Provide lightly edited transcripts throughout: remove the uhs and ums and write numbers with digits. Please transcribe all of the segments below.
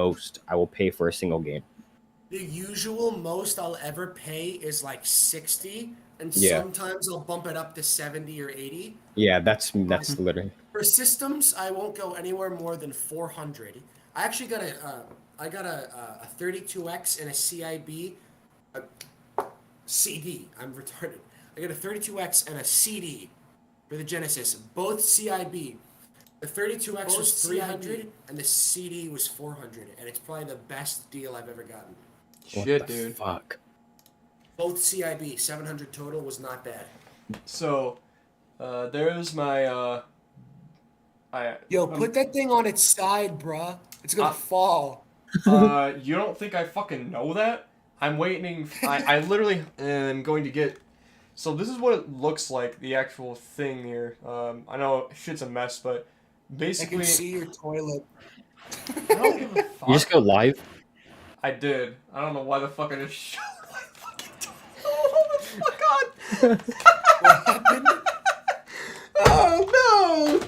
most I will pay for a single game. The usual most I'll ever pay is like 60, and Yeah. sometimes I'll bump it up to 70 or 80. Yeah, that's literally. For systems, I won't go anywhere more than 400. I actually got a 32X and a CIB, a CD. I'm retarded. I got a 32X and a CD for the Genesis, both CIB. The 32X was 300 and the CD was 400, and it's probably the best deal I've ever gotten. Shit, What the dude. fuck? Both CIB, 700 total, was not bad. So, there's my, Put that thing on its side, bruh. It's gonna fall. You don't think I fucking know that? I'm waiting. I literally am going to get. So this is what it looks like, the actual thing here. I know shit's a mess, but basically. I can see your toilet. I don't give a fuck. You just go live? I did. I don't know why the fuck I just showed my fucking toilet. Oh my god. What happened? Oh no!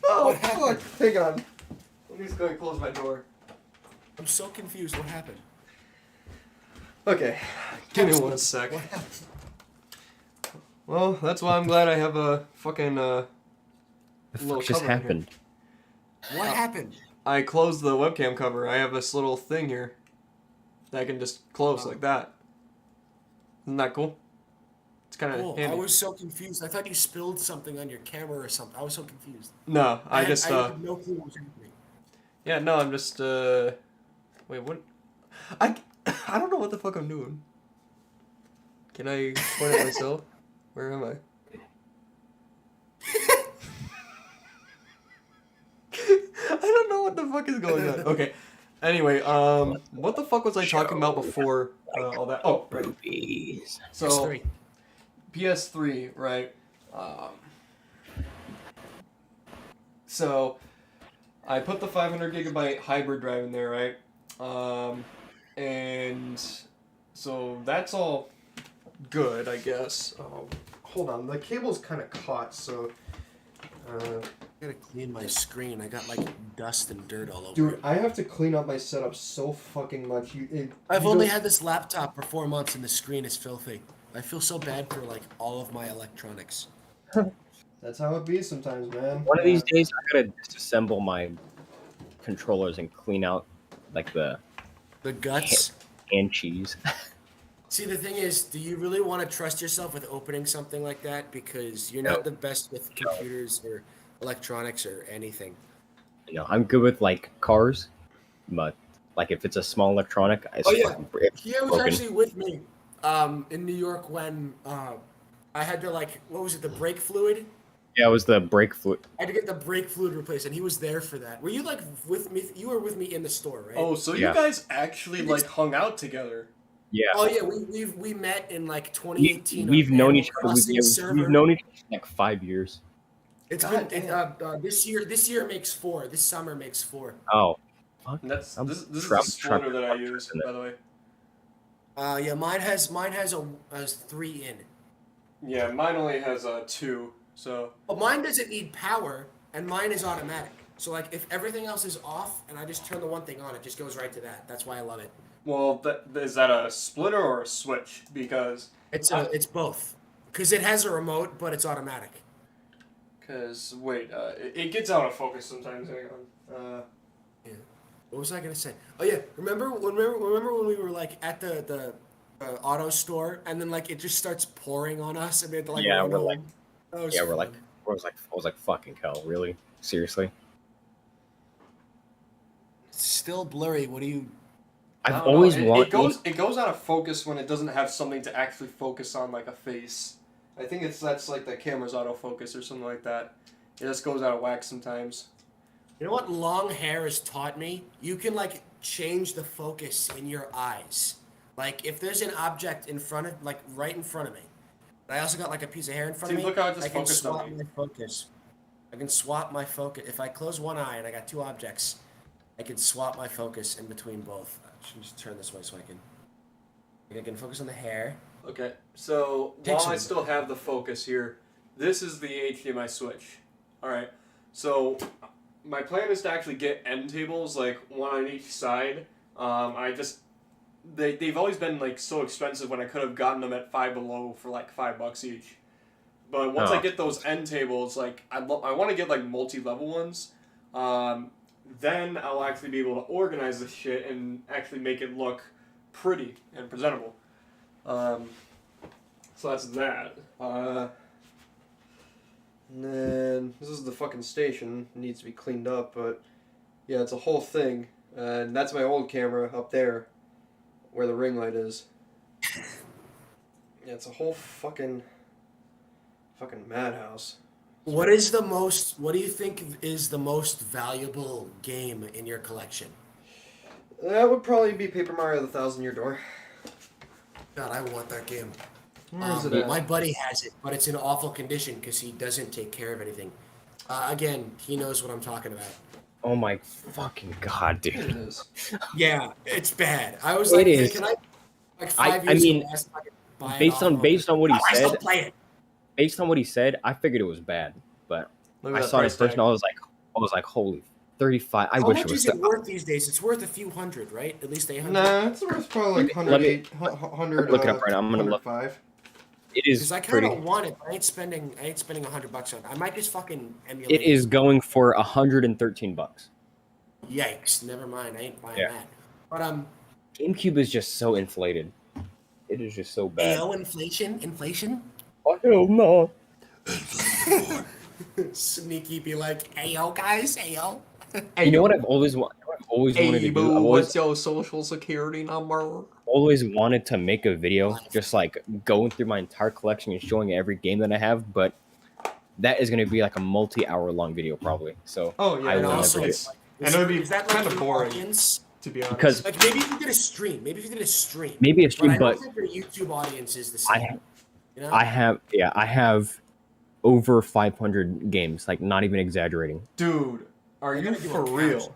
Oh What fuck! happened? Hang on. Let me just go and close my door. I'm so confused. What happened? Okay, give me 1 sec. What happened? Well, that's why I'm glad I have a fucking The little fuck just cover in here. happened? What happened? I closed the webcam cover. I have this little thing here that I can just close like that. Isn't that cool? It's kind of Cool. handy. I was so confused. I thought you spilled something on your camera or something. I was so confused. No, I had no clue what was happening. yeah, no, I'm just wait, what? I don't know what the fuck I'm doing. Can I point at myself? Where am I? I don't know what the fuck is going on. Okay. Anyway, what the fuck was I talking about before all that? Oh, right. Movies. So PS3. PS3, right? So I put the 500 gigabyte hybrid drive in there, right? And so that's all good, I guess. Hold on, the cable's kind of caught, so. I gotta clean my screen. I got like dust and dirt all over Dude, it. I have to clean up my setup so fucking much. I've only had this laptop for 4 months and the screen is filthy. I feel so bad for like all of my electronics. That's how it be sometimes, man. One of these days, I gotta disassemble my controllers and clean out like the guts. hand cheese. See, the thing is, do you really want to trust yourself with opening something like that? Because you're not the best with computers or electronics or anything. I'm good with like cars, but like if it's a small electronic, it's it's He was broken. actually with me in New York when I had to what was it, the brake fluid? Yeah, it was the brake fluid. I had to get the brake fluid replaced, and he was there for that. Were you with me? You were with me in the store, right? Oh, so you guys actually hung out together? Yeah. Oh yeah, we met in 2018. We've known each other. Crossing We've known each other for like 5 years. It's God been damn. this year makes 4. This summer makes 4. Oh, fuck. And this is the Trump- splitter that I Trump- use, by the way. Yeah, mine has 3 in. Yeah, mine only has 2. So. But mine doesn't need power, and mine is automatic. So if everything else is off and I just turn the one thing on, it just goes right to that. That's why I love it. Well, is that a splitter or a switch? Because It's both. Because it has a remote, but it's automatic. Because wait, it gets out of focus sometimes. Hang on. Yeah. What was I gonna say? Oh yeah, remember when we were at the auto store and then it just starts pouring on us and we had to Yeah, run we're home? like- That was Yeah, fun. I was like, fucking hell, really? Seriously? It's still blurry. What do you? I I've don't know. always It wanted. it goes out of focus when it doesn't have something to actually focus on, like a face. I think that's like the camera's autofocus or something like that. It just goes out of whack sometimes. You know what long hair has taught me? You can change the focus in your eyes. If there's an object in front of right in front of me, but I also got a piece of hair in front Dude, of me. look how it just I can focused on swap me. my focus. I can swap my focus. If I close one eye and I got 2 objects, I can swap my focus in between both. I should just turn this way so I can focus on the hair. Okay, so Take while I some- still have the focus here, this is the HDMI switch. All right, so my plan is to actually get end tables, like one on each side. They've always been like so expensive when I could have gotten them at Five Below for like $5 each. But once I get those end tables, like I want to get like multi-level ones. Then I'll actually be able to organize this shit and actually make it look pretty and presentable. So that's that. And then this is the fucking station. It needs to be cleaned up, but yeah, it's a whole thing. And that's my old camera up there, where the ring light is. Yeah, it's a whole fucking madhouse. What do you think is the most valuable game in your collection? That would probably be Paper Mario: The Thousand-Year Door. God, I want that game. Where is it at? My buddy has it, but it's in awful condition because he doesn't take care of anything. Again, he knows what I'm talking about. Oh my fucking god, It dude. is. Yeah, it's bad. I was like, It hey, is. can I? Like 5 I years mean, ago, I asked if I could buy it based off on him. based on what he I still said, play it. based on what he said, I figured it was bad. But Look at I that saw it price first, tag. and I was like, holy, 35. I How wish much it was. is it worth these days? It's worth a few hundred, right? At least 800. Nah, it's worth probably like Let me- 100. look it up right now. I'm gonna look. 105. It Because is I kind pretty. of want it. But I ain't spending $100 on it. I might just fucking emulate It is going for $113. Yikes! Never mind. I ain't buying Yeah. that. But GameCube is just so inflated. It is just so bad. AO inflation. Oh hell no! Sneaky, be like, AO guys, AO. You know what I've always wanted to do. What's your social security number? Always wanted to make a video, just like going through my entire collection and showing every game that I have, but that is going to be like a multi-hour long video probably. So Oh yeah, I And will no, also, never do. it's- and it would be is that kind like of your boring, audience? to be honest. Because Like maybe if you did a stream, maybe a But stream, I but don't think your YouTube audience is the I same. You know? I have over 500 games, like not even exaggerating. Dude, are I you gotta do for a count. real?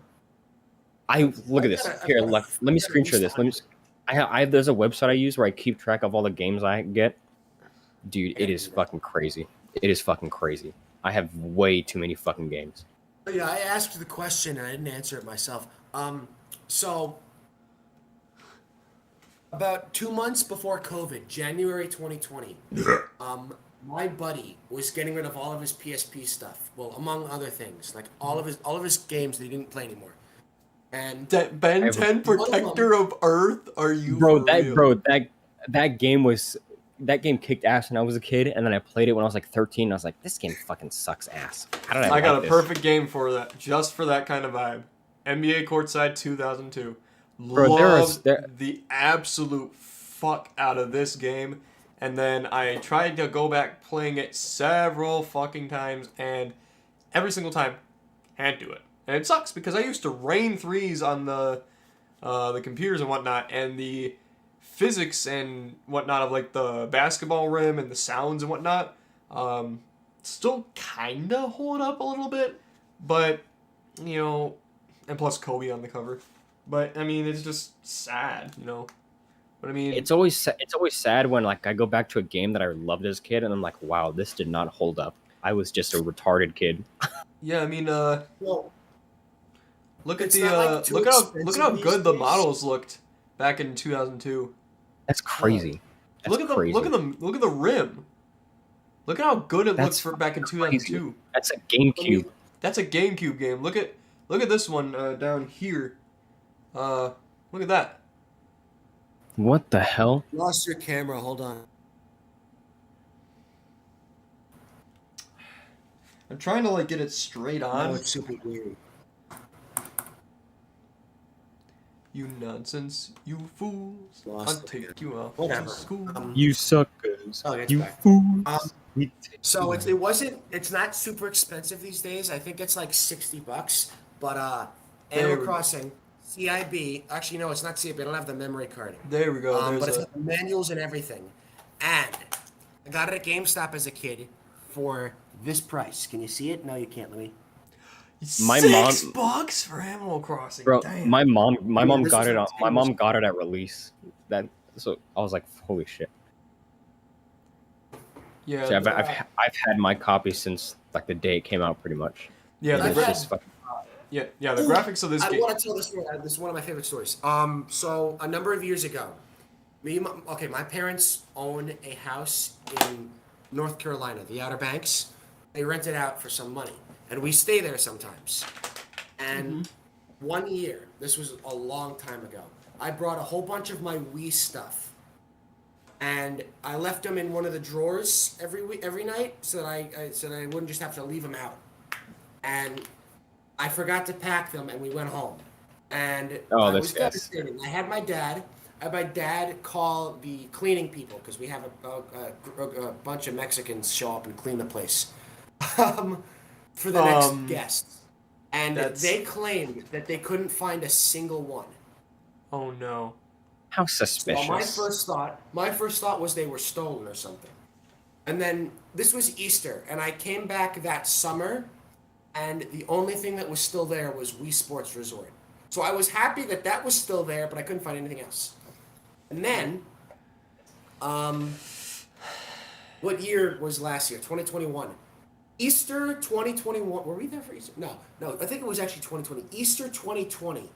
Look at this I here. gotta- Let me I gotta screen share this. Let me. I have there's a website I use where I keep track of all the games I get. Dude, it is fucking crazy. It is fucking crazy. I have way too many fucking games. Yeah, I asked the question and I didn't answer it myself. So about 2 months before COVID, January 2020, my buddy was getting rid of all of his PSP stuff. Well, among other things, like all of his games that he didn't play anymore. And That Ben Ever. 10 Protector of Earth? Are you Bro, for real? that game kicked ass when I was a kid, and then I played it when I was like 13. I was like, this game fucking sucks ass. How did I I got like a this? perfect game for that, just for that kind of vibe. NBA Courtside 2002. Bro, Loved there- the absolute fuck out of this game, and then I tried to go back playing it several fucking times, and every single time, can't do it. And it sucks because I used to rain threes on the computers and whatnot, and the physics and whatnot of like the basketball rim and the sounds and whatnot still kind of hold up a little bit, but you know, and plus Kobe on the cover. But I mean, it's just sad, you know. But I mean, It's always sad when like I go back to a game that I loved as a kid, and I'm like, wow, this did not hold up. I was just a retarded kid. yeah, I mean, well, look at It's the not, like, too look at how expensive good these the days. models looked back in 2002. That's crazy. That's Look at crazy. look at the rim. Look at how good it That's looked for back in crazy. 2002. That's a GameCube. That's a GameCube game. Look at this one down here. Look at that. What the hell? lost your camera. Hold on. I'm trying to like get it straight on. Oh, it's super weird. You nonsense, you fools. Lost I'll the take you out Whatever. to school. You suckers. Oh, it's You back. fools. We take So you. it's not super expensive these days. I think it's like $60. But There Animal we- Crossing, CIB. Actually, no, it's not CIB. I don't have the memory card. There we go. But There's it's got manuals and everything. And I got it at GameStop as a kid for this price. Can you see it? No, you can't. Let me. My $6 for Animal Crossing. Bro, Damn. my mom this got is it what my it mom was. got it at release. So I was like, holy shit. yeah, See, I've had my copy since like the day it came out, pretty much. yeah. I've The, had- It's just fucking- Yeah, the Ooh, graphics of this I game. want to tell this story. This is one of my favorite stories. So a number of years ago, my parents own a house in North Carolina, the Outer Banks. They rent it out for some money, and we stay there sometimes. And one year, this was a long time ago, I brought a whole bunch of my Wii stuff, and I left them in one of the drawers every night, so that I wouldn't just have to leave them out. And I forgot to pack them, and we went home. And I this was guy. devastated. I had my dad call the cleaning people because we have a bunch of Mexicans show up and clean the place for the next guests. And they claimed that they couldn't find a single one. Oh no. How So suspicious. my first thought was they were stolen or something. And then this was Easter, and I came back that summer, and the only thing that was still there was Wii Sports Resort. So I was happy that that was still there, but I couldn't find anything else. And then, what year was last year? 2021. Easter 2021. Were we there for Easter? No. I think it was actually 2020. Easter 2020.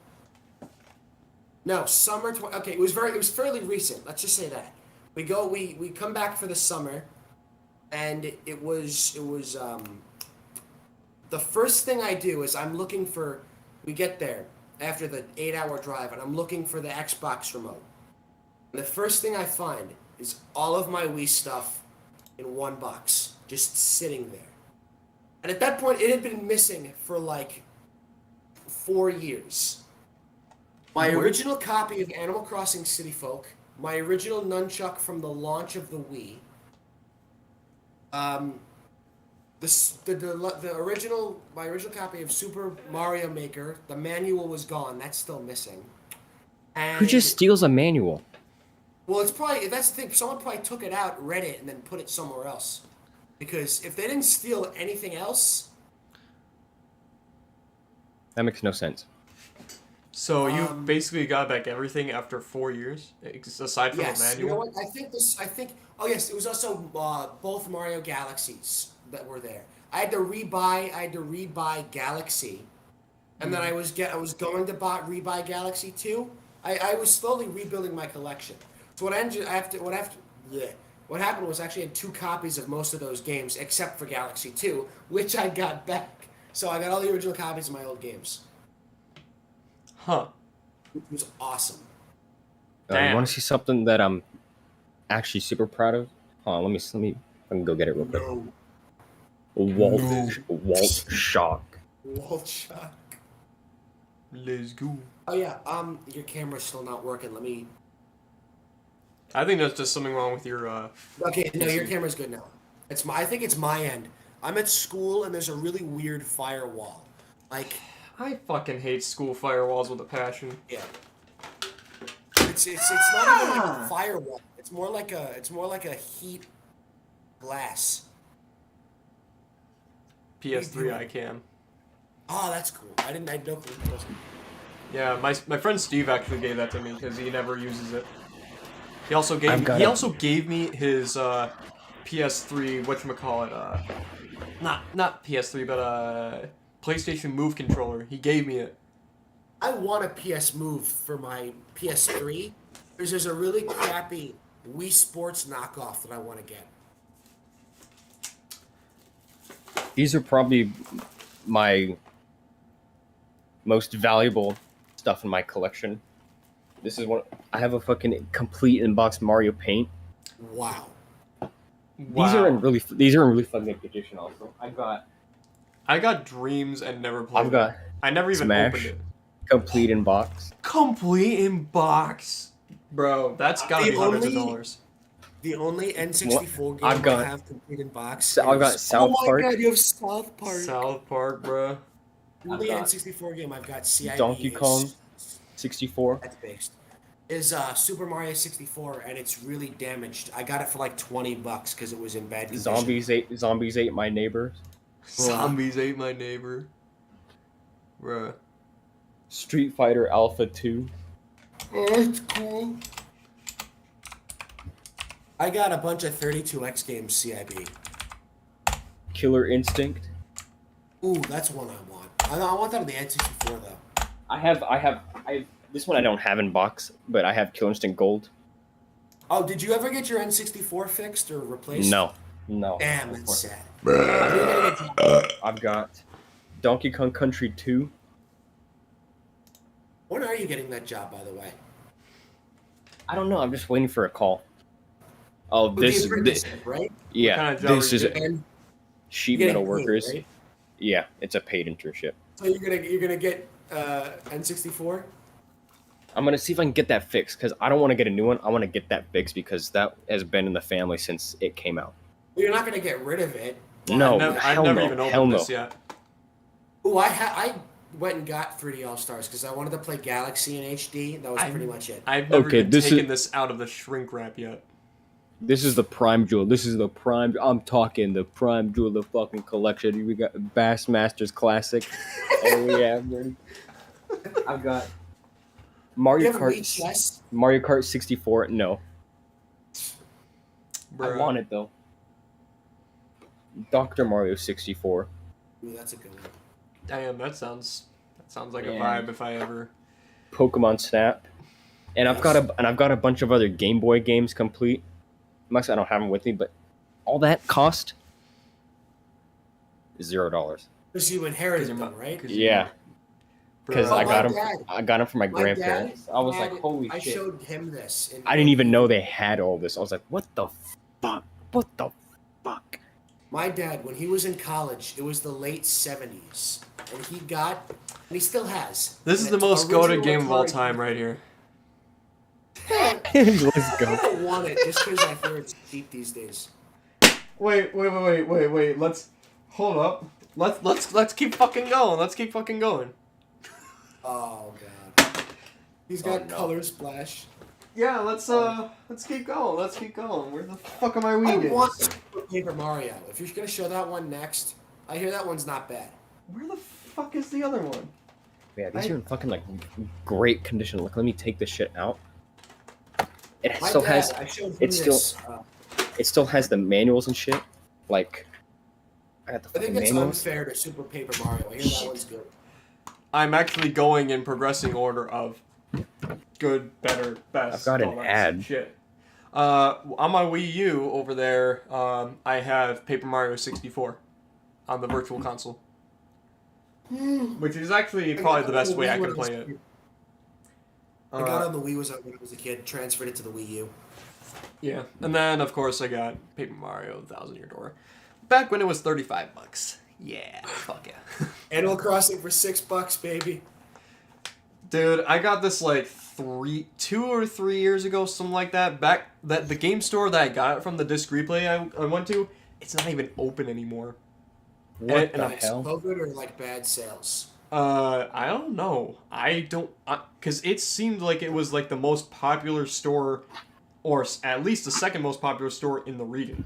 No, summer. Okay, it was fairly recent. Let's just say that. We come back for the summer, and it was the first thing I do is I'm looking for. We get there after the 8-hour drive, and I'm looking for the Xbox remote. And the first thing I find is all of my Wii stuff in one box, just sitting there. And at that point, it had been missing for like 4 years. My original copy of Animal Crossing City Folk, my original nunchuck from the launch of the Wii, my original copy of Super Mario Maker, the manual was gone. That's still missing. And, Who just steals a manual? Well, that's the thing. Someone probably took it out, read it, and then put it somewhere else. Because if they didn't steal anything else, That makes no sense. So you basically got back everything after 4 years, aside from the yes. manual. You know what? Oh yes, it was also both Mario Galaxies that were there. I had to rebuy Galaxy, and then I was going to rebuy Galaxy 2. I was slowly rebuilding my collection. So what happened was I actually had 2 copies of most of those games, except for Galaxy 2, which I got back. So I got all the original copies of my old games. Huh. It was awesome. You want to see something that I'm actually super proud of? Hold on, let me I can go get it real quick. No. Walt Shock. Walt Shock. Let's go. Oh yeah, your camera's still not working. Let me. I think there's just something wrong with your. Okay, no, your camera's good now. I think it's my end. I'm at school and there's a really weird firewall. Like. I fucking hate school firewalls with a passion. Yeah. It's not even like a firewall. It's more like a heat glass. PS3 I can. Oh, that's cool. I had no clue. Yeah, my friend Steve actually gave that to me because he never uses it. He also gave me his PS3 whatchamacallit, not PS3 but PlayStation Move controller. He gave me it. I want a PS Move for my PS3 because there's a really crappy Wii Sports knockoff that I want to get. These are probably my most valuable stuff in my collection. This is what I have, a fucking complete in-box Mario Paint. Wow. These are in really fucking good condition. Also, I got Dreams and never played. I never even Smash, opened it. Complete in box. Complete in box, bro. That's gotta be hundreds of dollars. The only N64 game I have complete in box. I've got South Park. Oh my god, you have South Park. South Park, bro. The only N64 game I've got CIB Donkey Kong 64. That's based. Is Super Mario 64, and it's really damaged. I got it for like $20 because it was in bad condition. Zombies ate my neighbors. Zombies ate my neighbor. Bruh. Street Fighter Alpha 2. Oh, that's cool. I got a bunch of 32X games CIB. Killer Instinct. Ooh, that's one I want. I want that on the N64 though. I have this one I don't have in box, but I have Killer Instinct Gold. Oh, did you ever get your N64 fixed or replaced? No. Damn, that's sad. When are you gonna get I've got Donkey Kong Country 2. When are you getting that job, by the way? I don't know. I'm just waiting for a call. Oh, With this the apprenticeship, right? yeah. What kind of job This are is you And sheet you're metal getting paid, workers. right? Yeah, it's a paid internship. So you're gonna get N64? I'm gonna see if I can get that fixed because I don't want to get a new one. I want to get that fixed because that has been in the family since it came out. Well, you're not gonna get rid of it. No, I've hell never no, even hell opened no. this yet. Oh, I went and got 3D All Stars because I wanted to play Galaxy in HD. That was pretty much it. I've never Okay, even this taken is- this out of the shrink wrap yet. This is the prime jewel. This is the prime. I'm talking the prime jewel of the fucking collection. We got Bassmasters Classic. And we have. I've got Mario You have a Kart. VHS? Mario Kart 64. No, I Bruh. want it though. Dr. Mario 64. Ooh, that's a good one. Damn, that sounds like a Yeah. vibe if I ever. Pokemon Snap, and I've got a bunch of other Game Boy games complete. Much I don't have them with me, but all that cost $0. Because you inherited Because them, right? Yeah, because Bruh. I got my them. dad- I got them from my My grandparents. dad I was had- like, holy I shit! showed him this. I didn't even know they had all this. I was like, what the fuck? What the fuck? My dad, when he was in college, it was the late 70s. And he got, and he still has. This is an the most goated original game of all Atari- time right here. Let's I go. don't want it just because I hear it's cheap these days. Wait. Let's hold up. Let's keep fucking going. Let's keep fucking going. Oh god. He's got Oh, no. color splash. Yeah, let's keep going. Let's keep going. Where the fuck are my I Wii games? want Super Paper Mario. If you're gonna show that one next, I hear that one's not bad. Where the fuck is the other one? Yeah, these are in fucking like great condition. Look, let me take this shit out. It My still dad, has. I showed him It still. this. It still has the manuals and shit. Like, I got the I fucking think it's manuals. unfair to Super Paper Mario. I hear that one's good. I'm actually going in progressing order of good, better, best. I've got an all that ad. Shit. On my Wii U over there, I have Paper Mario 64 on the Virtual Console, which is actually probably the best way I can play it. I got on the Wii when I was a kid, transferred it to the Wii U. Yeah, and then of course I got Paper Mario: Thousand Year Door, back when it was $35. Yeah, fuck yeah. Animal Crossing for $6, baby. Dude, I got this like 2 or 3 years ago, something like that. Back that the game store that I got it from, the disc replay I went to, it's not even open anymore. What and the Like hell? COVID or like bad sales? I don't know. I don't, cause it seemed like it was like the most popular store, or at least the second most popular store in the region.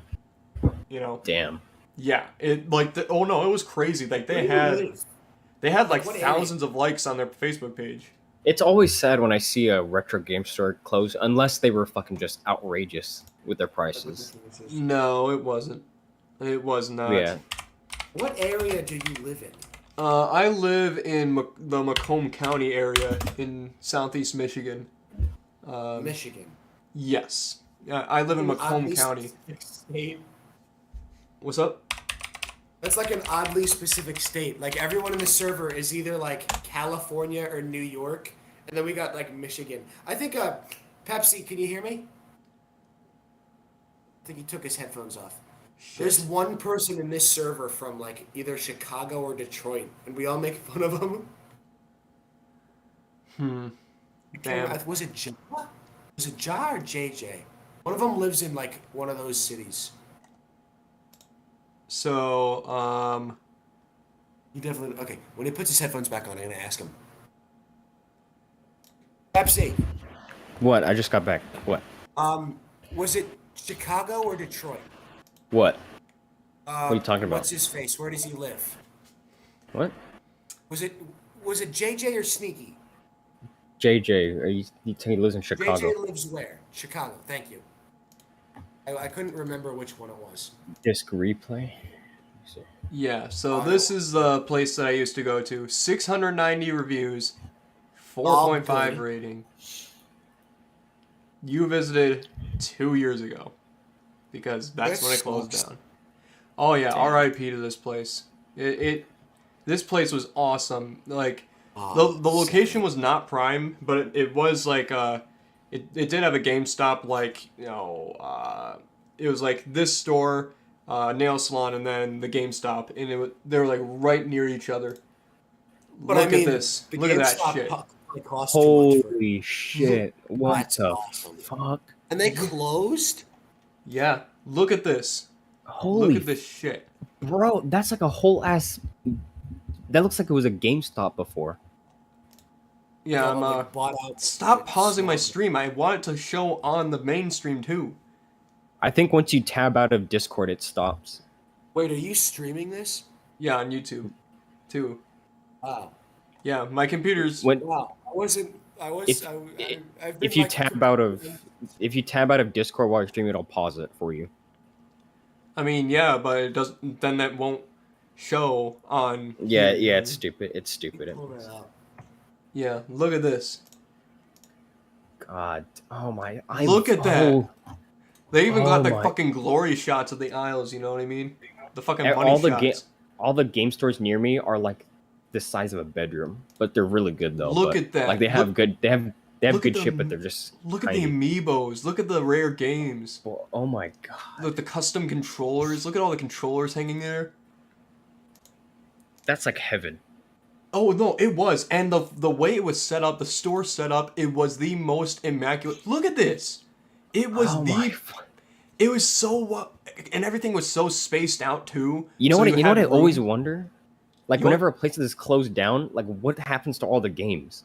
You know? Damn. Yeah. It like oh no, it was crazy. Like Where they do you had live? like What area? thousands of likes on their Facebook page. It's always sad when I see a retro game store close, unless they were fucking just outrageous with their prices. No, it wasn't. It was not. Yeah. What area do you live in? I live in the Macomb County area in southeast Michigan. Michigan. Yes. I live in Macomb Oddly County. specific state. What's up? That's like an oddly specific state. Like everyone in the server is either like California or New York, and then we got like Michigan. I think Pepsi, can you hear me? I think he took his headphones off. There's one person in this server from like either Chicago or Detroit, and we all make fun of him. Damn. Was it Ja? Was it Ja or JJ? One of them lives in like one of those cities. So, He definitely okay. When he puts his headphones back on, I'm gonna ask him. Pepsi, What? I just got back. What? was it Chicago or Detroit? What? What are you talking about? What's his face? Where does he live? What? Was it JJ or Sneaky? JJ. He lives in Chicago. JJ lives where? Chicago. Thank you. I couldn't remember which one it was. Disc replay. so. Yeah, so this is the place that I used to go to. 690 reviews, 4.5 good. rating. You visited 2 years ago because that's That when it closed sucks. down. Oh yeah, Damn. R.I.P. to this place. This place was awesome. Like Oh, the location sad. was not prime, but it was like it did have a GameStop like it was like this store, nail salon, and then the GameStop, and they were like right near each other. But I Look at mean, this. the Look at that GameStop shit. probably cost too much for it. Holy Look, shit! What That's the awesome. fuck? And they closed? yeah, look at this. Look Holy at this shit. bro, that's like a whole ass. That looks like it was a GameStop before. Yeah, Yeah, I'm but like bought out. stop Like, pausing my smart. stream. I want it to show on the main stream too. I think once you tab out of Discord, it stops. Wait, are you streaming this? Yeah, on YouTube too. Wow. Yeah, my computer's When Wow. I wasn't. I was. if I've been if you like. tab out of if you tab out of Discord while you're streaming, it'll pause it for you. I mean, yeah, but it doesn't. Then that won't show on. Yeah, Here, you yeah, know it's what stupid. It's stupid. Pull that up. I mean? Yeah, look at this. God, oh my! Look at that. They even got Oh the my! fucking glory shots of the aisles. You know what I mean? The fucking And money shots. all the game stores near me are like the size of a bedroom, but they're really good though. Look but, at that. Like they have good look good at shit, but the- they're just Look at tiny. the amiibos. Look at the rare games. Oh my god, Look, the custom controllers. Look at all the controllers hanging there. that's like heaven. Oh no, it was, and the way it was set up, the store set up, it was the most immaculate. Look at this. It was Oh the. my! It was so and everything was so spaced out too. You know so what? You know what had I always room. wonder. Like You know whenever a place is closed down, like what happens to all the games?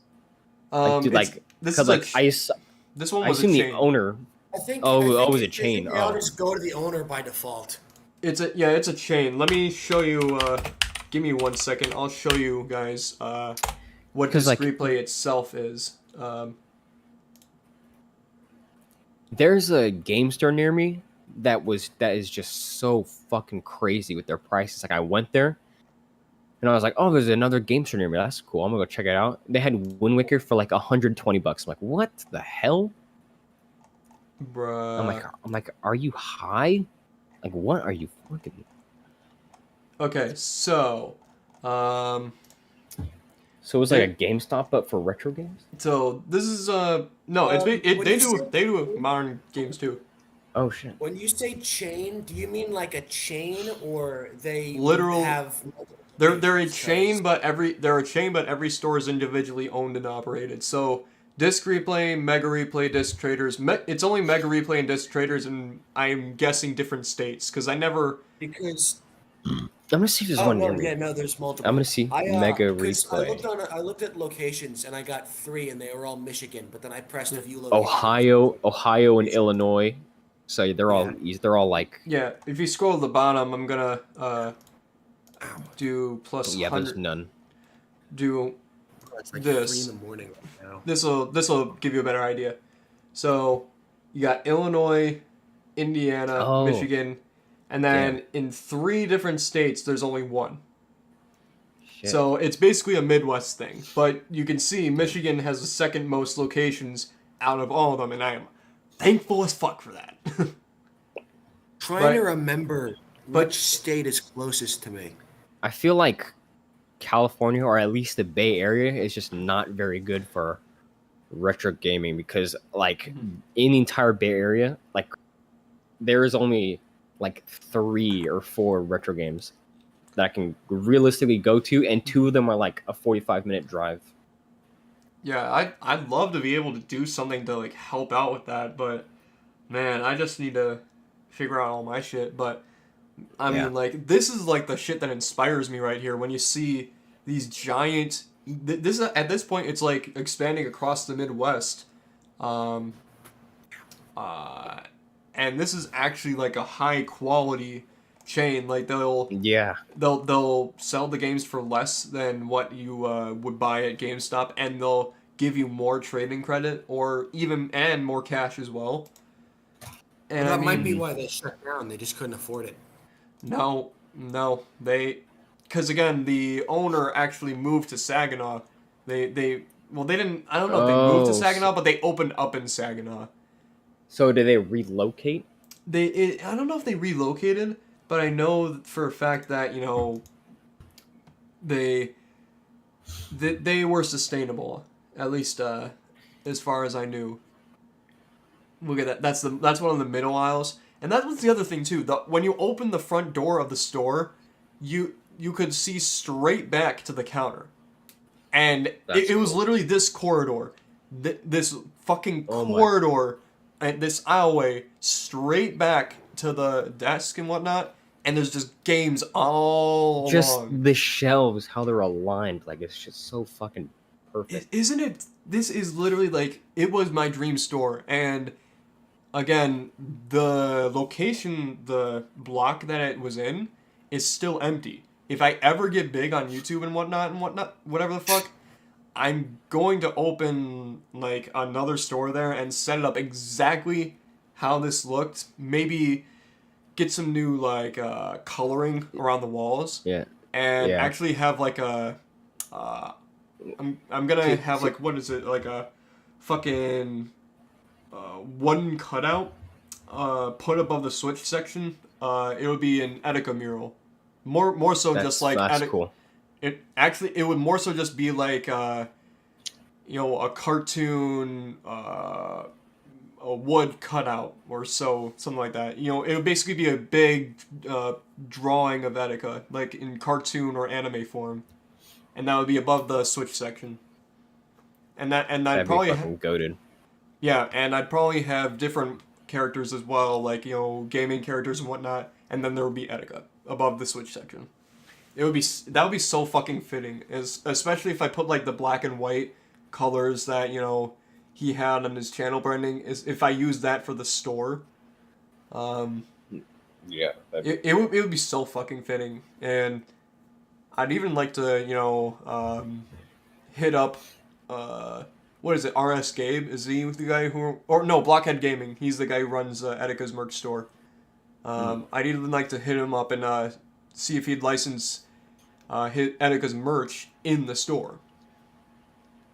Like, dude, It's, like, this cause is like this one I was a assume the chain. owner. I think. Oh, I think it was a I chain. think they'll Oh, just go to the owner by default. It's a chain. Let me show you. Give me 1 second. I'll show you guys what this 'Cause, like- replay itself is. there's a game store near me that is just so fucking crazy with their prices. Like I went there and I was like, oh, there's another game store near me. That's cool. I'm gonna go check it out. They had Wind Waker for like $120. I'm like, what the hell? Bruh. I'm like, are you high? Like, what are you fucking? Okay, so, So it was like a GameStop, but for retro games. so this is no, What they do you say? do modern games too. Oh shit! When you say chain, do you mean like a chain, or they Literal- have? They're a chain, but every store is individually owned and operated. So Disc Replay, Mega Replay, Disc Traders. It's only Mega Replay and Disc Traders, and I'm guessing different states because I never. Because I'm gonna see if there's oh one no, near me. yeah, no, there's multiple. I'm gonna see Mega 'cause Replay. I looked at locations and I got 3, and they were all Michigan. But then I pressed a view locations. Ohio, and Illinois. So they're all like Yeah, if you scroll to the bottom, I'm gonna do plus yeah. There's 100. none. Do It's like this. 3 in the morning right now. This'll give you a better idea. So you got Illinois, Indiana, Oh. Michigan, and then in 3 different states there's only one. Shit. So it's basically a Midwest thing. But you can see Michigan has the second most locations out of all of them, and I am thankful as fuck for that. Trying to remember which state is closest to me. I feel like California, or at least the Bay Area, is just not very good for retro gaming because, like, in the entire Bay Area, like, there is only like 3 or 4 retro games that I can realistically go to, and 2 of them are like a 45-minute drive. Yeah, I'd love to be able to do something to like help out with that, but man, I just need to figure out all my shit. But I mean, like, this is like the shit that inspires me right here when you see these giant. This at this point, it's like expanding across the Midwest, and this is actually like a high quality chain. Like they'll sell the games for less than what you would buy at GameStop, and they'll give you more trading credit or even and more cash as well. And That I mean, might be why they shut down. They just couldn't afford it. no, No, because again, the owner actually moved to Saginaw. Well, they didn't. I don't know if they moved to Oh, Saginaw, but they opened up in Saginaw. so did they relocate? I don't know if they relocated, but I know for a fact that they they were sustainable, at least as far as I knew. Look at that. That's one of the middle aisles, and that was the other thing too. When you open the front door of the store, you could see straight back to the counter, and That's it was cool. literally this corridor, this fucking Oh my. corridor, and this aisleway straight back to the desk and whatnot. And there's just games all Just along. the shelves, how they're aligned, like it's just so fucking perfect. Isn't it? This is literally like it was my dream store, and again, the location, the block that it was in, is still empty. If I ever get big on YouTube and whatnot, whatever the fuck, I'm going to open like another store there and set it up exactly how this looked. Maybe get some new like coloring around the walls, Yeah, and yeah. actually have like a. Uh, I'm gonna See, have see, like what is it like a fucking one cutout put above the Switch section. It would be an Etika mural. More so just like that's cool. it would more so just be like a cartoon a wood cutout or so something like that. It would basically be a big drawing of Etika like in cartoon or anime form, and that would be above the Switch section. And I'd That'd be probably fucking goated. yeah, and I'd probably have different characters as well, like gaming characters and whatnot, and then there would be Etika above the Switch section. That would be so fucking fitting, especially if I put like the black and white colors that he had on his channel branding. Is if I use that for the store, um, Yeah. it would be so fucking fitting, and I'd even like to hit up what is it? RS Gabe? Is he the guy who or no Blockhead Gaming? He's the guy who runs Etika's merch store. I'd even like to hit him up and see if he'd license hit Etika's merch in the store.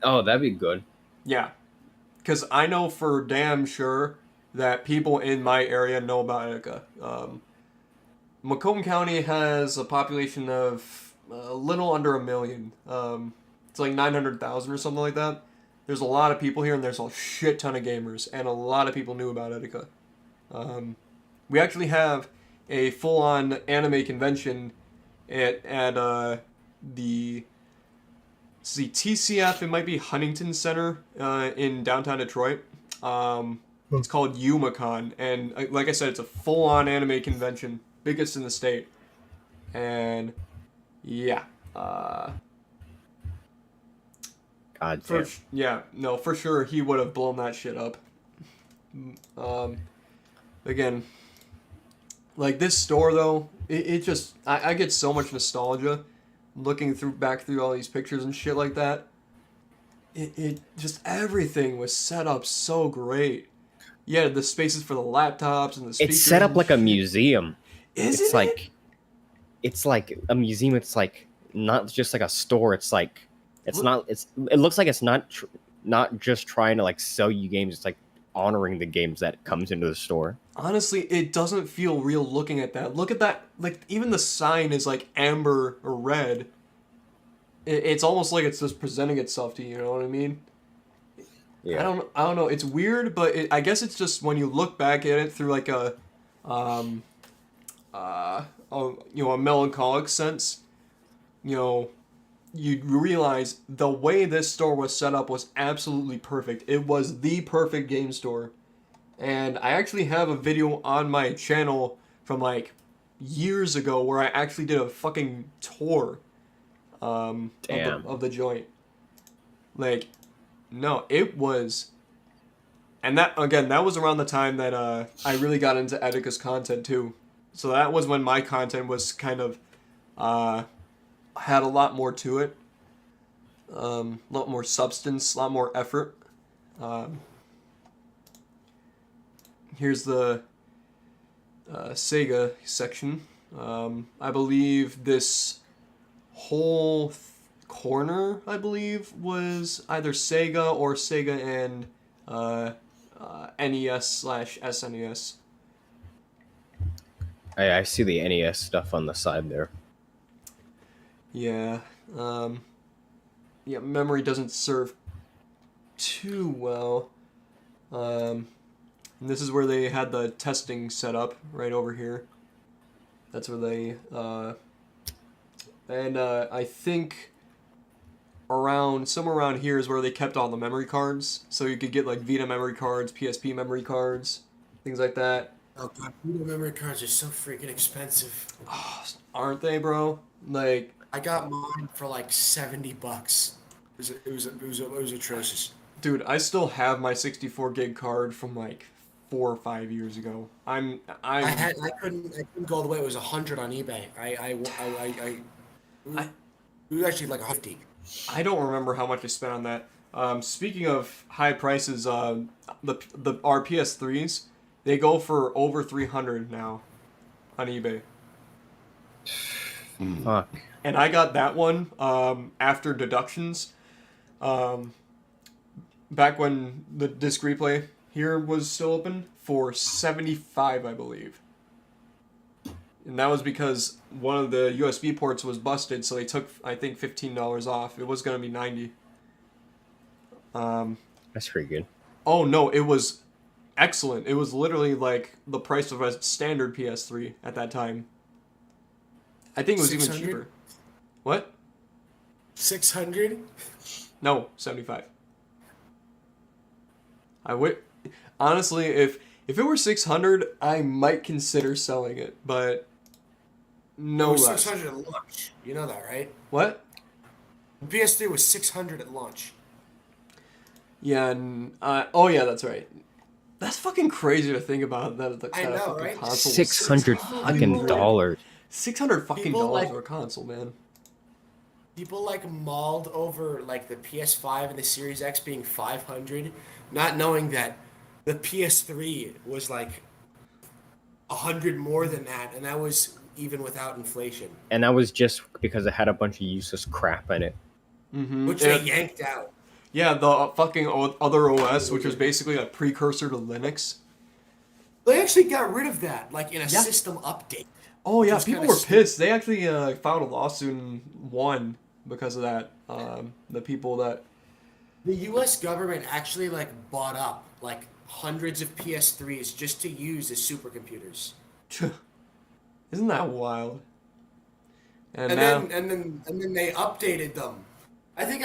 Oh, that'd be good. Yeah, because I know for damn sure that people in my area know about Etika. Macomb County has a population of a little under 1 million. It's like 900,000 or something like that. There's a lot of people here, and there's a shit ton of gamers, and a lot of people knew about Etika. We actually have a full-on anime convention at the TCF. It might be Huntington Center in downtown Detroit. It's called UmaCon, and like I said, it's a full-on anime convention, biggest in the state. And yeah, God damn. for sure he would have blown that shit up. Again, like this store though, it just I get so much nostalgia looking back through all these pictures and shit like that. It just everything was set up so great. Yeah, the spaces for the laptops and the speakers. It's set up and like a shit. museum. Isn't It's it? like it's like a museum. It's like not just like a store. It's like it looks like it's not just trying to like sell you games. It's like honoring the games that comes into the store. Honestly, it doesn't feel real looking at that. Look at that. Like, even the sign is like amber or red. It's almost like it's just presenting itself to you, you know what I mean? Yeah. I don't know. It's weird, but I guess it's just when you look back at it through like a a melancholic sense, you realize the way this store was set up was absolutely perfect. It was the perfect game store. And I actually have a video on my channel from like years ago where I actually did a fucking tour Damn. of the joint. Like, no, it was. And that was around the time that I really got into Etika's content too. So that was when my content was kind of had a lot more to it, a lot more substance, a lot more effort. Here's the Sega section. I believe this whole corner, I believe, was either Sega or Sega and NES slash SNES. I see the NES stuff on the side there. Yeah. Yeah, memory doesn't serve too well. And this is where they had the testing set up, right over here. That's where they, I think somewhere around here is where they kept all the memory cards. So you could get like Vita memory cards, PSP memory cards, things like that. Oh god, Vita memory cards are so freaking expensive. Oh, aren't they, bro? Like, I got mine for like $70. It was atrocious. dude, I still have my 64 gig card from like 4 or 5 years ago. I couldn't go all the way. It was 100 on eBay. I It was actually like 50. I don't remember how much I spent on that. Speaking of high prices, our PS3s, they go for over 300 now on eBay. Fuck. And I got that one after deductions. Back when the disc replay here was still open for 75, I believe. And that was because one of the USB ports was busted, so they took, I think, $15 off. It was going to be 90. That's pretty good. Oh no, it was excellent. It was literally like the price of a standard PS3 at that time. I think it was even 600? cheaper. What? 600? No, 75. I would honestly, if it were 600, I might consider selling it, but no It was less. 600 at launch. You know that, right? What? The PS3 was 600 at launch. Yeah, and oh yeah, that's right. That's fucking crazy to think about. That the I know, fucking right? console was $600 fucking dollars. $600 fucking People dollars like- for a console, man. People like mauled over like the PS5 and the Series X being 500, not knowing that the PS3 was like 100 more than that, and that was even without inflation, And that was just because it had a bunch of useless crap in it. Mm-hmm. which they yanked out. Yeah, the fucking other OS, which was basically a precursor to Linux. They actually got rid of that, like in a Yeah. system update. Oh yeah, Just people kinda were pissed. They actually filed a lawsuit and won because of that. The people that The U.S. government actually like bought up like hundreds of PS3s just to use as supercomputers. isn't that wild? And And now, then they updated them. I think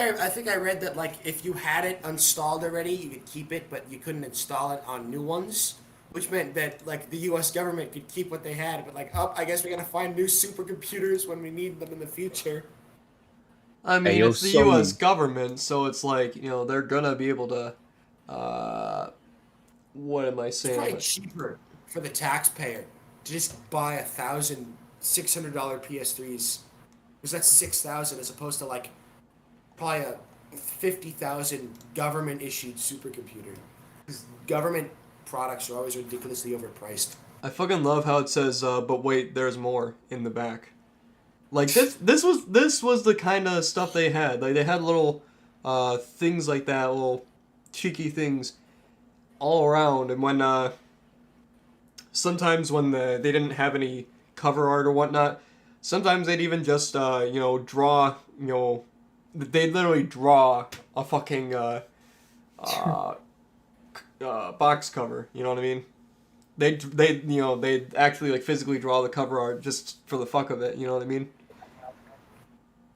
I read that like if you had it installed already, you could keep it, but you couldn't install it on new ones, which meant that like the U.S. government could keep what they had, but like I guess we gotta find new supercomputers when we need them in the future. I mean, yo, it's the some- U.S. government, so it's like they're gonna be able to. What am I It's saying? probably cheaper for the taxpayer to just buy $1,600 PS3s, because that's 6,000 as opposed to like probably a 50,000 government issued supercomputer. 'Cause government products are always ridiculously overpriced. I fucking love how it says, "But wait, there's more" in the back. Like this was the kind of stuff they had. Like they had little things like that, little cheeky things all around. And when sometimes when they didn't have any cover art or whatnot, sometimes they'd even just draw they'd literally draw a fucking box cover. You know what I mean? They'd actually like physically draw the cover art just for the fuck of it. You know what I mean?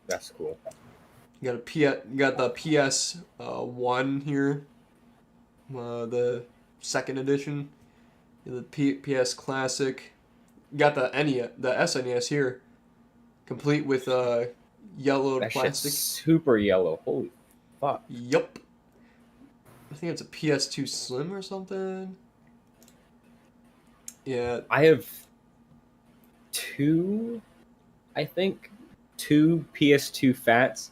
That's cool. You got the PS1 here, the second edition, the PS Classic. You got the SNES here, complete with yellowed That plastic. shit's super yellow. Holy fuck. Yup. I think it's a PS2 Slim or something. Yeah. I have I think two PS2 Fats,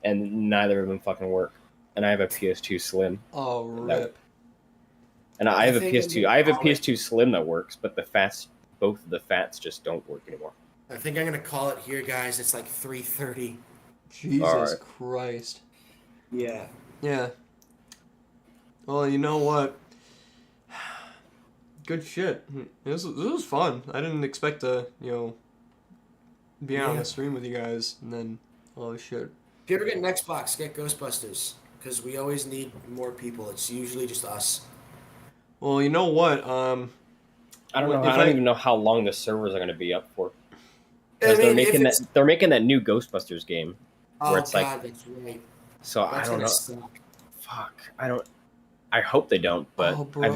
and neither of them fucking work. And I have a PS2 Slim. Oh rip. And I have a think in PS2. the I have a comic- PS2 Slim that works, but the Fats both of the fats just don't work anymore. I think I'm gonna call it here, guys. It's like 3:30. Jesus Alright. Christ. Yeah. Yeah. Well, you know what? Good shit. This was fun. I didn't expect to, be out on Yeah. the stream with you guys, and then, oh shit. If you ever get an Xbox, get Ghostbusters, because we always need more people. It's usually just us. Well, you know what? I don't know. If I don't even know how long the servers are going to be up for. I Because mean, if it's... they're making that new Ghostbusters game. Oh, where it's God, like, that's right. so That's I don't gonna know. suck. Fuck. I hope they don't, but Oh, I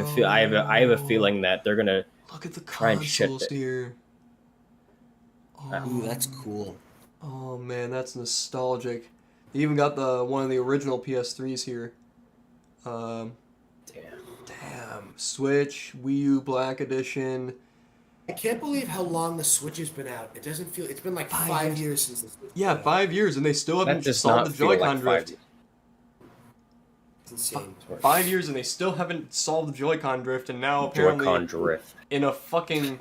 have a feeling that they're gonna Look at the try and shit consoles it. here. Ooh, that's cool. Oh man, that's nostalgic. They even got one of the original PS3s here. Damn. Damn. Switch, Wii U Black Edition. I can't believe how long the Switch has been out. It doesn't feel... It's been like 5 years since the Switch Yeah, came out. 5 years, and they still That haven't does solved not the feel Joy-Con like drift. 5 years. It's insane. 5 years, and they still haven't solved the Joy-Con drift, and now apparently Joy-Con drift. in a fucking...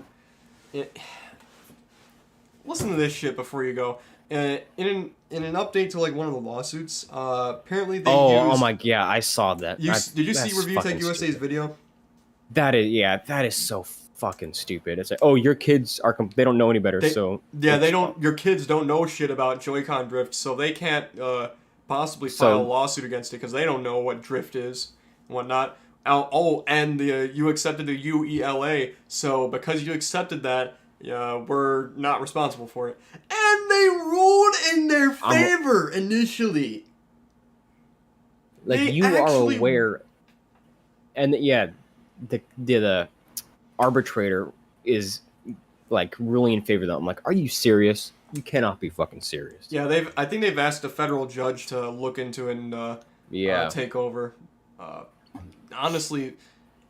Listen to this shit before you go. In an update to like one of the lawsuits, apparently they Oh used... my yeah, I saw that. Did you see That's Review fucking Tech USA's stupid. video? That is so fucking stupid. It's like, oh, your kids are they don't know any better, so Yeah, they don't. Your kids don't know shit about Joy-Con drift, so they can't possibly So- file a lawsuit against it because they don't know what drift is and whatnot. And you accepted the UELA, so because you accepted that, we're not responsible for it. And they ruled in their favor initially. like They you actually- are aware, and yeah, the arbitrator is like ruling in favor of them. I'm like, are you serious? You cannot be fucking serious. Yeah, I think they've asked a federal judge to look into it and take over. Honestly,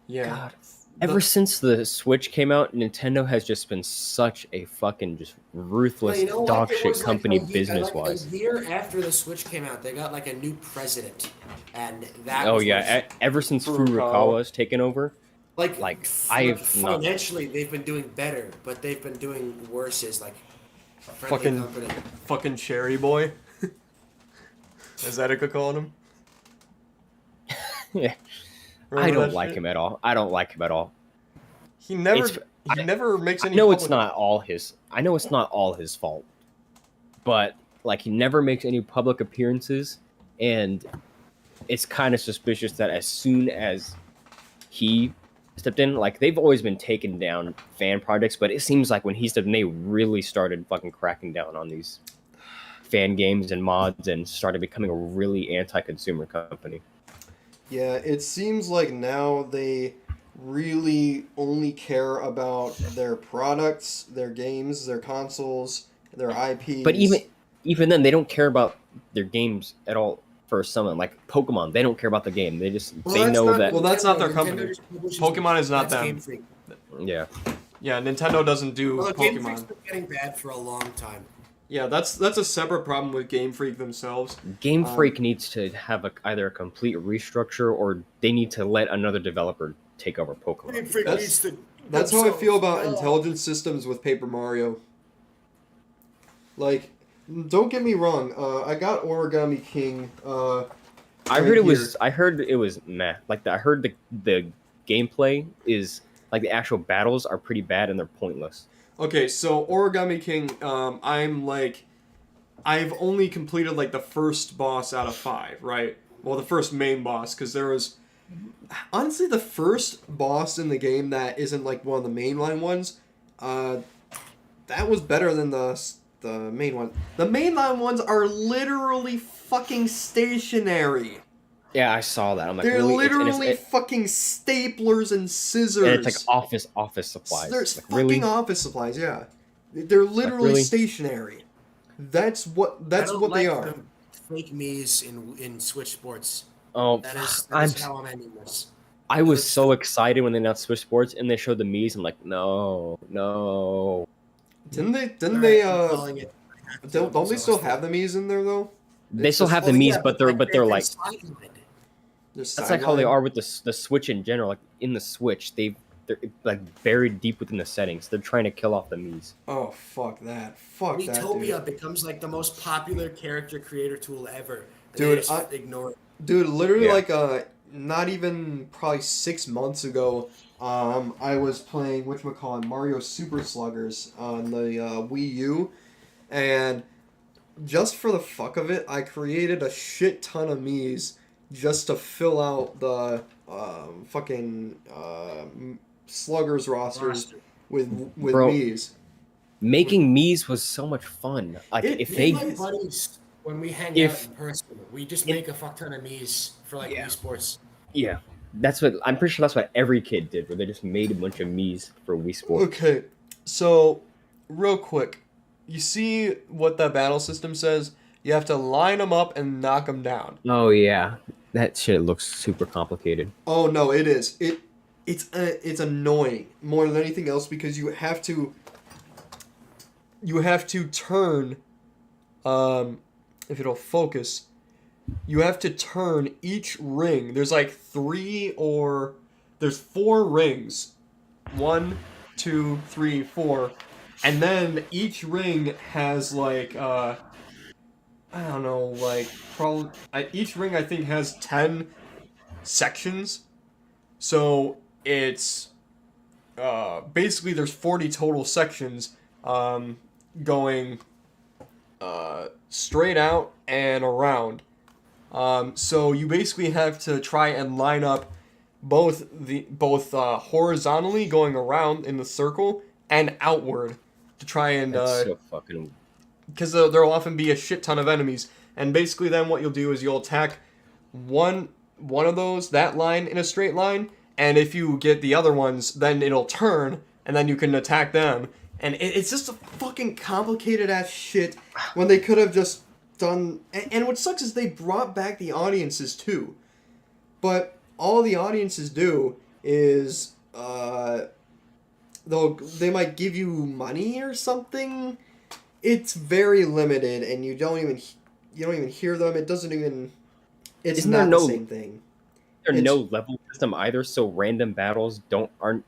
yeah. God, ever since the Switch came out, Nintendo has just been such a fucking just ruthless Well, you know what? dog It shit was company like business wise. A year after the Switch came out, they got like a new president, and that. Oh was yeah, ever since Furukawa. Furukawa's taken over, like I've not- financially they've been doing better, but they've been doing worse as like a friendly company. Fucking cherry boy. Is that what calling him? yeah, I Remember don't that like shit? him at all. I don't like him at all. He never It's- never makes I any. know it's public- not all his. I know it's not all his fault, but like he never makes any public appearances, and it's kind of suspicious that as soon as he stepped in, like they've always been taking down fan projects, but it seems like when he stepped in, they really started fucking cracking down on these fan games and mods and started becoming a really anti-consumer company. Yeah, it seems like now they really only care about their products, their games, their consoles, their IPs. But even then, they don't care about their games at all. For someone like Pokemon, they don't care about the game. They just they know that. Well, that's not their Nintendo company. just publishes- Pokemon is not that's them. Game Freak. Yeah. Yeah, Nintendo doesn't do Well, Game Freak's Pokemon. been getting bad for a long time. Yeah, that's a separate problem with Game Freak themselves. Game Freak needs to have either a complete restructure or they need to let another developer take over Pokemon. Game Freak That's- needs to. That's how I feel about No. intelligent systems with Paper Mario. Like, don't get me wrong. I got Origami King. I heard it was meh. Like I heard the gameplay is like the actual battles are pretty bad and they're pointless. Okay, so Origami King. I've only completed like the first boss out of 5, right? Well, the first main boss, because there was honestly the first boss in the game that isn't like one of the mainline ones. That was better than the main one. The mainline ones are literally fucking stationary. Yeah, I saw that. I'm like, They're really? literally fucking staplers and scissors. And it's like office supplies. There's like, fucking really? office supplies, yeah. They're literally really? stationary. That's what I don't they like are. the fake Mii's in Switch Sports. Oh, That is I'm how I'm ending this. I was so excited when they announced Switch Sports and they showed the Mii's. I'm like, no. Didn't they I'm calling it. don't they still have the Mii's in there though? They It's still just- have the Mii's, but they're like sidelined. Just that's like how they sidelined? are with the Switch in general. Like in the Switch, they've they're like buried deep within the settings. They're trying to kill off the Mii's. Oh, fuck that. Fuck that, dude. Utopia becomes like the most popular character creator tool ever. And Dude, they just ignore it. Dude, literally Yeah. like not even probably 6 months ago, I was playing whatchamacallit Mario Super Sluggers on the Wii U, and just for the fuck of it, I created a shit ton of Mii's just to fill out the fucking Sluggers rosters with Bro, Mii's. Making Mii's was so much fun. Like It- if Me they, and my buddies, when we hang if- out in person, we just if- make a fuck ton of Mii's for like Yeah. Wii Sports. yeah, that's what I'm pretty sure that's what every kid did, where they just made a bunch of Mii's for Wii Sports. Okay, so real quick, you see what that battle system says? You have to line them up and knock them down. Oh yeah, that shit looks super complicated. Oh no, it is. It's annoying more than anything else because you have to turn if it'll focus, you have to turn each ring. There's like there's 4 rings. 1, 2, 3, 4. And then each ring has like I don't know, like probably each ring I think has 10 sections. So it's basically there's 40 total sections going straight out and around. So you basically have to try and line up both horizontally going around in the circle and outward to try and That's so fucking. because there'll often be a shit ton of enemies, and basically then what you'll do is you'll attack one of that line in a straight line, and if you get the other ones, then it'll turn, and then you can attack them. And it's just a fucking complicated ass shit when they could have just done. And what sucks is they brought back the audiences too, but all the audiences do is they might give you money or something. It's very limited, and you don't even hear them. It doesn't even. It's Isn't not there the no- same thing. There's It's- no level system either, so random battles aren't.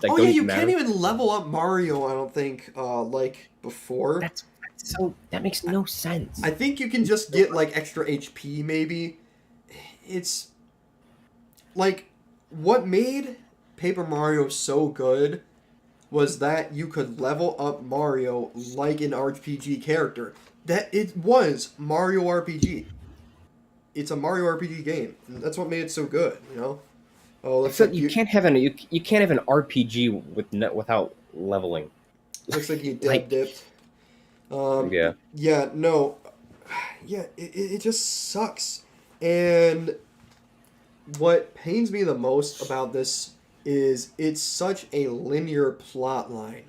Like, Oh don't yeah, even you matter. can't even level up Mario. I don't think like before. That's so that makes no sense. I think you can just get like extra HP maybe. It's like what made Paper Mario so good was that you could level up Mario like an RPG character. That it was Mario RPG. It's a Mario RPG game. And that's what made it so good, you know? Oh, looks So like you can't have you can't have an RPG without leveling. looks like you Like- dipped. Yeah. Yeah, no. Yeah, it just sucks. And what pains me the most about this is it's such a linear plot line.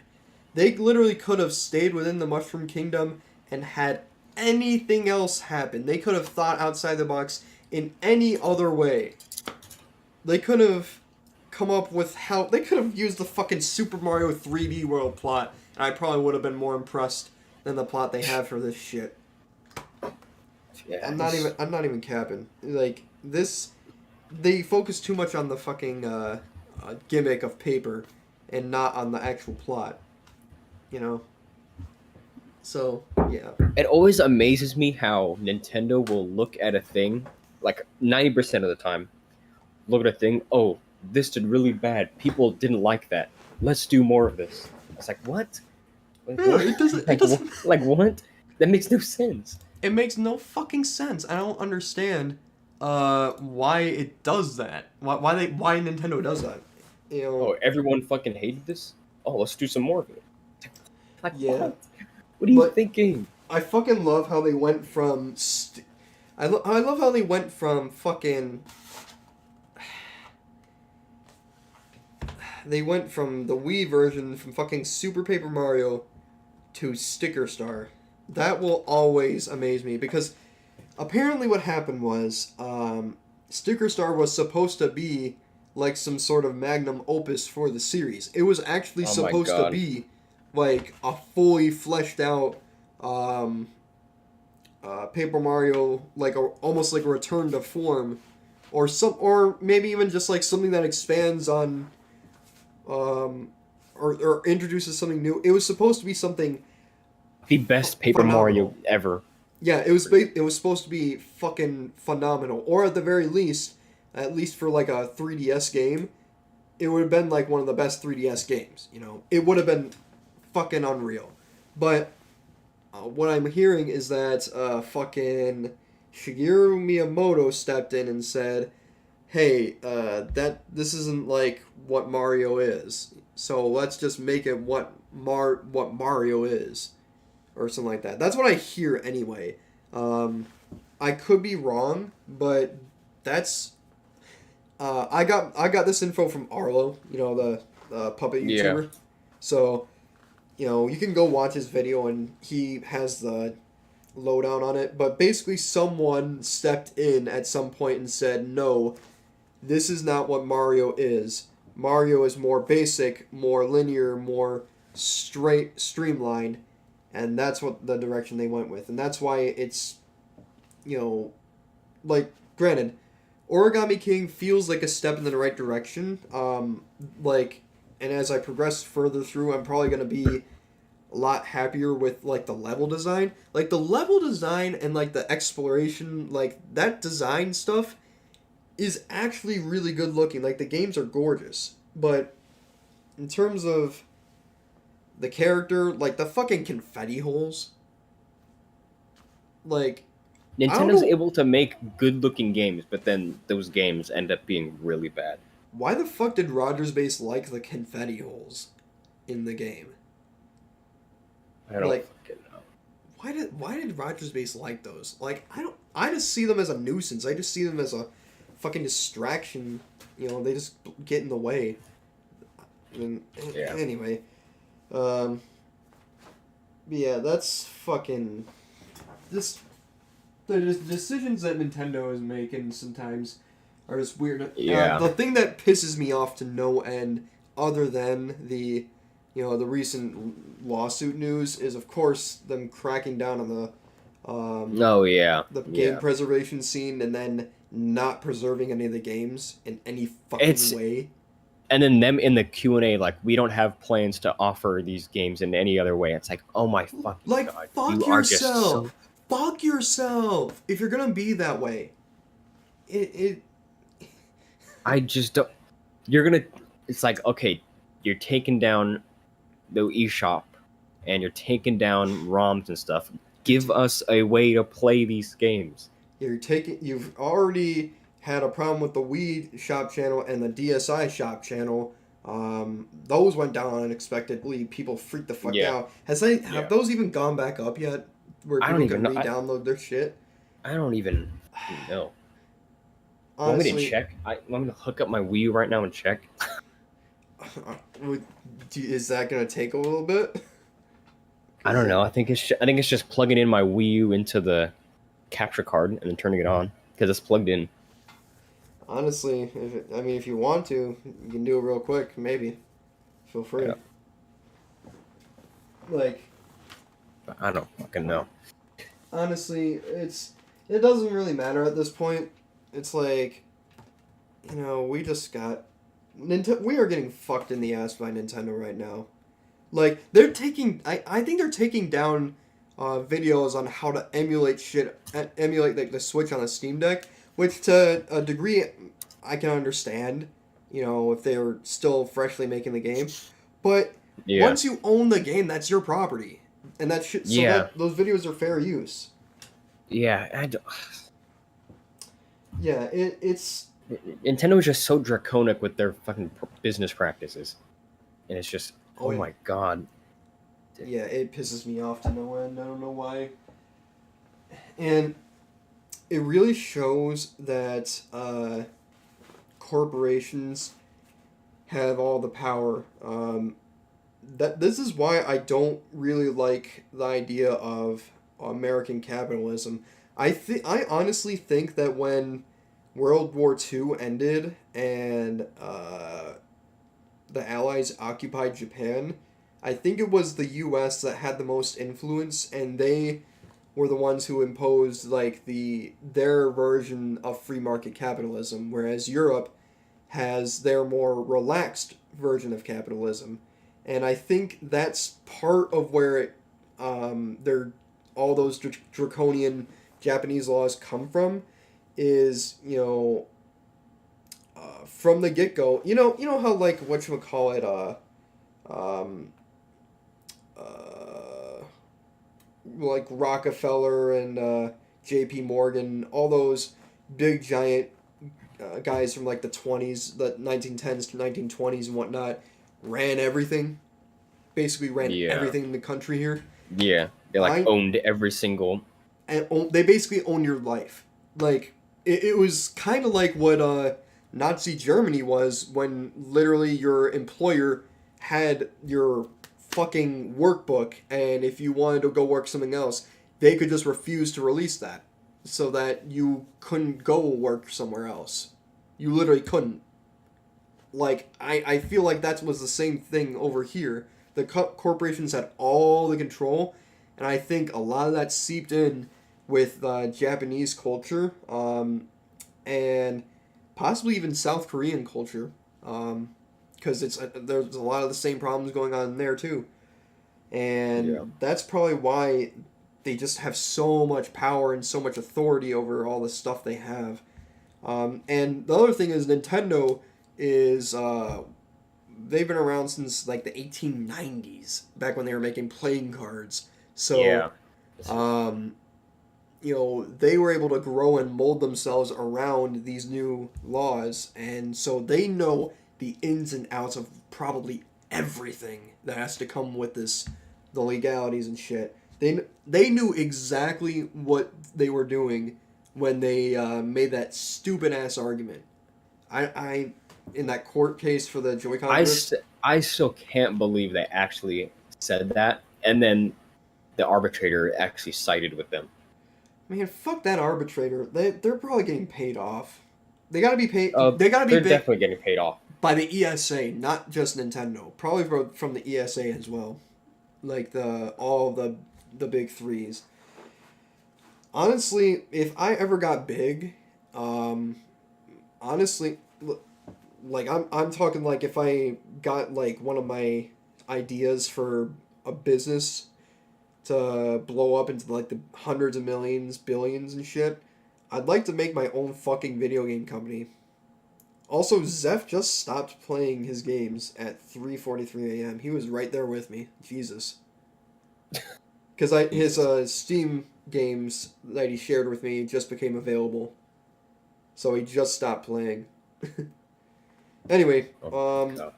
They literally could have stayed within the Mushroom Kingdom and had anything else happen. They could have thought outside the box in any other way. They could have come up with how they could have used the fucking Super Mario 3D World plot, and I probably would have been more impressed than the plot they have for this shit. Yeah. I'm not even capping. Like this, they focus too much on the fucking gimmick of paper, and not on the actual plot. You know. So yeah. It always amazes me how Nintendo will look at a thing, like 90% of the time, look at a thing. Oh, this did really bad. People didn't like that. Let's do more of this. It's like what? Like, Yeah, what? it doesn't. Like, It doesn't. like what? That makes no sense. It makes no fucking sense. I don't understand why it does that. Why Nintendo does that. You know. Oh, everyone fucking hated this. Oh, let's do some more of it. Like Yeah. what are you But- thinking? I fucking love how they went from. I love how they went from fucking. They went from the Wii version from fucking Super Paper Mario to Sticker Star. That will always amaze me because apparently what happened was Sticker Star was supposed to be like some sort of magnum opus for the series. It was actually Oh my supposed to God. be like a fully fleshed out Paper Mario, like almost like a return to form, or maybe even just like something that expands on or introduces something new. It was supposed to be something The best Paper phenomenal. Mario ever. Yeah, it was supposed to be fucking phenomenal, or at the very least, at least for like a 3DS game, it would have been like one of the best 3DS games. You know, it would have been fucking unreal. But what I'm hearing is that fucking Shigeru Miyamoto stepped in and said, "Hey, that this isn't like what Mario is. So let's just make it what Mario is." Or something like that. That's what I hear anyway. Um, I could be wrong, but that's I got this info from Arlo, you know, the puppet Yeah. YouTuber. So you know you can go watch his video and he has the lowdown on it. But basically, someone stepped in at some point and said, "No, this is not what Mario is. Mario is more basic, more linear, more straight, streamlined." And that's what the direction they went with, and that's why it's, you know, like granted, Origami King feels like a step in the right direction. Like, and as I progress further through, I'm probably gonna be a lot happier with like the level design, and like the exploration, like that design stuff is actually really good looking. Like the games are gorgeous, but in terms of the character, like the fucking confetti holes, like I don't Nintendo's know able to make good-looking games, but then those games end up being really bad. why the fuck did Rogers Base like the confetti holes in the game? I don't Like fucking know. why did Rogers Base like those? Like I just see them as a nuisance. I just see them as a fucking distraction. You know, they just get in the way. And Yeah. anyway, um, but yeah, that's fucking this. The decisions that Nintendo is making sometimes are just weird. Yeah. The thing that pisses me off to no end, other than the, you know, the recent lawsuit news, is of course them cracking down on Oh yeah. the game Yeah. preservation scene and then not preserving any of the games in any fucking way. And then them in the Q&A, like, we don't have plans to offer these games in any other way. It's like, oh my fucking Like, god. fuck You are just yourself. so... Fuck yourself. If you're gonna be that way, it I just don't... You're gonna... It's like, okay, you're taking down the eShop, and you're taking down ROMs and stuff. Give us a way to play these games. You've already had a problem with the Wii shop channel and the DSi shop channel. Those went down unexpectedly. People freaked the fuck Yeah. out. Yeah. Have those even gone back up yet? Where I don't people even can know. re-download their shit? I don't even know. Want me to Honestly, check? Want me to hook up my Wii U right now and check? is that gonna take a little bit? I don't know. I think it's just plugging in my Wii U into the capture card and then turning it on because it's plugged in. Honestly, if you want to, you can do it real quick. Maybe, feel free. Yeah. Like, I don't fucking know. honestly, it doesn't really matter at this point. It's like, you know, we just got we are getting fucked in the ass by Nintendo right now. Like they're taking, I think they're taking down videos on how to emulate like the Switch on a Steam Deck, which to a degree I can understand. You know, if they were still freshly making the game, but Yeah. once you own the game, that's your property, and that shit. So Yeah. those videos are fair use. Yeah. Yeah, it's Nintendo is just so draconic with their fucking business practices, and it's just, oh yeah. my god. Yeah, it pisses me off to no end. I don't know why. And it really shows that corporations have all the power. That this is why I don't really like the idea of American capitalism. I honestly think that when World War II ended and the Allies occupied Japan, I think it was the U.S. that had the most influence, and they were the ones who imposed like their version of free market capitalism, whereas Europe has their more relaxed version of capitalism, and I think that's part of where they're all those draconian Japanese laws come from. Is from the get go. You know how like whatchamacallit, um, uh, like Rockefeller and J.P. Morgan, all those big giant guys from like the 20s, the 1910s to 1920s and whatnot, ran everything. Basically, ran Yeah. everything in the country here. Yeah. They like I owned every single. and they basically own your life. Like it was kind of like what Nazi Germany was when literally your employer had your fucking workbook, and if you wanted to go work something else, they could just refuse to release that, so that you couldn't go work somewhere else. You literally couldn't. Like I feel like that was the same thing over here. The corporations had all the control, and I think a lot of that seeped in with Japanese culture, and possibly even South Korean culture, because there's a lot of the same problems going on there too, Yeah. and that's probably why they just have so much power and so much authority over all the stuff they have. And the other thing is Nintendo is they've been around since like the 1890s, back when they were making playing cards. So Yeah. um, they were able to grow and mold themselves around these new laws, and so they know the ins and outs of probably everything that has to come with this, the legalities and shit. They knew exactly what they were doing when they made that stupid ass argument. I in that court case for the Joy-Con drift. I still can't believe they actually said that, and then the arbitrator actually sided with them. Man, fuck that arbitrator. They're probably getting paid off. They gotta be paid. Uh, They gotta be they're paid definitely getting paid off. by the ESA, not just Nintendo. Probably from the ESA as well, like the big threes. Honestly, if I ever got big, um, honestly, like I'm talking like if I got like one of my ideas for a business to blow up into like the hundreds of millions, billions and shit, I'd like to make my own fucking video game company. Also, Zeph just stopped playing his games at 3:43 a.m. He was right there with me. Jesus. Because his Steam games that he shared with me just became available. So he just stopped playing. Anyway, Oh, God.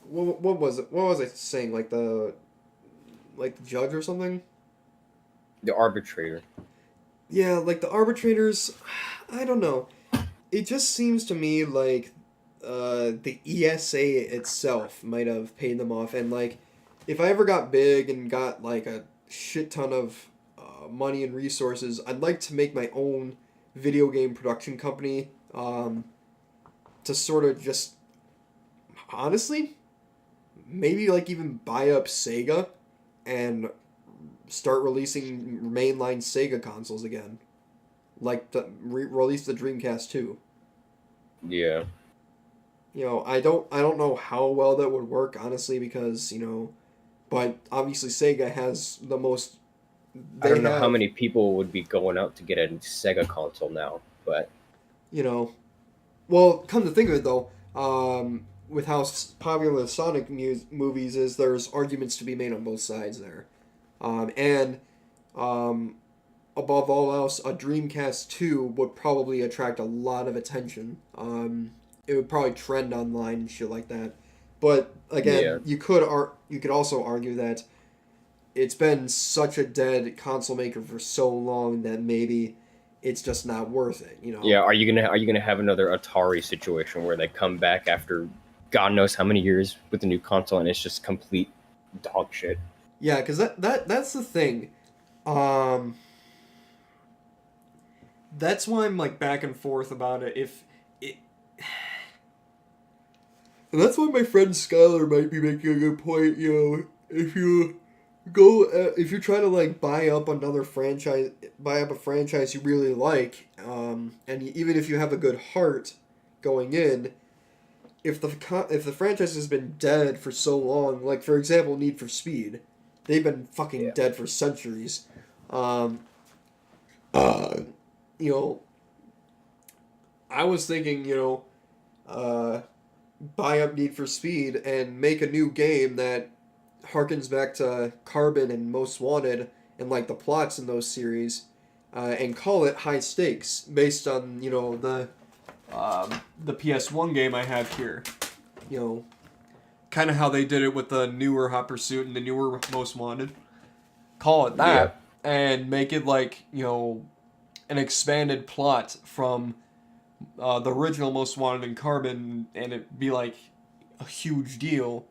what was it? What was I saying? Like the judge or something? The arbitrator. Yeah, like the arbitrators. I don't know. It just seems to me like the ESA itself might have paid them off, and like if I ever got big and got like a shit ton of money and resources, I'd like to make my own video game production company, to sort of just honestly maybe like even buy up Sega and start releasing mainline Sega consoles again, like release the Dreamcast too. Yeah. I don't know how well that would work honestly, because but obviously Sega has the most. I They don't know how have many people would be going out to get a Sega console now, but you know. Well, come to think of it though, with how popular the Sonic movies is, there's arguments to be made on both sides there, and um, above all else, a Dreamcast 2 would probably attract a lot of attention. It would probably trend online and shit like that. But yeah. again, you could also argue that it's been such a dead console maker for so long that maybe it's just not worth it. Yeah, are you gonna have another Atari situation where they come back after God knows how many years with the new console and it's just complete dog shit? Yeah, because that's the thing. Um, that's why I'm like back and forth about it. If it, and that's why my friend Skylar might be making a good point. If you're trying to like buy up a franchise you really like, and even if you have a good heart going in, if the franchise has been dead for so long, like for example, Need for Speed, they've been fucking Yeah. dead for centuries. Um, uh, you know, I was thinking, buy up Need for Speed and make a new game that harkens back to Carbon and Most Wanted and like the plots in those series, and call it High Stakes based on the PS1 game I have here. Kind of how they did it with the newer Hot Pursuit and the newer Most Wanted. Call it that, and make it like an expanded plot from the original Most Wanted and Carbon, and it be like a huge deal.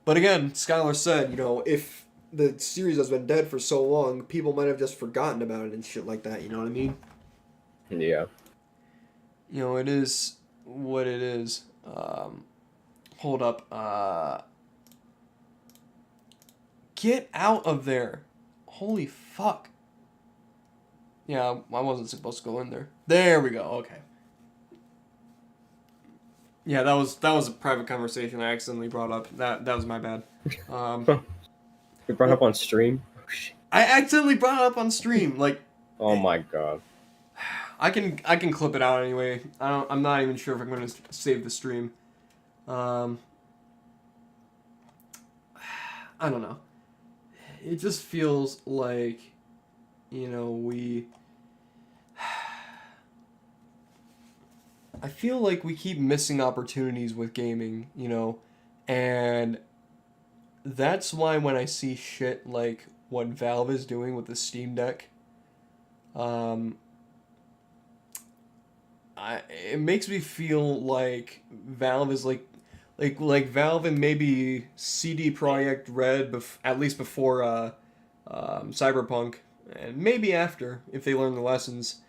But again, Skylar said, if the series has been dead for so long, people might have just forgotten about it and shit like that. You know what I mean? Yeah. It is what it is. Hold up. Get out of there. Holy fuck. Yeah, I wasn't supposed to go in there. There we go. Okay. Yeah, that was a private conversation I accidentally brought up. That was my bad. We brought up on stream. Oh, shit. I accidentally brought it up on stream. Like, Oh my god. I can clip it out anyway. I'm not even sure if I'm going to save the stream. I don't know. It just feels like, I feel like we keep missing opportunities with gaming, and that's why when I see shit like what Valve is doing with the Steam Deck, it makes me feel like Valve is like Valve and maybe CD Projekt Red, at least before Cyberpunk, and maybe after, if they learn the lessons.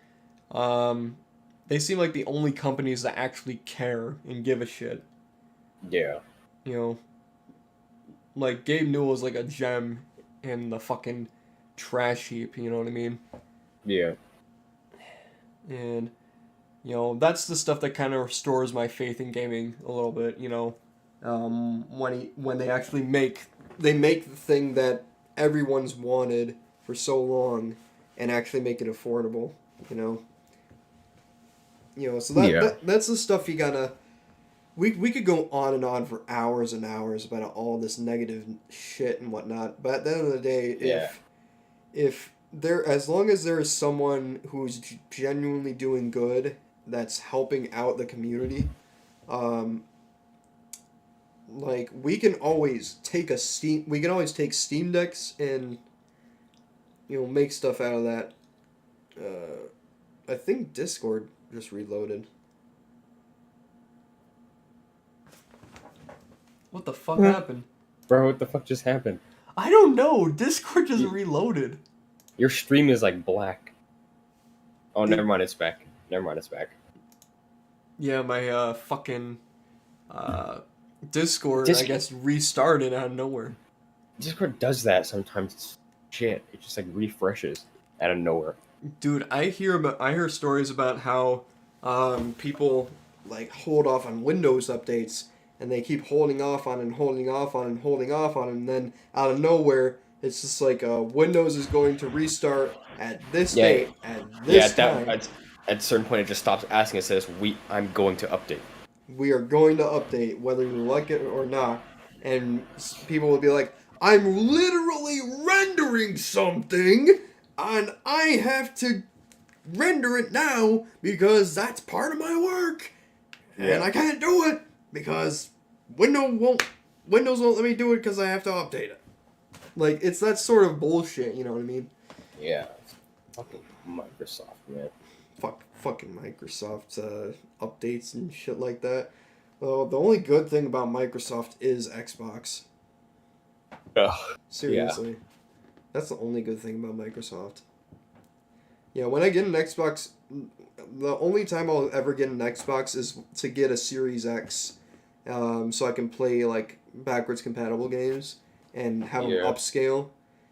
They seem like the only companies that actually care and give a shit. Yeah. Like Gabe Newell is like a gem in the fucking trash heap, you know what I mean? Yeah. And that's the stuff that kind of restores my faith in gaming a little bit, when they actually make the thing that everyone's wanted for so long and actually make it affordable, so that's the stuff you gotta. We could go on and on for hours and hours about all this negative shit and whatnot, but at the end of the day, if there, as long as there is someone who's genuinely doing good, that's helping out the community, like we can always take Steam Decks and make stuff out of that. I think Discord just reloaded. What the fuck happened? Bro, what the fuck just happened? I don't know. Discord just reloaded. Your stream is like black. Oh, never mind, it's back. Yeah, my fucking Discord, I guess, restarted out of nowhere. Discord does that sometimes. It's shit. It just like refreshes out of nowhere. Dude, I hear stories about how people like hold off on Windows updates, and they keep holding off on and then out of nowhere it's just like Windows is going to restart at this date at this time. At a certain point it just stops asking. It says I'm going to update. We are going to update whether you like it or not, and people will be like, I'm literally rendering something and I have to render it now because that's part of my work. And I can't do it because Windows won't let me do it because I have to update it. Like, it's that sort of bullshit, you know what I mean? Yeah. Fucking Microsoft, man. Fucking Microsoft updates and shit like that. Well, the only good thing about Microsoft is Xbox. Ugh. Seriously. Yeah. That's the only good thing about Microsoft. Yeah, when I get an Xbox, the only time I'll ever get an Xbox is to get a Series X, so I can play like backwards compatible games and have them upscale.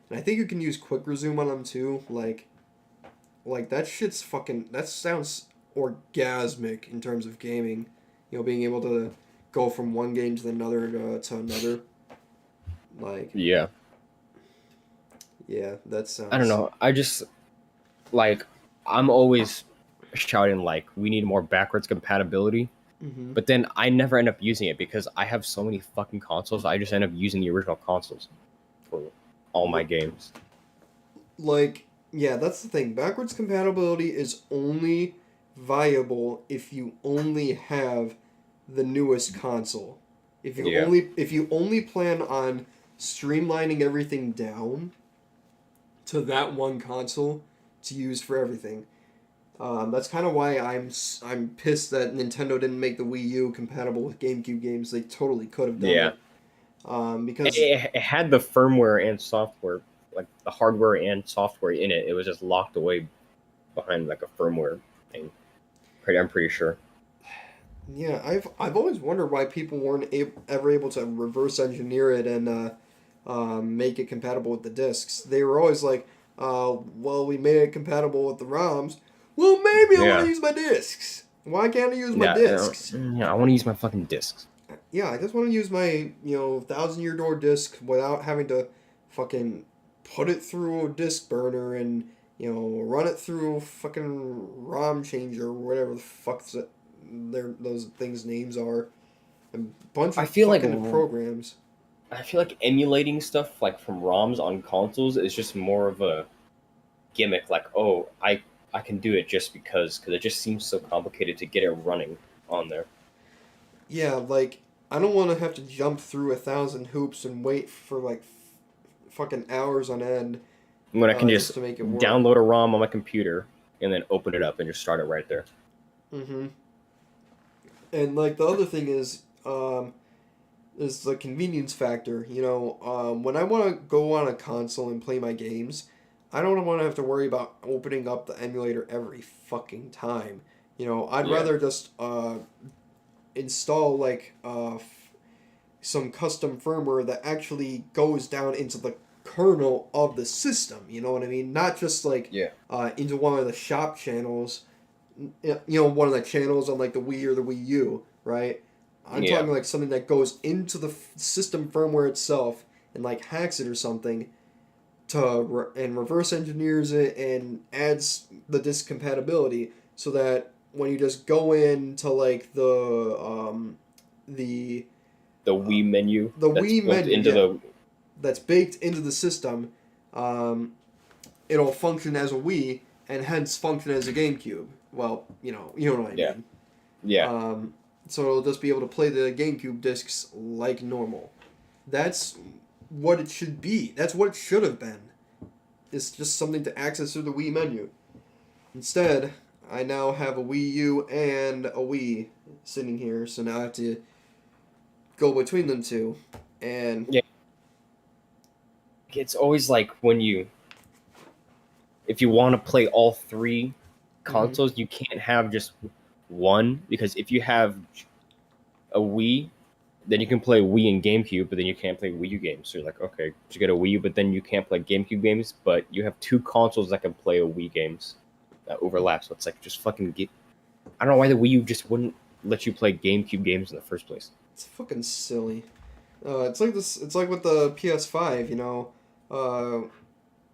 And I think you can use quick resume on them too. Like that shit's fucking. That sounds orgasmic in terms of gaming. being able to go from one game to another to another. Like, Yeah. yeah, that sounds. I don't know. I just like I'm always shouting like we need more backwards compatibility, Mm-hmm. but then I never end up using it because I have so many fucking consoles. I just end up using the original consoles for all my games. Like, yeah, that's the thing. Backwards compatibility is only viable if you only have the newest console. Yeah. If you only plan on streamlining everything down to that one console to use for everything. That's kind of why I'm pissed that Nintendo didn't make the Wii U compatible with GameCube games. They totally could have done Yeah. it. Because It had the firmware and software, like the hardware and software in it. It was just locked away behind like a firmware thing. I'm pretty sure. yeah, I've always wondered why people weren't ever able to reverse engineer it and make it compatible with the discs. They were always like, well, we made it compatible with the ROMs. Well, maybe I want to Yeah. use my discs. Why can't I use my Yeah. discs? Yeah. I want to use my fucking discs. Yeah, I just want to use my, 1,000 year door disc without having to fucking put it through a disc burner and, run it through fucking ROM changer or whatever the fuck those things' names are. A bunch I of feel like fucking programs. I feel like emulating stuff like from ROMs on consoles is just more of a gimmick. Like, oh, I can do it just because it just seems so complicated to get it running on there. Yeah, like, I don't want to have to jump through 1,000 hoops and wait for, like, fucking hours on end When I can just just to make it work. download a ROM on my computer and then open it up and just start it right there. Mm-hmm. And, like, the other thing is the convenience factor. When I want to go on a console and play my games, I don't want to have to worry about opening up the emulator every fucking time. I'd Yeah. rather just install like some custom firmware that actually goes down into the kernel of the system. You know what I mean? Not just like Yeah. into one of the shop channels. One of the channels on like the Wii or the Wii U, right? I'm Yeah. talking like something that goes into the system firmware itself and like hacks it or something and reverse engineers it and adds the disk compatibility so that when you just go into like the The Wii menu the that's Wii built menu, into yeah, the that's baked into the system, um, it'll function as a Wii and hence function as a GameCube. Well, you know what I Yeah. mean. yeah. So it'll just be able to play the GameCube discs like normal. That's what it should be. That's what it should have been. It's just something to access through the Wii menu. Instead, I now have a Wii U and a Wii sitting here, so now I have to go between them two. And Yeah. It's always like if you want to play all three Mhm. consoles, you can't have just one because if you have a Wii, then you can play Wii and GameCube, but then you can't play Wii U games. So you're like, okay, you get a Wii U, but then you can't play GameCube games, but you have two consoles that can play a Wii games that overlap. So it's like just fucking get. I don't know why the Wii U just wouldn't let you play GameCube games in the first place. it's fucking silly. It's like this. It's like with the PS5. Uh,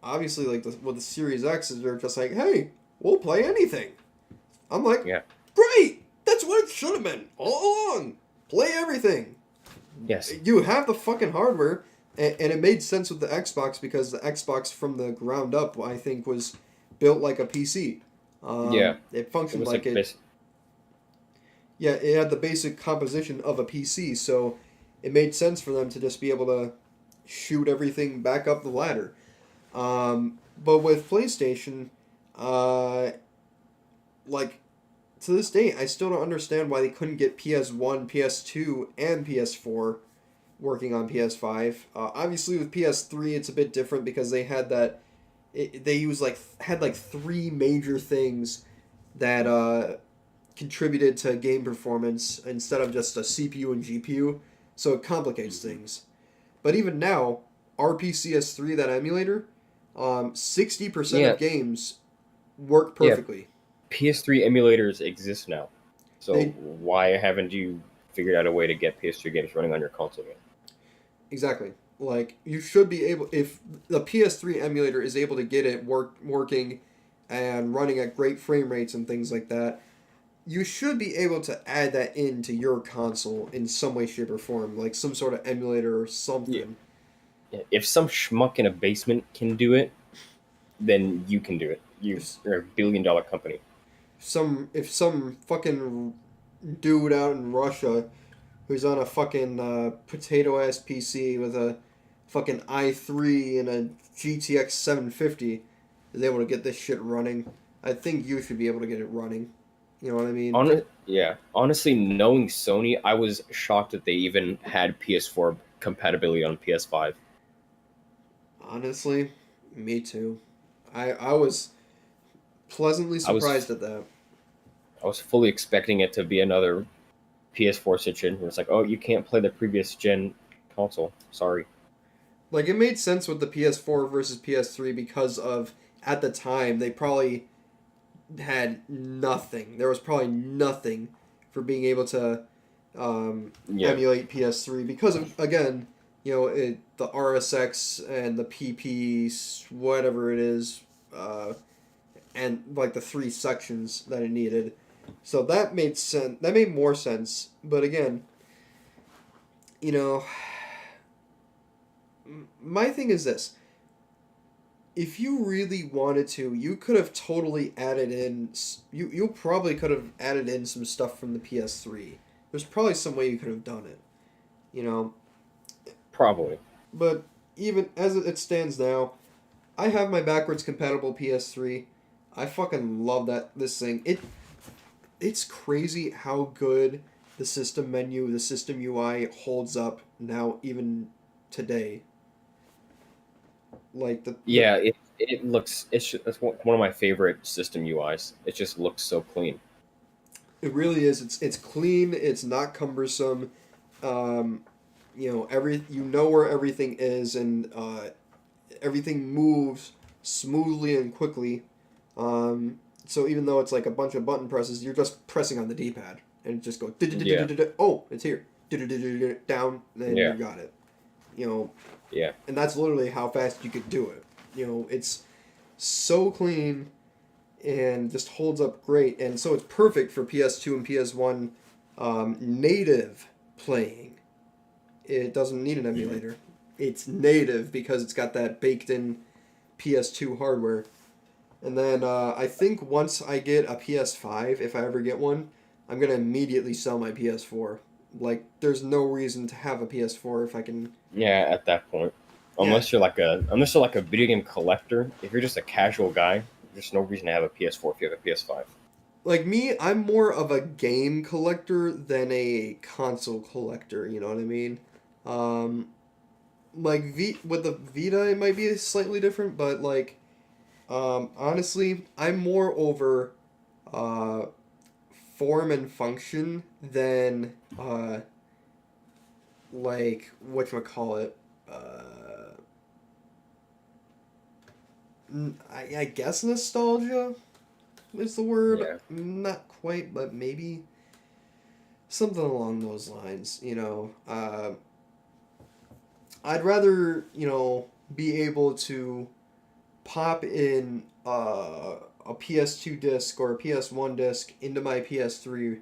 obviously, like with the Series X's, they're just like, hey, we'll play anything. I'm like, Yeah. great. That's what it should have been all along. Play everything. Yes. You have the fucking hardware, and it made sense with the Xbox because the Xbox from the ground up, I think, was built like a PC. Yeah. It It functioned was like like it. Yeah, it had the basic composition of a PC, so it made sense for them to just be able to shoot everything back up the ladder. But with PlayStation, like to this day, I still don't understand why they couldn't get PS1, PS2, and PS4 working on PS5. Obviously, with PS3, it's a bit different because they had that. They had like three major things that contributed to game performance instead of just a CPU and GPU, so it complicates things. But even now, RPCS3, that emulator, 60% Yeah. of games work Yeah. perfectly. PS3 emulators exist now. So why haven't you figured out a way to get PS3 games running on your console yet? Exactly. Like, you should be able, if the PS3 emulator is able to get it working and running at great frame rates and things like that, you should be able to add that into your console in some way, shape, or form, like some sort of emulator or Yeah. something. If some schmuck in a basement can do it, then you can do it. If You're a billion-dollar company. some fucking dude out in Russia who's on a fucking potato ass PC with a fucking i3 and a GTX 750 is able to get this shit running, I think you should be able to get it running. You know what I mean? Yeah. Honestly, knowing Sony, I was shocked that they even had PS4 compatibility on PS5. Honestly, me too. I was pleasantly I was surprised at that. I was fully expecting it to be another PS4 situation where it's like, oh, you can't play the previous gen console. Sorry. Like, it made sense with the PS4 versus PS3 because of, at the time, they probably had nothing. There was probably nothing for being able to Yeah. emulate PS3 because of, again, the RSX and the PP whatever it is, and like the three sections that it needed. So that made sense. That made more sense. But again, you know, my thing is this: if you really wanted to, you could have totally added in. You probably could have added in some stuff from the PS3. There's probably some way you could have done it, you know. Probably. But even as it stands now, I have my backwards compatible PS3. I fucking love this thing. It's crazy how good the system menu, the system UI holds up now, even today. Like Yeah, it looks it's one of my favorite system UIs. It just looks so clean. it really is. It's clean. It's not cumbersome. Um, you know where everything is, and everything moves smoothly and quickly. So even though it's like a bunch of button presses, you're just pressing on the D pad and it just goes. Yeah. Oh, it's here. Down, and you Yeah. got it. You know, Yeah. and that's literally how fast you could do it. It's so clean and just holds up great, and so it's perfect for PS2 and PS1 native playing. It doesn't need an emulator. It's native because it's got that baked in PS2 hardware. And then I think once I get a PS5, if I ever get one, I'm gonna immediately sell my PS4. Like, there's no reason to have a PS4 if I can. Yeah, at that point. Yeah, Unless you're like a video game collector, if you're just a casual guy, there's no reason to have a PS4 if you have a PS5. like me, I'm more of a game collector than a console collector. You know what I mean? Um, like with the Vita, it might be slightly different, but like, honestly, I'm more over uh, form and function than like whatchamacallit. I guess nostalgia is the word. Yeah. Not quite, but maybe something along those lines. I'd rather be able to pop in a PS2 disc or a PS1 disc into my PS3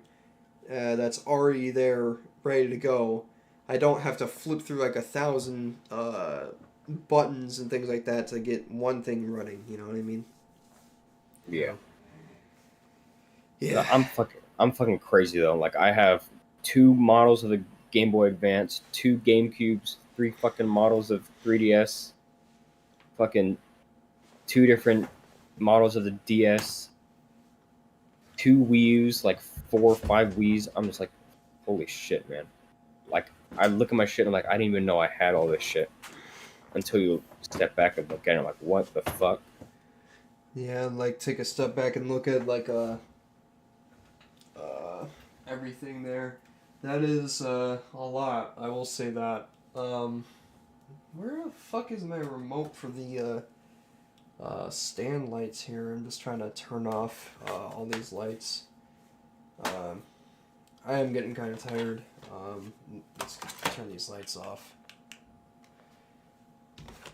that's already there, ready to go. I don't have to flip through like 1,000 buttons and things like that to get one thing running. You know what I mean? Yeah. Yeah. I'm fucking crazy though. Like I have two models of the Game Boy Advance, two GameCubes, three fucking models of 3DS, fucking two different models of the DS, two Wii U's, like 4 or 5 Wii's. I'm just like, holy shit, man. Like I look at my shit and I'm like, I didn't even know I had all this shit until you step back and look at it. I'm like, what the fuck? Yeah, like take a step back and look at like everything there. That is a lot. I will say that. Where the fuck is my remote for the stand lights here? I'm just trying to turn off all these lights. I am getting kind of tired. Let's turn these lights off.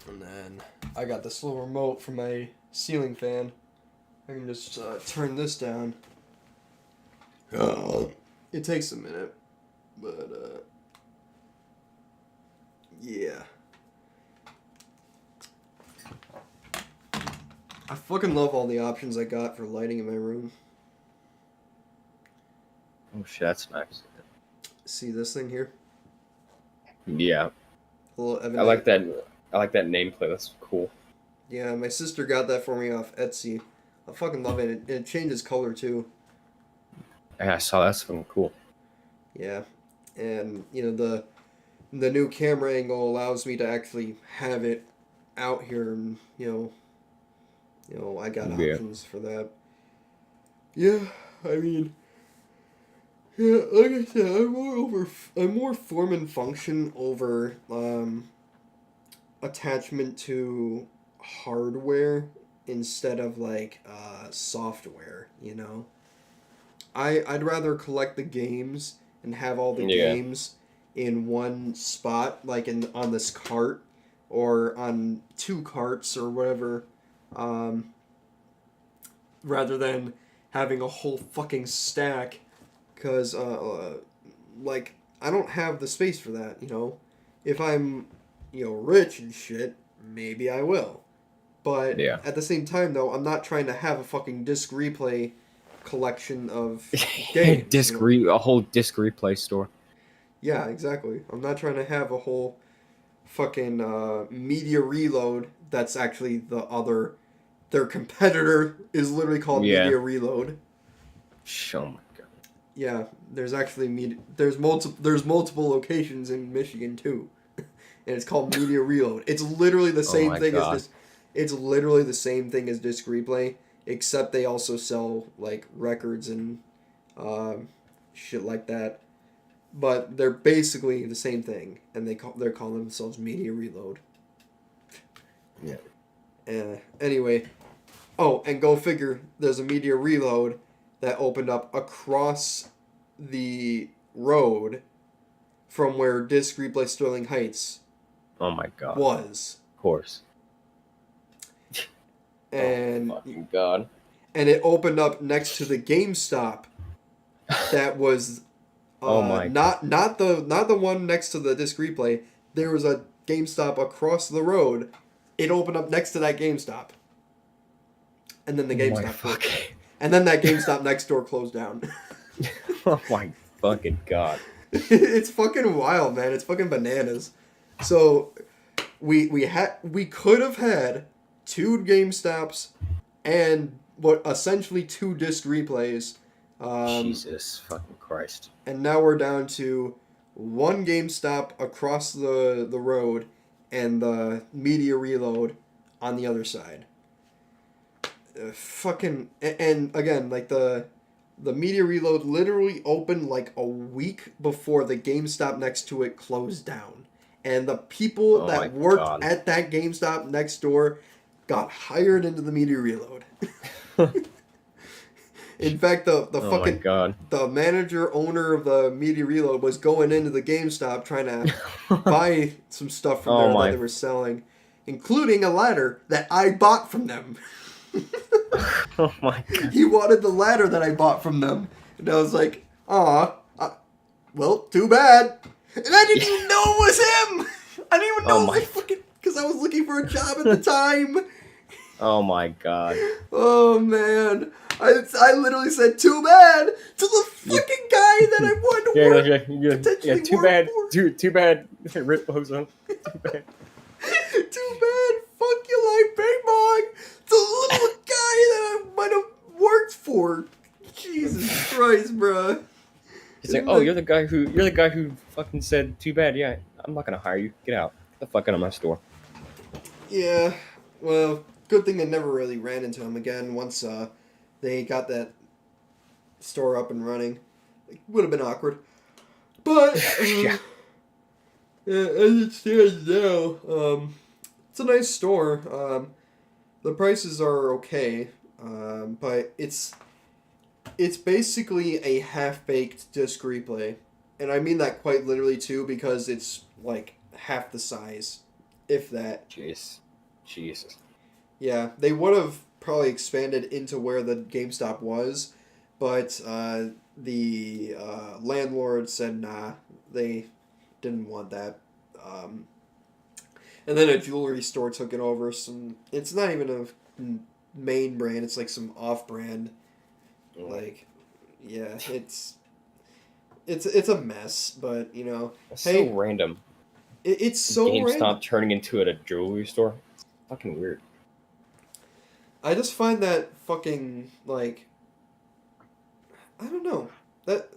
And then I got this little remote for my ceiling fan. I can just turn this down. It takes a minute, but yeah. I fucking love all the options I got for lighting in my room. Oh shit, that's nice. See this thing here? Yeah, A little I like that. I like that nameplate. That's cool. Yeah, my sister got that for me off Etsy. I fucking love it. It changes color too. Yeah, I saw that's fucking cool. Yeah, and the new camera angle allows me to actually have it out here, and I got Yeah. options for that. Yeah, I mean, yeah, like I said, I'm more form and function over attachment to hardware instead of like software. I'd rather collect the games and have all the Yeah. games in one spot, like on this cart or on two carts or whatever, rather than having a whole fucking stack. Because like I don't have the space for that. If I'm rich and shit, maybe I will. But Yeah. at the same time, though, I'm not trying to have a fucking disc replay collection of games. A whole disc replay store. Yeah, exactly. I'm not trying to have a whole fucking media reload that's actually their competitor is literally called Yeah. Media Reload. Oh my god. Yeah, there's actually there's multiple locations in Michigan too. And it's called Media Reload. It's literally the same my thing God. as this. It's literally the same thing as disc replay, except they also sell like records and shit like that. But they're basically the same thing, and they're calling themselves Media Reload. Yeah. Anyway, oh, and go figure. There's a Media Reload that opened up across the road from where Disc Replay Sterling Heights Oh my god. was. Of course. And Oh fucking god. and it opened up next to the GameStop that was Oh my not the one next to the Disc Replay. There was a GameStop across the road. It opened up next to that GameStop. And then the Oh my GameStop fuck. and then that GameStop next door closed down. Oh my fucking god. It's fucking wild, man. It's fucking bananas. So we could have had 2 GameStops and what essentially 2 disc replays. Jesus fucking Christ. And now we're down to 1 GameStop across the road and the Media Reload on the other side. Fucking and again, like the Media Reload literally opened like a week before the GameStop next to it closed down. And the people Oh my that worked God. at that GameStop next door got hired into the Media Reload. In fact, the Oh my fucking god. the manager owner of the Media Reload was going into the GameStop trying to buy some stuff from Oh there my- that they were selling, including a ladder that I bought from them. Oh my god. He wanted the ladder that I bought from them. And I was like, aw, well, too bad. And I didn't even know it was him. I didn't even know Oh it was my- fucking, because I was looking for a job at the time. Oh my god. Oh, man. I literally said, too bad, to the fucking guy that I wanted to work. potentially too work bad. for. Too bad. Rip Ozone. Too bad. Too bad. Fuck you, like Big Bong. The little guy that I might have worked for. Jesus Christ, bruh. He's like, oh, you're the guy who fucking said, too bad. Yeah, I'm not gonna hire you. Get out. Get the fuck out of my store. Yeah. Well, good thing I never really ran into him again once they got that store up and running. It would have been awkward. But Yeah. as it stands now, it's a nice store. The prices are okay, but it's It's basically a half-baked disc replay. And I mean that quite literally too because it's like half the size, if that. Jeez. Jesus. Yeah, they would have probably expanded into where the GameStop was, but the landlord said nah, they didn't want that. Um, and then a jewelry store took it over. It's not even a main brand; it's like some off-brand. Like, yeah, it's a mess, but you know, It's hey, so random. it's so GameStop random. turning into a jewelry store. It's fucking weird. I just find that fucking like I don't know that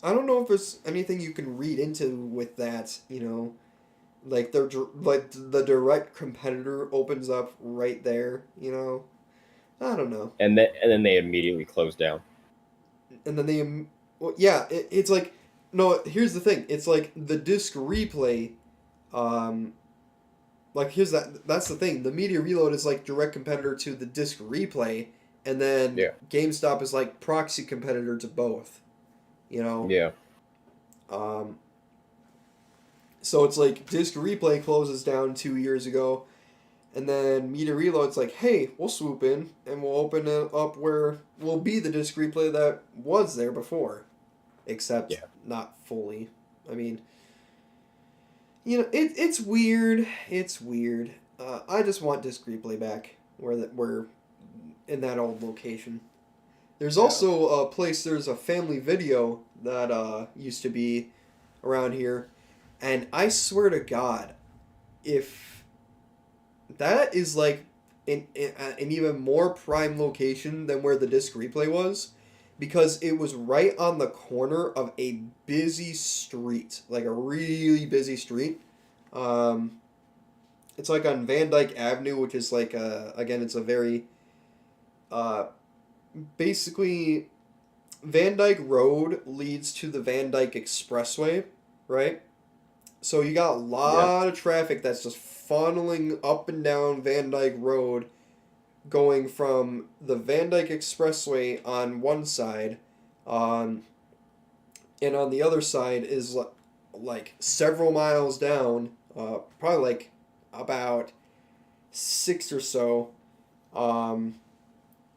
I don't know if there's anything you can read into with that. You know, like like the direct competitor opens up right there. You know, I don't know, And then they immediately closed down. and then well, yeah, it's like no. Here's the thing. It's like the disc replay. Um, like that's the thing. The media reload is like direct competitor to the disc replay, and then Yeah. GameStop is like proxy competitor to both. You know. Yeah. Um, so it's like disc replay closes down 2 years ago, and then media reload's like, hey, we'll swoop in and we'll open it up where we'll be the disc replay that was there before, except Yeah. not fully. I mean, you know, it's weird. It's weird. I just want disc replay back where in that old location. There's Yeah. also a place. There's a family video that used to be around here, and I swear to God, if that is like an even more prime location than where the disc replay was, because it was right on the corner of a busy street, like a really busy street. Um, it's like on Van Dyke Avenue, which is like again, it's a very uh, basically Van Dyke Road leads to the Van Dyke Expressway, right? So you got a lot of traffic that's just funneling up and down Van Dyke Road, going from the Van Dyke Expressway on one side, um, and on the other side is like several miles down, probably like about six or so. Um,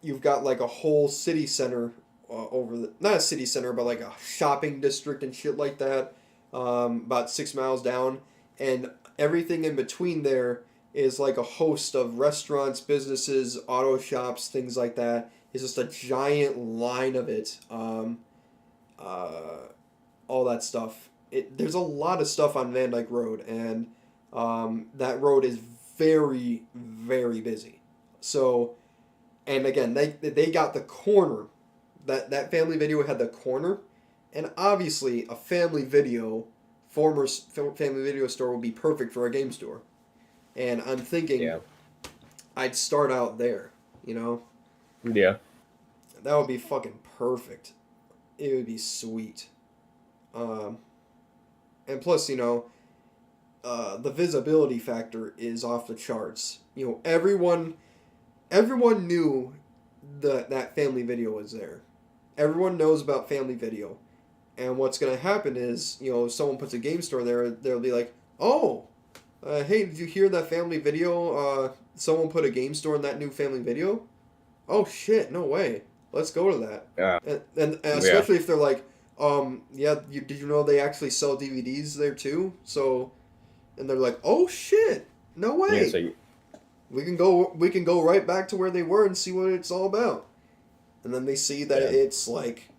you've got like a whole city center over not a city center, but like a shopping district and shit like that. About 6 miles down, and everything in between there is like a host of restaurants, businesses, auto shops, things like that. It's just a giant line of it. All that stuff. There's a lot of stuff on Van Dyke Road, and that road is very, very busy. So, and again, they got the corner. That family video had the corner, and obviously a family video, family video store would be perfect for a game store. And I'm thinking, Yeah. I'd start out there. You know, Yeah. that would be fucking perfect. It would be sweet. Um, and plus, you know, the visibility factor is off the charts. You know, everyone knew that family video was there. Everyone knows about family video. And what's going to happen is, you know, if someone puts a game store there, they'll be like, oh, hey, did you hear that family video? Someone put a game store in that new family video? Oh, shit, no way. Let's go to that. Yeah. And especially if they're like, yeah, did you know they actually sell DVDs there too? So, and they're like, oh, shit, no way. Yeah, so We can go right back to where they were and see what it's all about. And then they see that it's like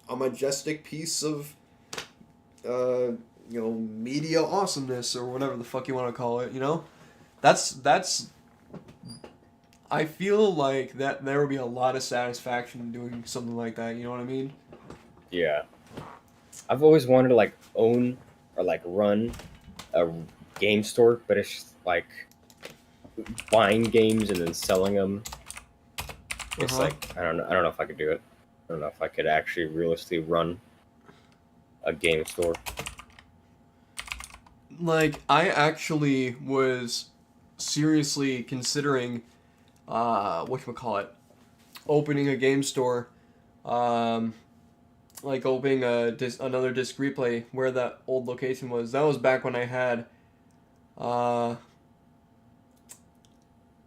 a majestic piece of you know, media awesomeness or whatever the fuck you want to call it, you know? That's I feel like that there would be a lot of satisfaction in doing something like that, you know what I mean? Yeah. I've always wanted to like own or like run a game store, but it's just like buying games and then selling them. It's like I don't know if I could do it. I don't know if I could actually realistically run a game store. Like, I actually was seriously considering whatchamacallit, opening a game store, um, like opening another disc replay where that old location was. That was back when I had, uh,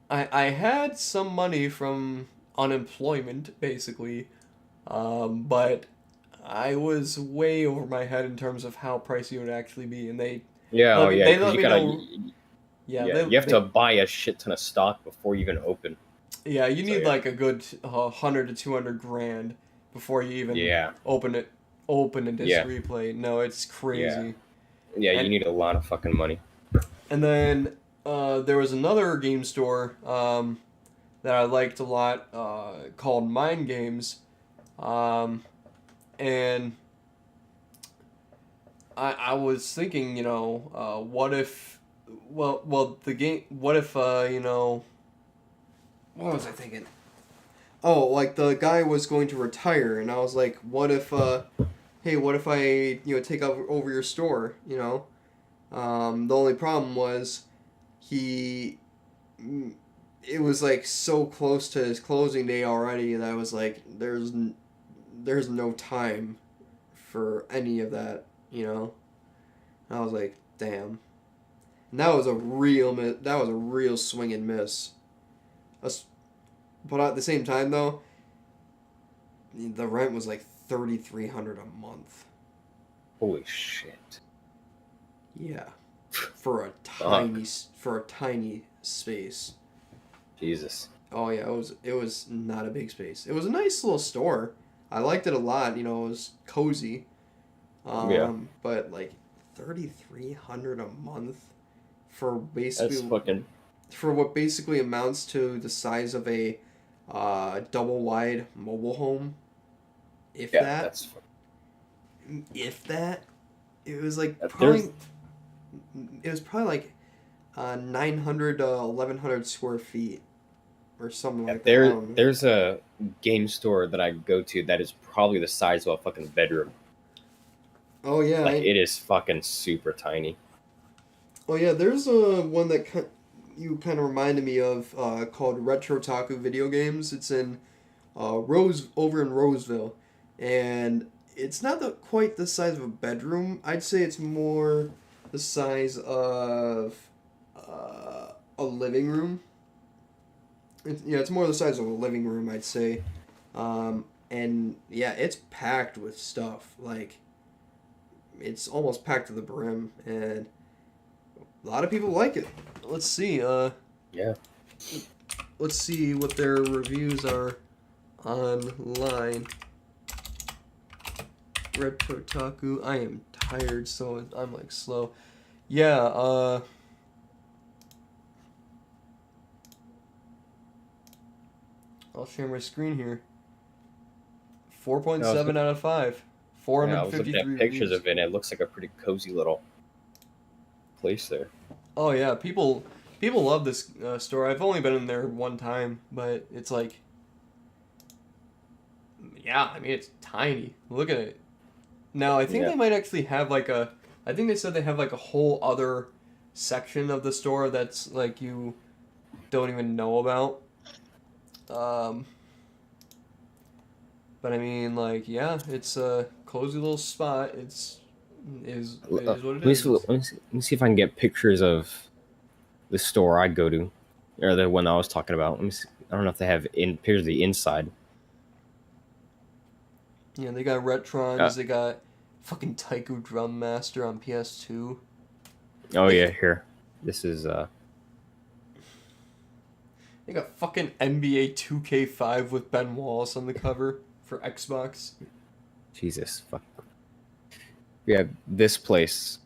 I had some money from unemployment basically, but I was way over my head in terms of how pricey it would actually be, and Yeah, oh yeah, they because let you me gotta, know. Yeah, yeah, you have to buy a shit ton of stock before you even open. yeah, you So need yeah, like a good 100 to 200 grand before you even yeah, open it, open a disc yeah, replay. No, it's yeah, crazy. yeah. You And need a lot of fucking money. then there was another game store that I liked a lot called Mind Games, um, and I was thinking, what if, the game, what if, what was I thinking? Oh, like the guy was going to retire, and I was like, what if, hey, what if I, take over your store, the only problem was he, mm, it was like so close to his closing day already, and I was like, there's no time for any of that, And I was like, damn. And that was a that was a real swing and miss. But at the same time, though, the rent was like $3,300 a month. Holy shit. Yeah, for a Fuck. tiny space. Jesus. Oh yeah, it was not a big space. It was a nice little store. I liked it a lot. It was cozy. Yeah, But like 3,300 a month that's fucking. for what basically amounts to the size of a double wide mobile home. If Yeah, that, that's. if that, it was like There's. probably it was probably like 900 to 1,100 square feet or something Yeah, like that. I don't know. there's a game store that I go to that is probably the size of a fucking bedroom. Oh yeah, Like it is fucking super tiny. there's a one that you kind of reminded me of called Retro Taku Video Games. It's in over in Roseville, and it's not quite the size of a bedroom. I'd say it's more the size of a living room. It's more the size of a living room, I'd say. And yeah, it's packed with stuff. Like it's almost packed to the brim, and a lot of people like it. Let's see. Yeah. Let's see what their reviews are online. Red Kotaku. I am tired, so I'm like slow. Yeah, I'll share my screen here. I was, 4.7 out of 5. yeah, I was looking at 453 pictures reviews. of it, and it looks like a pretty cozy little place there. Oh yeah, people love this store. I've only been in there one time, but it's like, yeah, I mean it's tiny. Look at it. Now I think Yeah. they might actually have like a. I think they said they have like a whole other section of the store that's like you don't even know about. Um, but I mean, like, yeah, it's a cozy little spot. It is what it is. Let me see if I can get pictures of the store I'd go to, or the one I was talking about. Let me see. I don't know if they have pictures of the inside. Yeah, they got Uh, Retrons. They got fucking Taiko Drum Master on PS2. oh They yeah, here. This is they got fucking NBA 2K5 with Ben Wallace on the cover for Xbox. Jesus fuck. Yeah, this place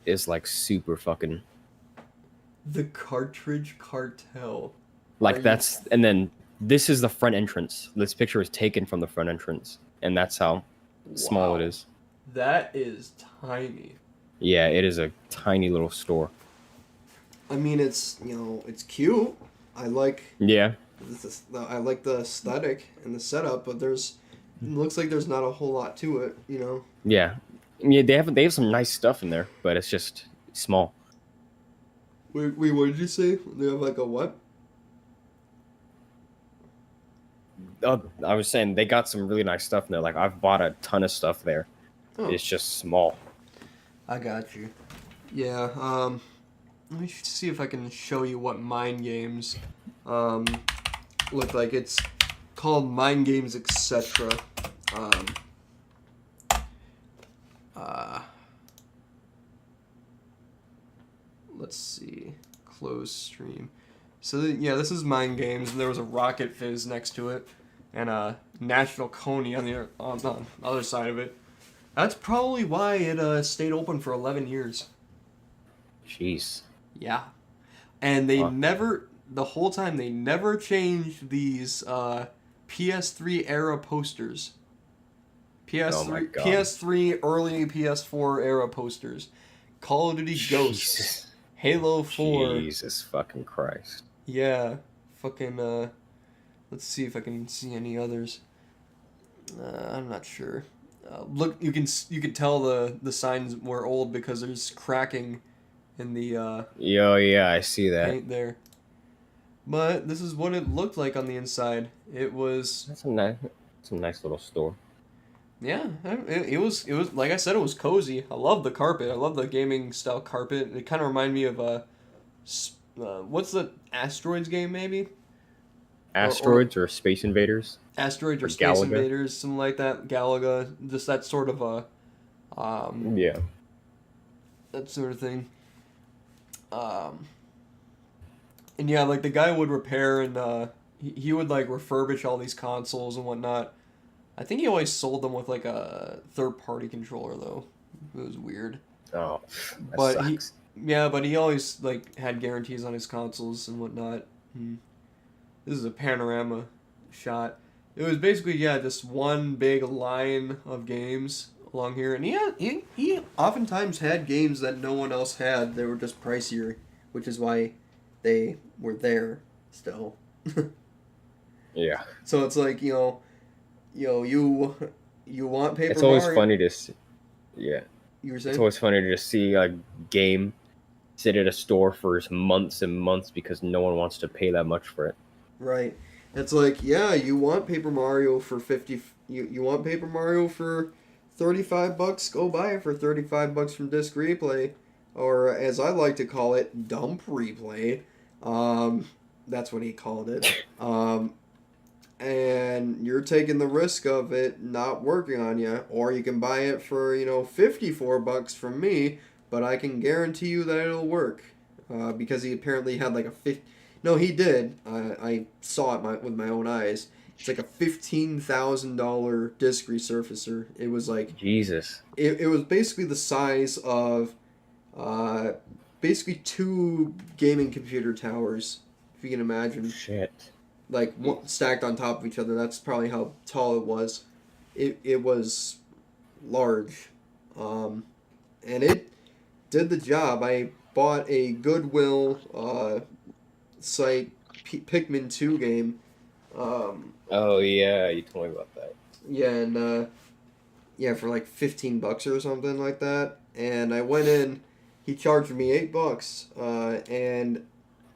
is like super fucking The Cartridge Cartel. Are like you? that's and then this is the front entrance. This picture is taken from the front entrance, and that's how small it Wow. is. That is tiny. Yeah, it is a tiny little store. I mean, it's cute. I like Yeah, I like the aesthetic and the setup, but it looks like there's not a whole lot to it. yeah, yeah. They have some nice stuff in there, but it's just small. Wait, what did you say? They have like a what? I was saying they got some really nice stuff in there. Like I've bought a ton of stuff there. Oh. It's just small. I got you. Yeah. Let me see if I can show you what Mind Games look like. It's called Mind Games, etc. Let's see. Close stream. So yeah, this is Mind Games, and there was a Rocket Fizz next to it, and a National Coney on the other side of it. That's probably why it stayed open for 11 years. Jeez. Yeah. And they the whole time, they never changed these PS3 era posters. Oh my God. PS3, early PS4 era posters. Call of Duty Ghosts. Jesus. Halo 4. Jesus fucking Christ. Yeah. Fucking, let's see if I can see any others. I'm not sure. Look, you can tell the signs were old because there's cracking in the Yeah, I see that. paint there. But this is what it looked like on the inside. It was It's a nice little store. yeah. It was like I said, it was cozy. I love the carpet. I love the gaming style carpet. It kind of reminded me of what's the Asteroids game maybe? Asteroids or Space Invaders? Asteroids or Or Space Galaga. Invaders, something like that. Galaga, just that sort of a Yeah. that sort of thing. And yeah, like the guy would repair and he would like refurbish all these consoles and whatnot. I think he always sold them with like a third party controller though. It was weird. Oh, that But sucks. but he always like had guarantees on his consoles and whatnot. This is a panorama shot. It was basically just one big line of games along here, and he oftentimes had games that no one else had. They were just pricier, which is why they were there still. Yeah. So it's like you want Paper It's always Mario. funny to see. Yeah. You were It's saying? always funny to just see a game sit at a store for months and months because no one wants to pay that much for it. Right. It's like, yeah, you want Paper Mario for 50 you want Paper Mario for $35, go buy it for $35 from Disc Replay, or as I like to call it, Dump Replay. That's what he called it. And you're taking the risk of it not working on you, or you can buy it for, $54 from me, but I can guarantee you that it'll work. Because he apparently had like a 50. No, he did. I saw it with my own eyes. It's like a $15,000 disc resurfacer. It was like Jesus. it was basically the size of basically two gaming computer towers, if you can imagine. Shit. Like stacked on top of each other. That's probably how tall it was. It was large, and it did the job. I bought a Goodwill site Pikmin 2 game. Oh yeah, you told me about that. Yeah, and for like $15 or something like that. And I went in. He charged me $8, and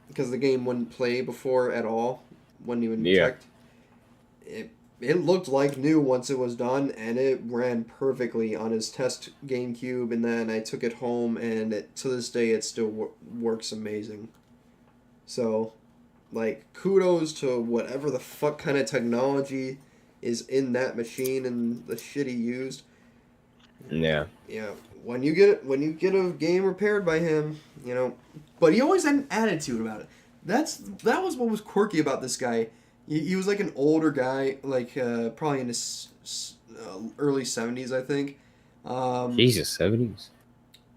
because the game wouldn't play before at all, wasn't even checked. It looked like new once it was done, and it ran perfectly on his test GameCube. And then I took it home, and to this day it still works amazing. So, like, kudos to whatever the fuck kind of technology is in that machine and the shit he used. Yeah. Yeah, when you get a game repaired by him, but he always had an attitude about it. That was what was quirky about this guy. He was like an older guy, like probably in his early 70s, I think. Jesus, 70s.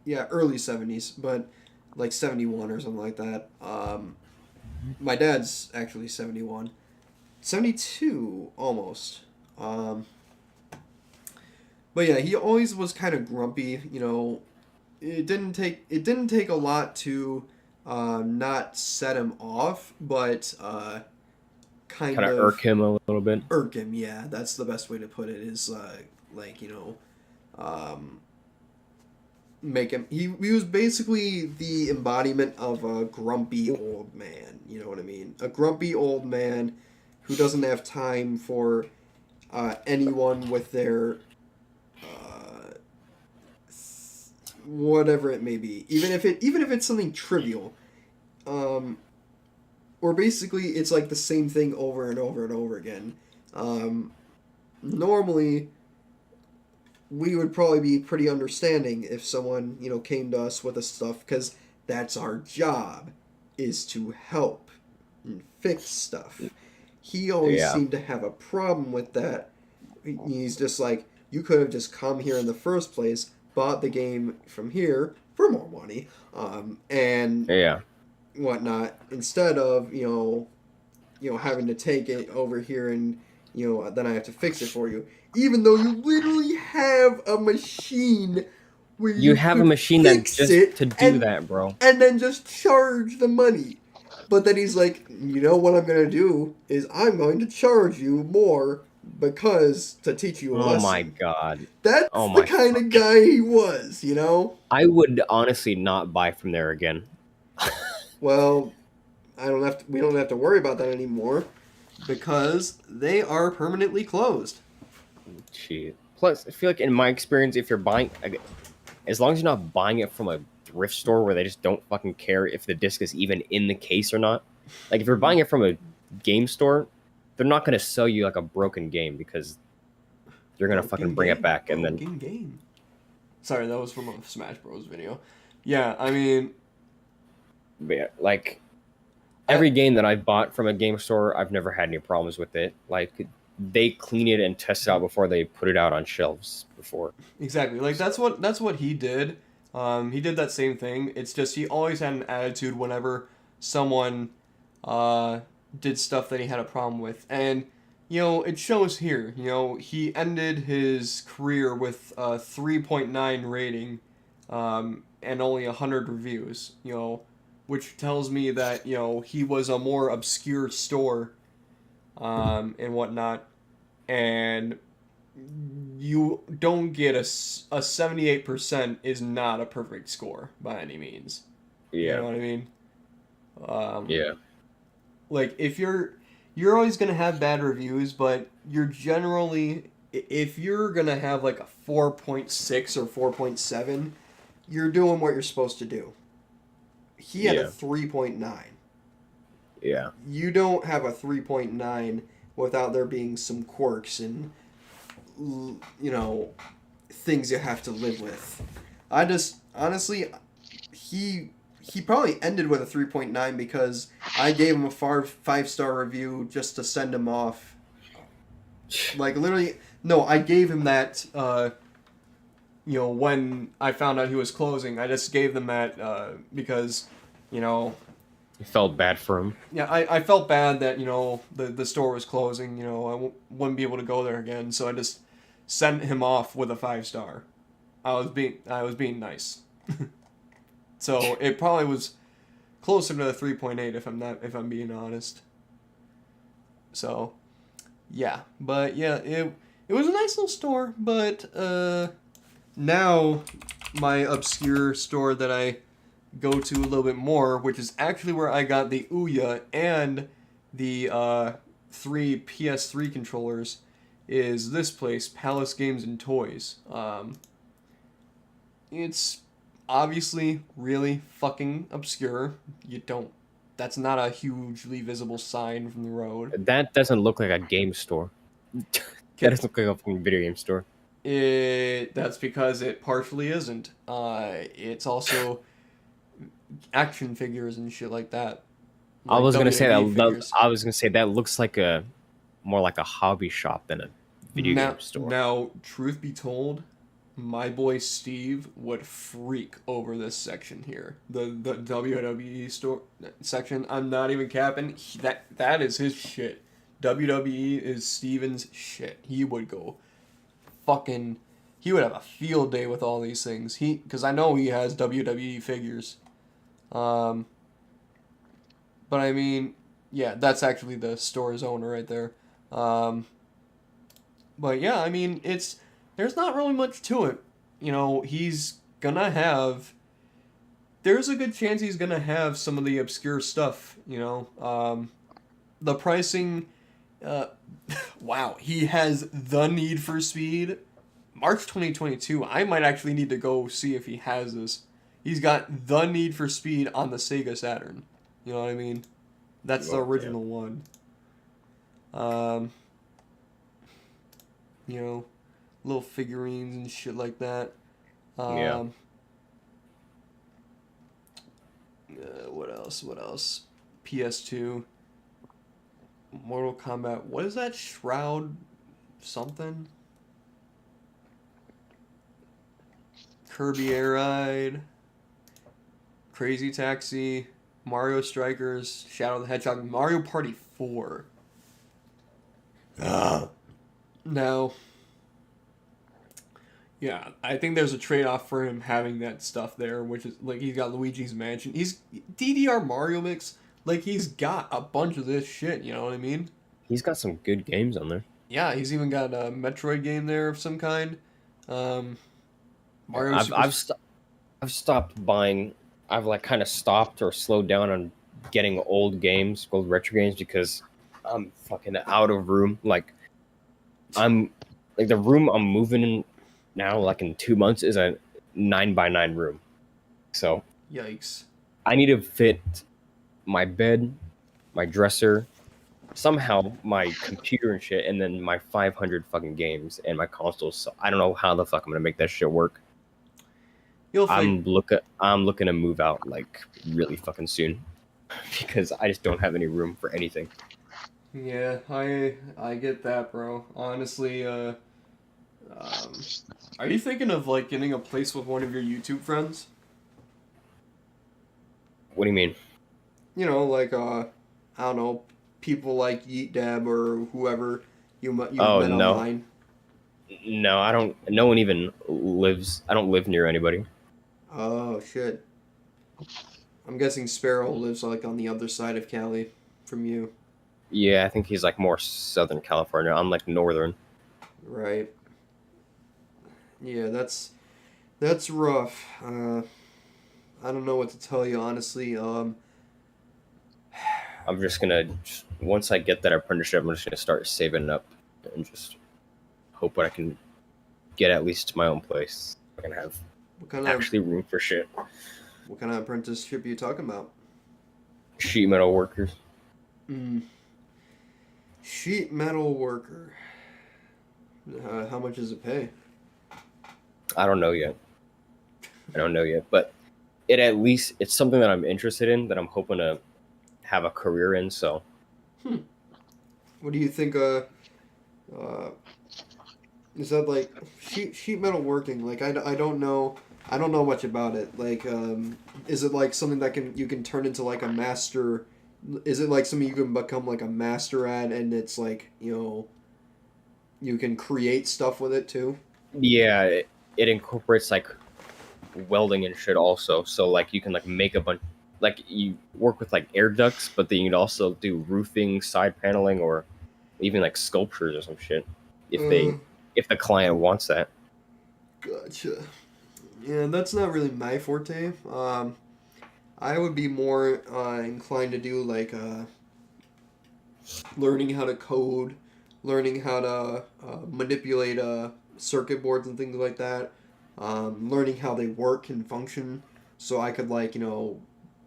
Yeah, early 70s, but like 71 or something like that. My dad's actually 71. 72 almost. But yeah, he always was kind of grumpy, It didn't take a lot to not set him off, but kind of irk him a little bit. Irk him, yeah. That's the best way to put it, is make him. He was basically the embodiment of a grumpy old man. You know what I mean? A grumpy old man who doesn't have time for anyone with their whatever it may be, even if it's something trivial, or basically it's like the same thing over and over and over again. Normally, we would probably be pretty understanding if someone came to us with a stuff, because that's our job, is to help and fix stuff. He always seemed to have a problem with that. He's just like, you could have just come here in the first place, bought the game from here for more money, and whatnot, instead of having to take it over here and then I have to fix it for you. Even though you literally have a machine where You have a machine that just to do that, bro. And then just charge the money. But then he's like, what I'm going to do is I'm going to charge you more because to teach you a lesson. Oh my god. That's the kind of guy he was, I would honestly not buy from there again. Well, we don't have to worry about that anymore because they are permanently closed. Gee. Plus, I feel like in my experience, if you're buying, as long as you're not buying it from a thrift store where they just don't fucking care if the disc is even in the case or not. Like if you're buying it from a game store, they're not going to sell you like a broken game because they're going to fucking bring it back and then. Game. Sorry, that was from a Smash Bros video. Yeah, I mean, yeah, like every game that I've bought from a game store, I've never had any problems with it. Like they clean it and test it out before they put it out on shelves before. Exactly. Like that's what he did. He did that same thing. It's just he always had an attitude whenever someone did stuff that he had a problem with. And it shows here. He ended his career with a 3.9 rating and only 100 reviews, which tells me that, he was a more obscure store and whatnot. And you don't get a 78% is not a perfect score by any means. Yeah. You know what I mean? Yeah. Like, if you're always going to have bad reviews, but you're generally, if you're going to have like a 4.6 or 4.7, you're doing what you're supposed to do. He had a 3.9. Yeah. You don't have a 3.9 without there being some quirks and, things you have to live with. I just, honestly, he probably ended with a 3.9 because I gave him a 5-star review just to send him off. Like, literally, no, I gave him that, when I found out he was closing, I just gave them that because, You felt bad for him. Yeah, I felt bad that, the store was closing, I wouldn't be able to go there again, so I just sent him off with a 5-star. I was being nice. So it probably was closer to the 3.8 if I'm being honest. So, yeah, but yeah, it was a nice little store, but now my obscure store that I go to a little bit more, which is actually where I got the Ouya and the 3 PS3 controllers, is this place, Palace Games and Toys. It's obviously really fucking obscure. That's not a hugely visible sign from the road. That doesn't look like a game store. That doesn't look like a fucking video game store. That's because it partially isn't. It's also action figures and shit like that. I was gonna say that. Figures. I was gonna say that looks like more like a hobby shop than a video game store. Now, truth be told, my boy Steve would freak over this section here, the WWE store section. I'm not even capping. That is his shit. WWE is Steven's shit. He would go fucking. He would have a field day with all these things. Because I know he has WWE figures. But I mean, yeah, that's actually the store's owner right there. But yeah, I mean, there's not really much to it. He's gonna have. There's a good chance he's gonna have some of the obscure stuff. The pricing Uh, wow, he has The Need for Speed. March 2022. I might actually need to go see if he has this. He's got The Need for Speed on the Sega Saturn. You know what I mean? That's the Oh, original one. Um, you know, little figurines and shit like that. Yeah. Um, what else? What else? PS2. Mortal Kombat. What is that? Shroud something? Kirby Air Ride. Crazy Taxi. Mario Strikers. Shadow the Hedgehog. Mario Party 4. Now, yeah, I think there's a trade off for him having that stuff there, which is like he's got Luigi's Mansion. He's DDR Mario Mix. Like he's got a bunch of this shit. You know what I mean? He's got some good games on there. Yeah, he's even got a Metroid game there of some kind. Um, Yeah, Mario Super. I've stopped buying. I've like kind of stopped or slowed down on getting old games, old retro games, because I'm fucking out of room. Like I'm like the room I'm moving in now, like in 2 months, is a 9 by 9 room. So Yikes. I need to fit my bed, my dresser, somehow my computer and shit, and then my 500 fucking games and my consoles. So I don't know how the fuck I'm gonna make that shit work. You'll figure. I'm looking to move out like really fucking soon because I just don't have any room for anything. Yeah, I get that, bro. Honestly, um, are you thinking of like getting a place with one of your YouTube friends? What do you mean? You know, like I don't know, people like Yeet Dab or whoever you've Oh met no, online. no, I don't. No one even lives. I don't live near anybody. Oh shit. I'm guessing Sparrow lives like on the other side of Cali from you, Yeah, I think he's like more Southern California. I'm like Northern. right? Yeah, that's rough. I don't know what to tell you honestly. I'm just gonna once I get that apprenticeship, I'm just gonna start saving up and just hope that I can get at least my own place. I can have What kind of actually room for shit. apprenticeship are you talking about? Sheet metal workers. Mm. Sheet metal worker. How much does it pay? I don't know yet. I don't know yet, but it's something that I'm interested in that I'm hoping to have a career in. So What do you think? Uh, is that like sheet metal working? Like I don't know. I don't know much about it. Like, is it like something that you can turn into like a master? Is it like something you can become like a master at, and it's like you can create stuff with it too? yeah, it incorporates like welding and shit also. So like you can like make a bunch, like you work with like air ducts, but then you'd also do roofing, side paneling, or even like sculptures or some shit if Uh, if the client wants that. Gotcha. Yeah, that's not really my forte. I would be more inclined to do like learning how to code, learning how to manipulate circuit boards and things like that, learning how they work and function, so I could like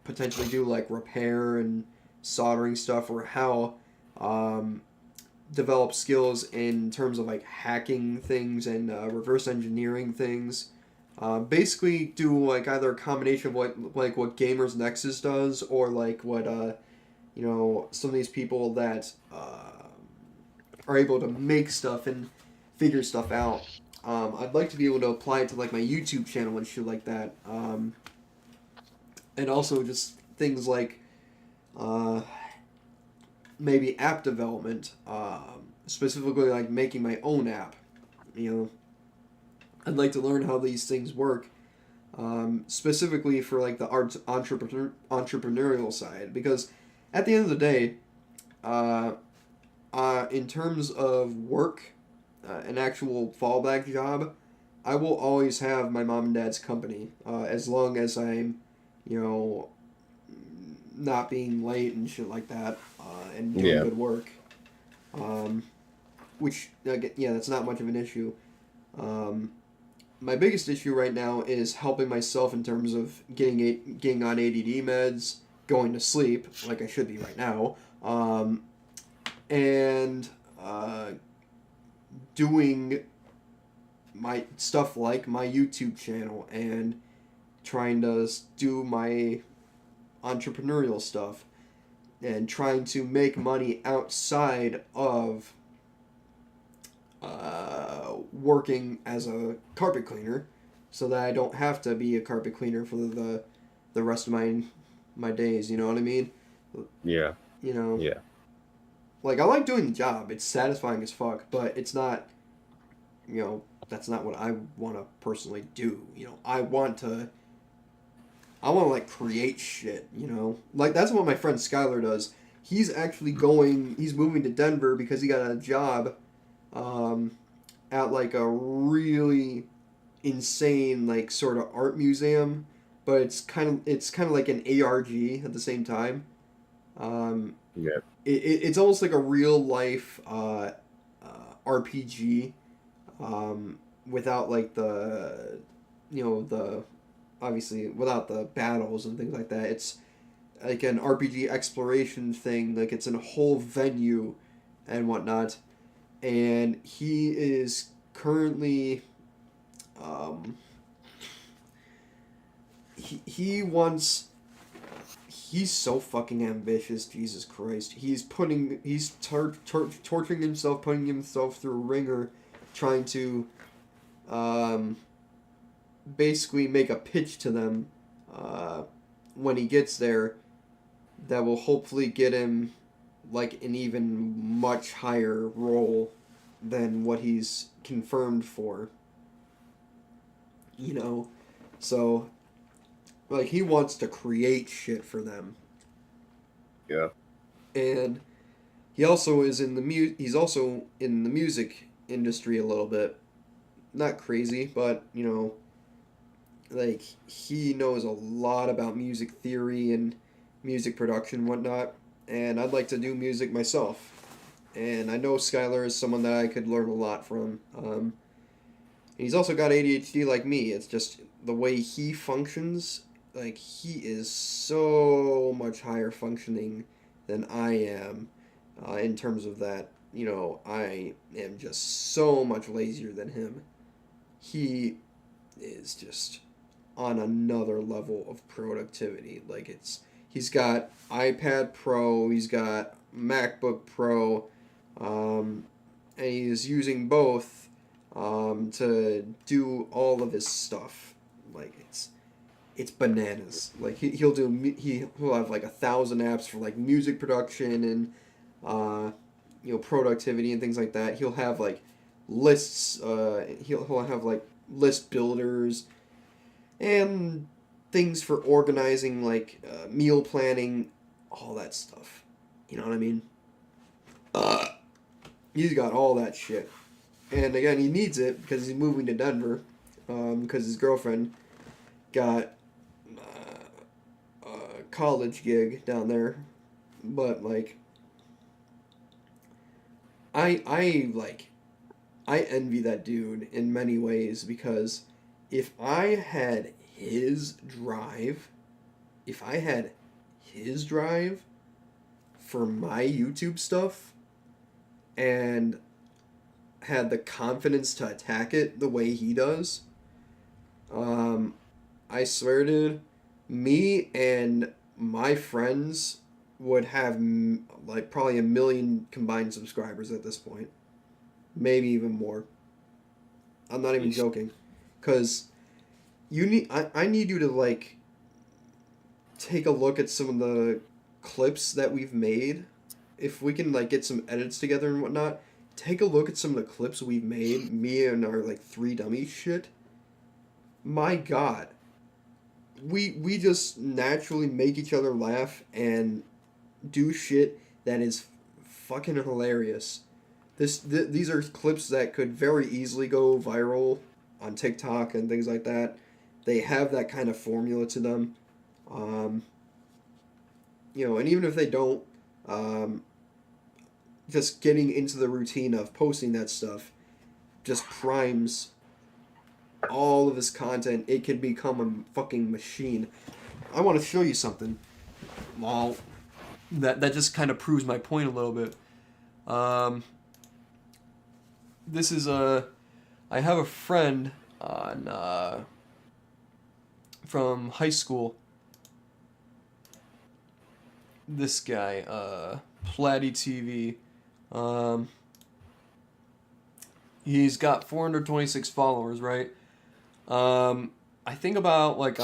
potentially do like repair and soldering stuff, or how um, develop skills in terms of like hacking things and reverse engineering things. Basically, do like either a combination of what Gamers Nexus does, or like what some of these people that are able to make stuff and figure stuff out. I'd like to be able to apply it to like my YouTube channel and shit like that. And also just things like uh, maybe app development, specifically like making my own app. You know, I'd like to learn how these things work, specifically for like the entrepreneurial side, because at the end of the day, uh, in terms of work, an actual fallback job, I will always have my mom and dad's company, as long as I'm, you know, not being late and shit like that, and doing Yeah, good work. which yeah, that's not much of an issue. My biggest issue right now is helping myself in terms of getting on ADD meds, going to sleep like I should be right now, and doing my stuff like my YouTube channel and trying to do my entrepreneurial stuff and trying to make money outside of working as a carpet cleaner, so that I don't have to be a carpet cleaner for the rest of my days. You know what I mean? Yeah. You know, Yeah. like I like doing the job. It's satisfying as fuck, but it's not. You know, that's not what I want to personally do. You know, I want to like create shit. You know, like that's what my friend Skylar does. He's actually going. He's moving to Denver because he got a job. At like a really insane like sort of art museum, but it's kind of like an ARG at the same time. Um, Yeah. it's almost like a real life RPG, without like the the obviously without the battles and things like that. It's like an RPG exploration thing. Like it's in a whole venue and whatnot, and he is currently um, he wants he's so fucking ambitious. Jesus Christ, he's torturing himself, putting himself through a ringer, trying to um, basically make a pitch to them when he gets there that will hopefully get him like an even much higher role than what he's confirmed for. You know, so like he wants to create shit for them, Yeah. and he also is in the he's also in the music industry a little bit. Not crazy, but you know, like he knows a lot about music theory and music production and whatnot. And I'd like to do music myself. And I know Skylar is someone that I could learn a lot from. He's also got ADHD like me. It's just the way he functions. Like he is so much higher functioning than I am, in terms of that. You know, I am just so much lazier than him. He is just on another level of productivity. Like he's got iPad Pro, he's got MacBook Pro, and he's using both to do all of his stuff. Like it's bananas. Like he'll have like 1,000 apps for like music production and productivity and things like that. He'll have like lists. He'll have like list builders and things for organizing, like meal planning, all that stuff. You know what I mean? He's got all that shit. And again, he needs it because he's moving to Denver, because his girlfriend got a college gig down there. But like, I envy that dude in many ways, because if I had his drive, if I had his drive for my YouTube stuff and had the confidence to attack it the way he does, I swear, dude, me and my friends would have like probably 1 million combined subscribers at this point, maybe even more. I'm not even joking, because I need you to like take a look at some of the clips that we've made. If we can like get some edits together and whatnot, take a look at some of the clips we've made, me and our like three dummies shit. My God, we just naturally make each other laugh and do shit that is fucking hilarious. These are clips that could very easily go viral on TikTok and things like that. They have that kind of formula to them. And even if they don't, just getting into the routine of posting that stuff just primes all of his content. It can become a fucking machine. I want to show you something. Well, that just kind of proves my point a little bit. This is I have a friend on from high school. This guy, Platty TV. He's got 426 followers, right? I think about like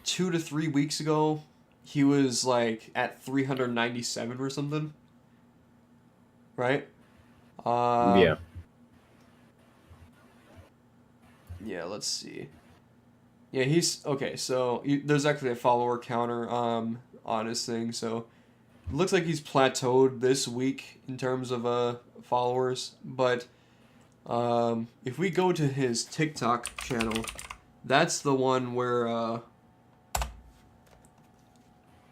2 to 3 weeks ago, he was like at 397 or something. Right? Yeah. Yeah, let's see. Yeah, he's okay. So there's actually a follower counter on his thing. So it looks like he's plateaued this week in terms of followers. But if we go to his TikTok channel, that's the one where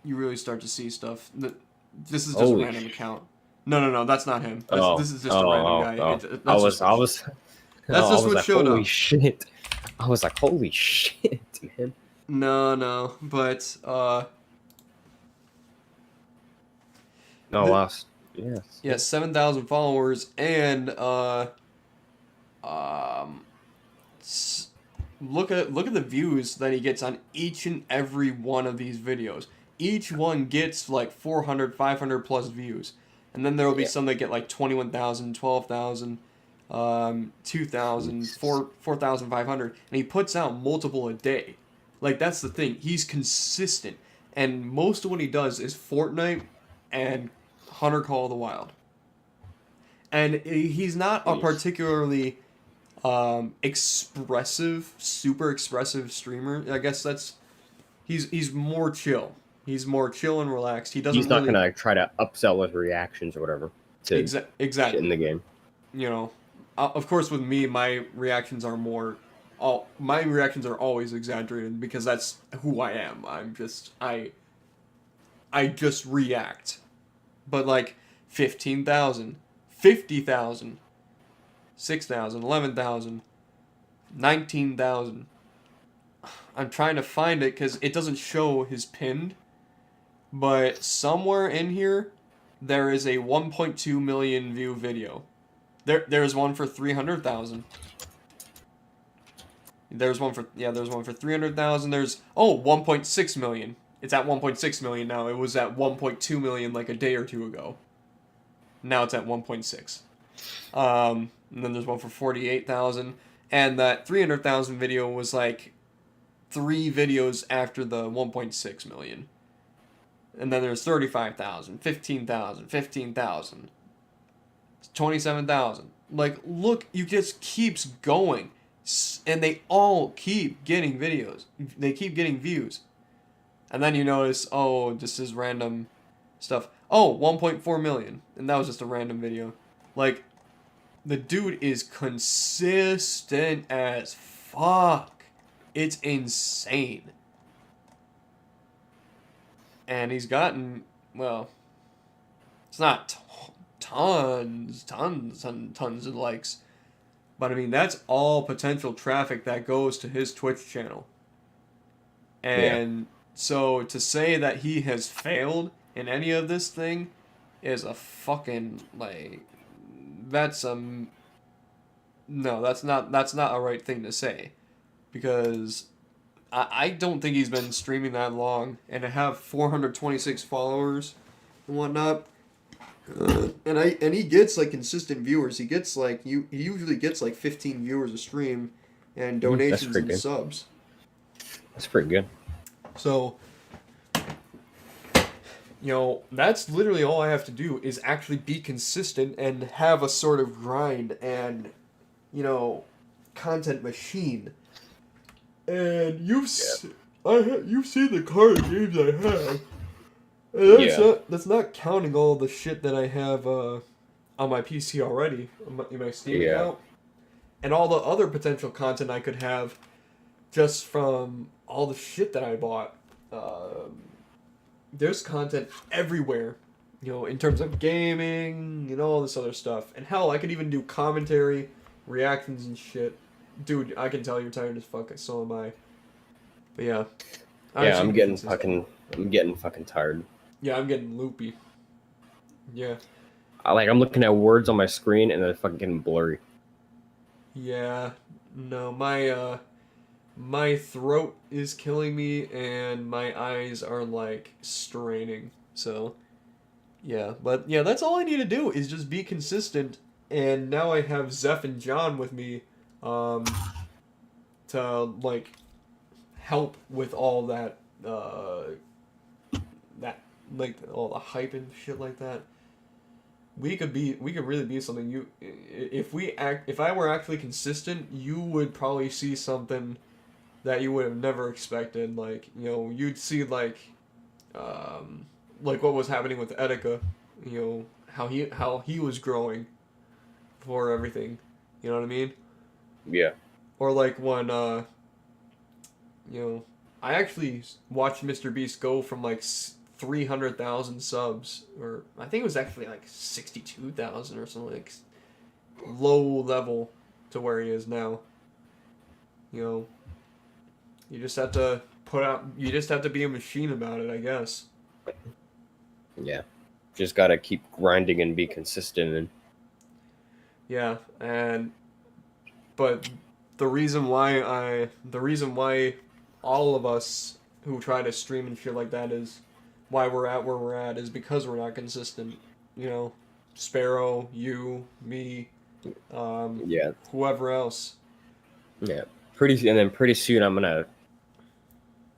you really start to see stuff. This is just Holy a random account. No, that's not him. This is just a oh, random guy. oh. That's That's just what like, showed holy up. shit. I was like, holy shit, man. No, but No, last. Yes. yeah, 7,000 followers and look at the views that he gets on each and every one of these videos. Each one gets like 400, 500 plus views. And then there will be some that get like 21,000, 12,000, 2,000, 4,500. And he puts out multiple a day. Like, that's the thing. He's consistent. And most of what he does is Fortnite and Hunter Call of the Wild. And he's not a particularly expressive, super expressive streamer. I guess he's more chill. He's more chill and relaxed. He's not gonna try to upsell his reactions or whatever to exactly shit in the game. You know, of course, with me, my reactions are always exaggerated because that's who I am. I just react. But like 15,000, 50,000, 6,000, 11,000, 19,000. I'm trying to find it because it doesn't show his pinned. But somewhere in here, there is a 1.2 million view video. There's one for 300,000. There's one for 300,000. There's 1.6 million. It's at 1.6 million now. It was at 1.2 million like a day or two ago. Now it's at 1.6. And then there's one for 48,000. And that 300,000 video was like 3 videos after the 1.6 million. And then there's 35,000, 15,000, 15,000, 27,000. Like, look, you just keeps going. And they all keep getting videos. They keep getting views. And then you notice, this is random stuff. 1.4 million. And that was just a random video. Like, the dude is consistent as fuck. It's insane. And he's gotten, well, it's not tons of likes. But I mean, that's all potential traffic that goes to his Twitch channel. And so to say that he has failed in any of this thing is a fucking, like, no, that's not a right thing to say. Because I don't think he's been streaming that long, and to have 426 followers and whatnot, and he gets like consistent viewers. He gets like he usually gets like 15 viewers a stream, and donations and subs. That's pretty good. So, that's literally all I have to do is actually be consistent and have a sort of grind and, content machine. And you've seen the card games I have. And that's not counting all the shit that I have on my PC already, in my Steam account. And all the other potential content I could have just from all the shit that I bought. There's content everywhere you know, in terms of gaming and all this other stuff. And hell, I could even do commentary, reactions and shit. Dude, I can tell you're tired as fuck. So am I. But yeah. I Yeah, should I'm be getting consistent. fucking tired. Yeah, I'm getting loopy. Yeah. I'm looking at words on my screen and they're fucking getting blurry. Yeah. No, my throat is killing me and my eyes are like straining. So, yeah. But yeah, that's all I need to do is just be consistent. And now I have Zeph and John with me um, to like help with all that that like all the hype and shit like that. We could really be something. If I were actually consistent, you would probably see something that you would have never expected. Like, you know, you'd see like what was happening with Etika, you know, how he was growing for everything. You know what I mean? Yeah. Or like when you know, I actually watched Mr. Beast go from like 300,000 subs, or I think it was actually like 62,000 or something, like low level to where he is now. You know, you just have to you just have to be a machine about it, I guess. Yeah. Just gotta keep grinding and be consistent and Yeah, and but the reason why all of us who try to stream and shit like that is why we're at where we're at is because we're not consistent. You know, Sparrow, you, me, yeah. whoever else. Yeah. Pretty soon I'm gonna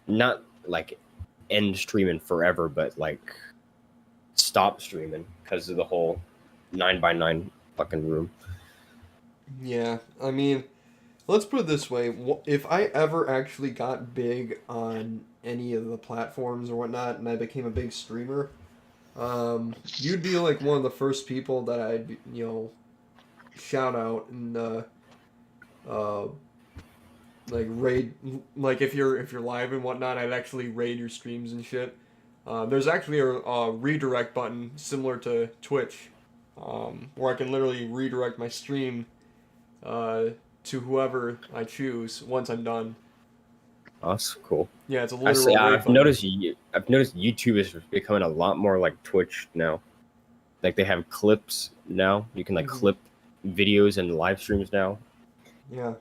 not like end streaming forever, but like stop streaming because of the whole 9x9 fucking room. Yeah, I mean, let's put it this way: if I ever actually got big on any of the platforms or whatnot, and I became a big streamer, you'd be like one of the first people that I'd shout out and uh, like raid, like if you're live and whatnot, I'd actually raid your streams and shit. There's actually a redirect button similar to Twitch, where I can literally redirect my stream to whoever I choose once I'm done. Oh, that's cool. Yeah, it's a I say literal raid I've button. noticed YouTube is becoming a lot more like Twitch now. Like they have clips now. You can like Mhm. clip videos and live streams now. Yeah.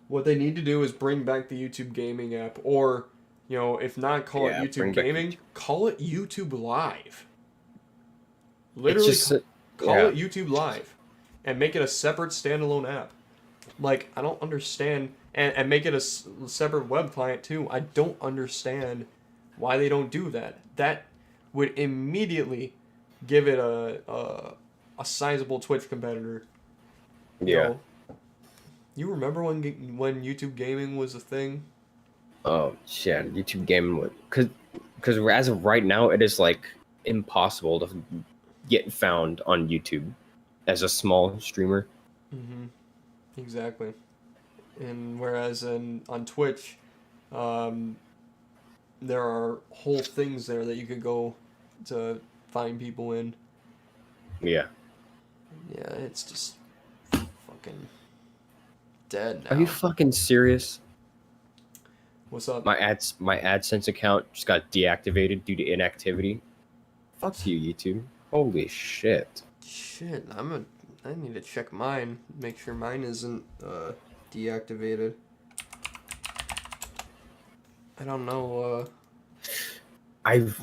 What they need to do is bring back the YouTube gaming app, or, you know, if not call it Yeah, YouTube bring back gaming, YouTube. call it YouTube Live. It's Literally, just call it YouTube Live, and make it a separate standalone app. Like, I don't understand, and make it a separate web client too. I don't understand why they don't do that. That would immediately give it a sizable Twitch competitor. You yeah. know, you remember when YouTube gaming was a thing? Oh shit, YouTube gaming because as of right now, it is like impossible to get found on YouTube as a small streamer. Mm-hmm. Exactly. And whereas on Twitch, um, there are whole things there that you could go to find people in. Yeah. Yeah, it's just fucking dead Are you now. fucking serious? What's up? My AdSense account just got deactivated due to inactivity. Fuck you, YouTube. Holy shit. Shit, I need to check mine. Make sure mine isn't deactivated. I don't know. I've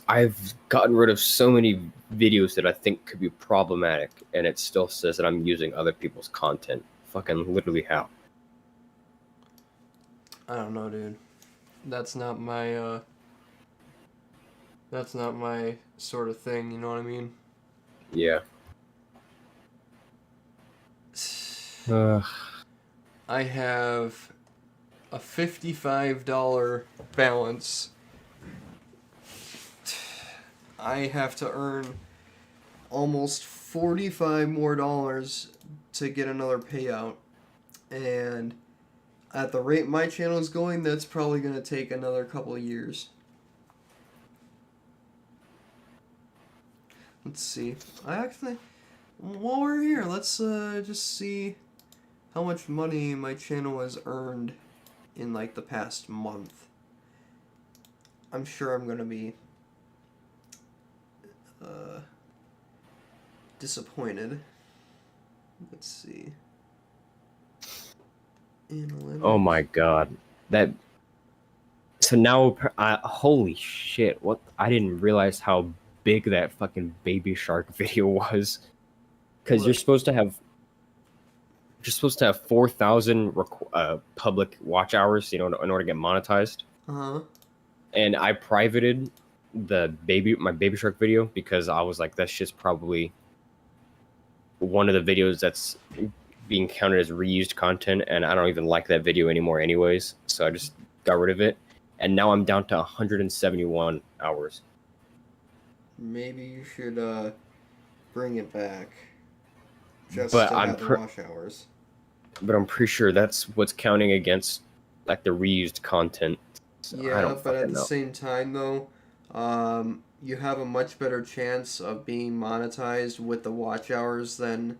I've gotten rid of so many videos that I think could be problematic, and it still says that I'm using other people's content. Fucking literally how? I don't know, dude. That's not my that's not my sort of thing. You know what I mean? Yeah. Uh, I have a $55 balance. I have to earn almost $45 more to get another payout. And at the rate my channel is going, that's probably going to take another couple of years. Let's see. While we're here, let's just see how much money my channel has earned in like the past month. I'm sure I'm gonna be disappointed. Let's see. Analytics. Oh my god. That. So now, holy shit! What? I didn't realize how big that fucking Baby Shark video was. Because What? you're supposed to have 4,000 public watch hours, in order to get monetized. Uh-huh. And I privated my Baby Shark video because I was like, that's just probably one of the videos that's being counted as reused content, and I don't even like that video anymore anyways, so I just got rid of it. And now I'm down to 171 hours. Maybe you should bring it back. Just But to I'm have the watch hours. But I'm pretty sure that's what's counting against like the reused content. So I Yeah, don't but at fucking the know. same time though, you have a much better chance of being monetized with the watch hours than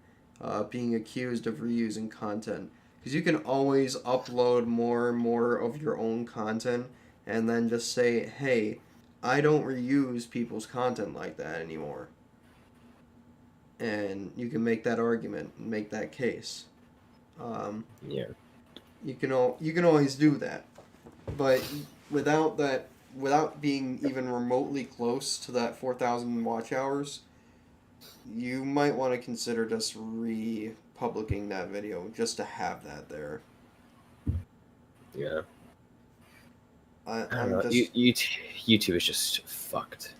being accused of reusing content. Because you can always upload more and more of your own content and then just say, hey, I don't reuse people's content like that anymore. And you can make that argument and make that case. Yeah. You can always do that, but without being even remotely close to that 4,000 watch hours, you might want to consider just republishing that video just to have that there. Yeah. I don't I'm know. just YouTube is just fucked.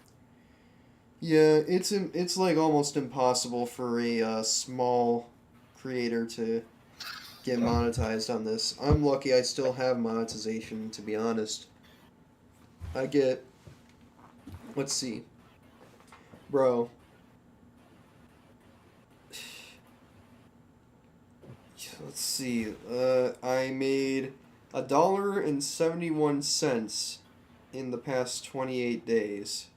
yeah, it's like almost impossible for a small creator to get monetized on this. I'm lucky I still have monetization, to be honest. I get, let's see, bro. Let's see. I made $1.71 in the past 28 days.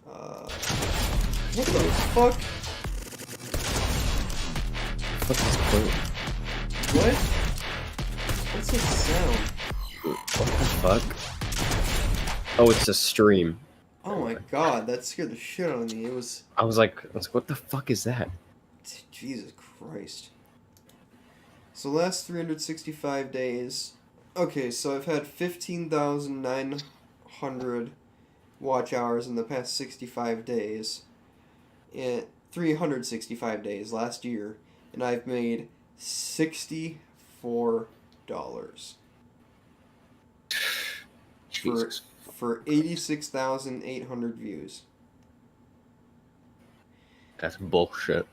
What the fuck? What's this point? What? What's this sound? What the fuck? Oh, it's a stream. Oh my god, that scared the shit out of me. It was. I was like, what the fuck is that? Jesus Christ. So last 365 days. Okay, so I've had 15,900 watch hours in the past 65 days. 365 days last year, and I've made $64 Jesus. for 86,800 views. That's bullshit.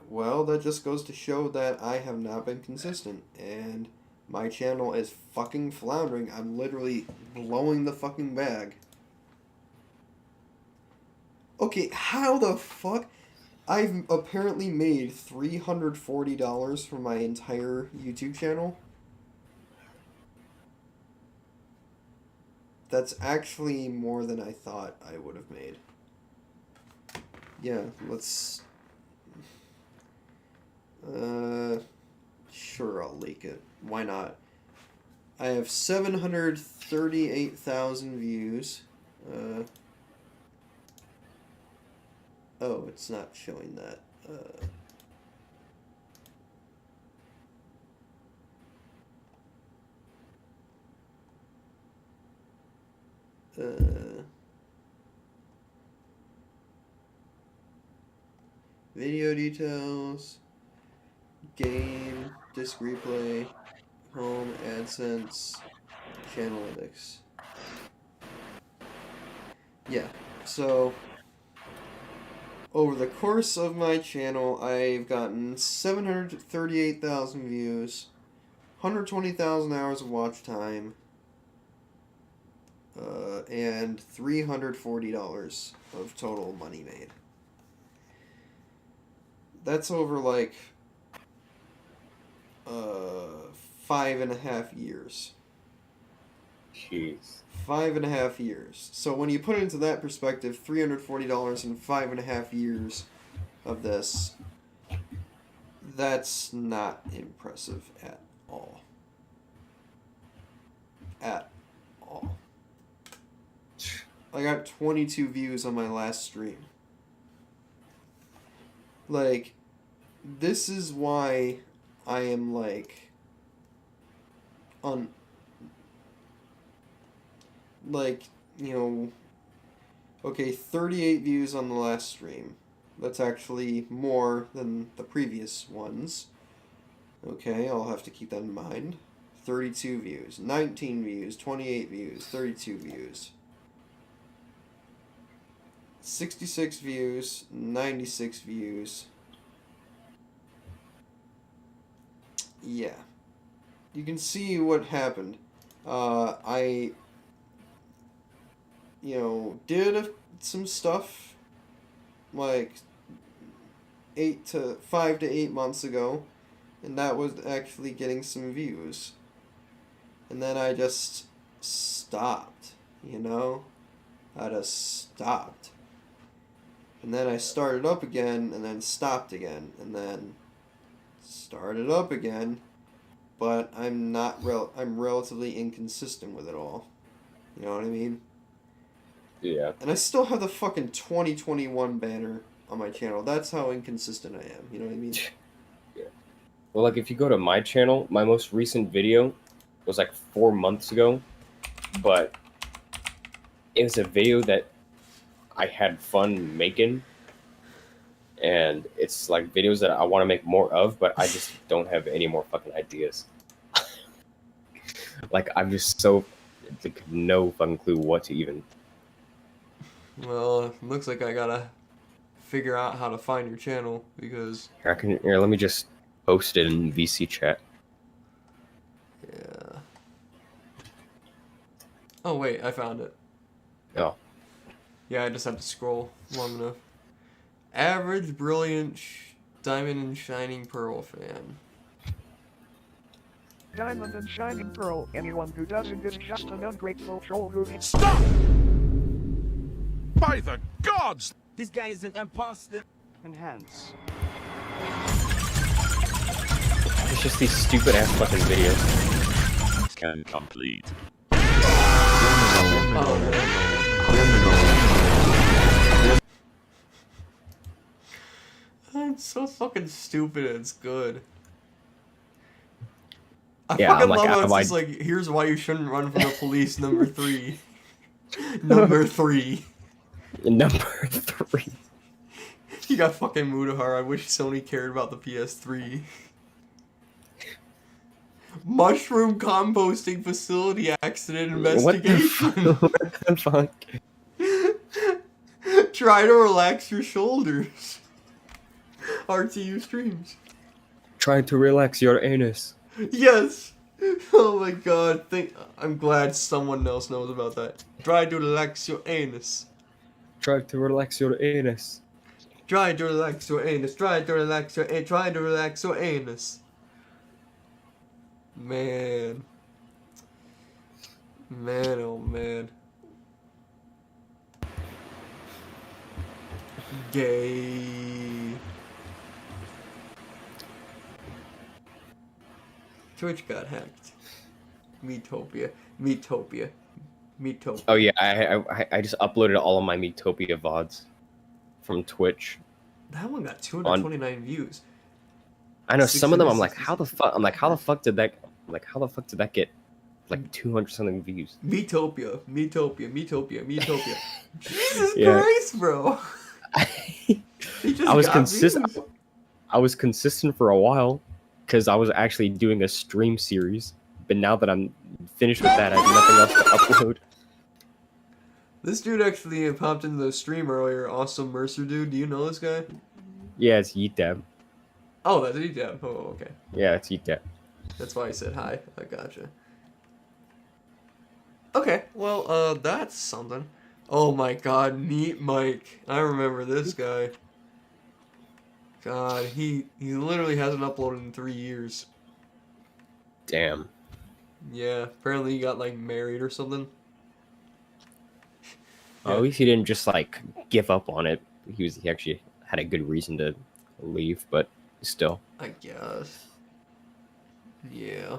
Well, that just goes to show that I have not been consistent, and my channel is fucking floundering. I'm literally blowing the fucking bag. Okay, how the fuck? I've apparently made $340 for my entire YouTube channel. That's actually more than I thought I would have made. Yeah, let's... Sure, I'll leak it. Why not? I have 738,000 views. Oh, it's not showing that. Video details, game, disc replay, home, AdSense, Channelytics. Yeah, so over the course of my channel, I've gotten 738,000 views, 120,000 hours of watch time, and $340 of total money made. That's over like 5.5 years. Jeez. 5.5 years. So when you put it into that perspective, $340 in 5.5 years of this, that's not impressive at all. At all. I got 22 views on my last stream. Like, this is why I am like like, you know, okay, 38 views on the last stream. That's actually more than the previous ones. Okay, I'll have to keep that in mind. 32 views, 19 views, 28 views, 32 views. 66 views, 96 views. Yeah. You can see what happened. I, you know, did some stuff like 5 to 8 months ago, and that was actually getting some views. And then I just stopped, you know? I just stopped. And then I started up again, and then stopped again, and then started up again. But I'm I'm relatively inconsistent with it all. You know what I mean? Yeah. And I still have the fucking 2021 banner on my channel. That's how inconsistent I am. You know what I mean? Yeah. Well, like if you go to my channel, my most recent video was like 4 months ago, but it was a video that I had fun making, and it's like videos that I want to make more of, but I just don't have any more fucking ideas. Like I'm just so like no fucking clue what to even. Well, looks like I gotta figure out how to find your channel because Here, let me just post it in VC chat. yeah. Oh wait, I found it. Oh. Yeah, I just have to scroll long enough. Average, brilliant, diamond and shining pearl fan. Diamond and shining pearl. Anyone who doesn't is just an ungrateful troll who... Stop! By the gods! This guy is an imposter. Enhance. It's just these stupid ass fucking videos. Scan complete. It's so fucking stupid. It's good. I Yeah, fucking I'm like, love how it's I- just like, here's why you shouldn't run from the police. Number 3. Number 3. Number 3. You got fucking Mudahar. I wish Sony cared about the PS3. Mushroom composting facility accident investigation. What the fuck? Try to relax your shoulders. RTU streams. Trying to relax your anus. Yes. Oh my god. I'm glad someone else knows about that. Try to relax your anus. Try to relax your anus. Try to relax your anus. Try to relax your try to relax your anus. Man. Man, oh man. Gay. Twitch got hacked. Metopia. Metopia. Metopia. Oh yeah, I just uploaded all of my Metopia VODs from Twitch. That one got 229 views. I know some of them. I'm like, 666. how the fuck? I'm like, how the fuck did that? I'm like, how the fuck did that get like 200 something views? Metopia. Metopia. Metopia. Metopia. Jesus Yeah. Christ, bro. He just I was got consistent. views. I was consistent for a while because I was actually doing a stream series. But now that I'm finished with that, I have nothing else to upload. This dude actually popped into the stream earlier. Awesome Mercer dude. Do you know this guy? Yeah, it's Yeet Dab. Oh, that's he. Yeah. Oh, okay. Yeah, it's Yeet Dab. That's why I said hi. I gotcha. Okay, well, that's something. Oh my god, Neat Mike. I remember this guy. God, he literally hasn't uploaded in 3 years. Damn. Yeah, apparently he got like married or something. At least he didn't just like give up on it. He actually had a good reason to leave, but still, I guess. Yeah.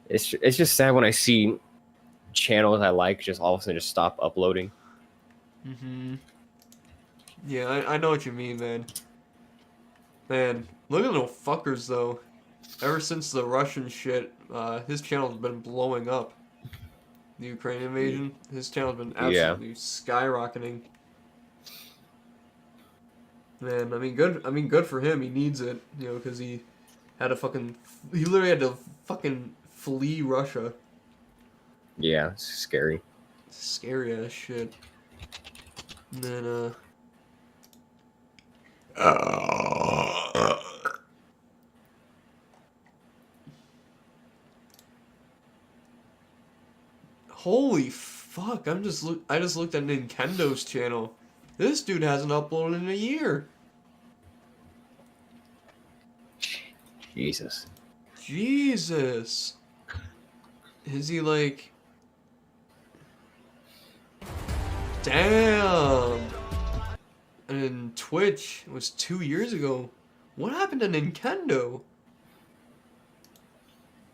it's just sad when I see channels I like just all of a sudden just stop uploading. Mm-hmm. Yeah, I know what you mean, man. Man, look at little fuckers though. Ever since the Russian shit, his channel's been blowing up. The Ukraine invasion, his channel's been Yeah. absolutely skyrocketing. Man, I mean, good. I mean, good for him. He needs it, you know, because he had a fucking. He literally had to fucking flee Russia. Yeah, it's scary. Scary ass shit. And then, holy fuck! I just looked at Nintendo's channel. This dude hasn't uploaded in a year. Jesus. Jesus. Is he like? Damn. And Twitch was 2 years ago. What happened to Nintendo?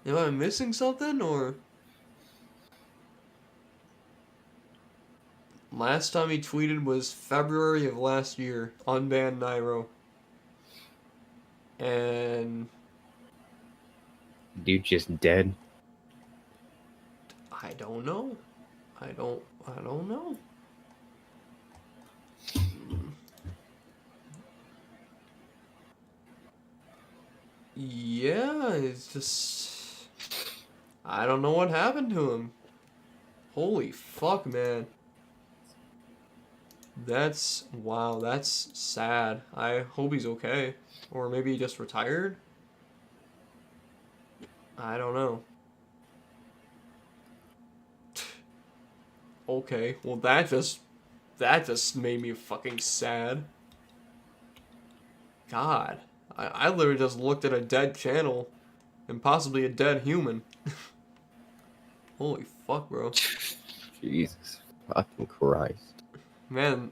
Am I missing something or? Last time he tweeted was February of last year. Unbanned Nairo. And Dude just dead. I don't know. I don't know. Yeah, it's just I don't know what happened to him. Holy fuck, man. That's wow, that's sad. I hope he's okay. Or maybe he just retired? I don't know. Okay, well that just made me fucking sad. God. I literally just looked at a dead channel and possibly a dead human. Holy fuck, bro. Jesus fucking Christ. Man,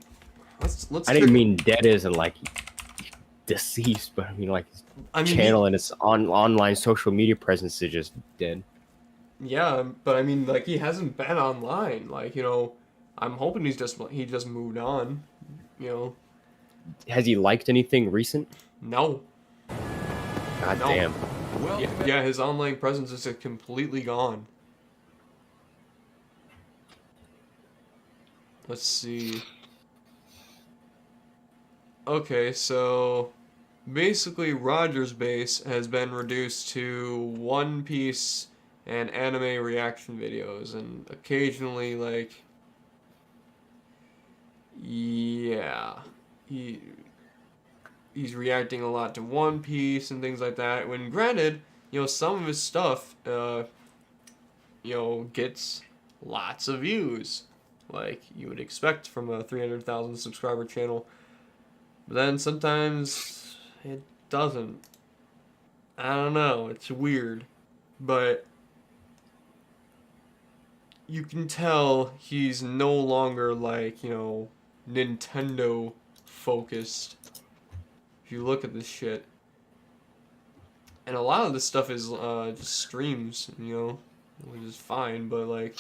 let's I didn't mean dead as in like deceased, but I mean like his I mean, channel and its online social media presence is just dead. yeah, but I mean like he hasn't been online. Like, you know, I'm hoping he just moved on, you know. Has he liked anything recent? No. God No. damn. Yeah, his online presence is completely gone. Let's see. Okay, so basically Roger's base has been reduced to One Piece and anime reaction videos and occasionally like yeah, he's reacting a lot to One Piece and things like that. When granted, you know, some of his stuff you know, gets lots of views like you would expect from a 300,000 subscriber channel. But then sometimes it doesn't. I don't know. It's weird. But you can tell he's no longer like, you know, Nintendo focused. If you look at this shit. And a lot of this stuff is just streams, you know, which is fine. But like,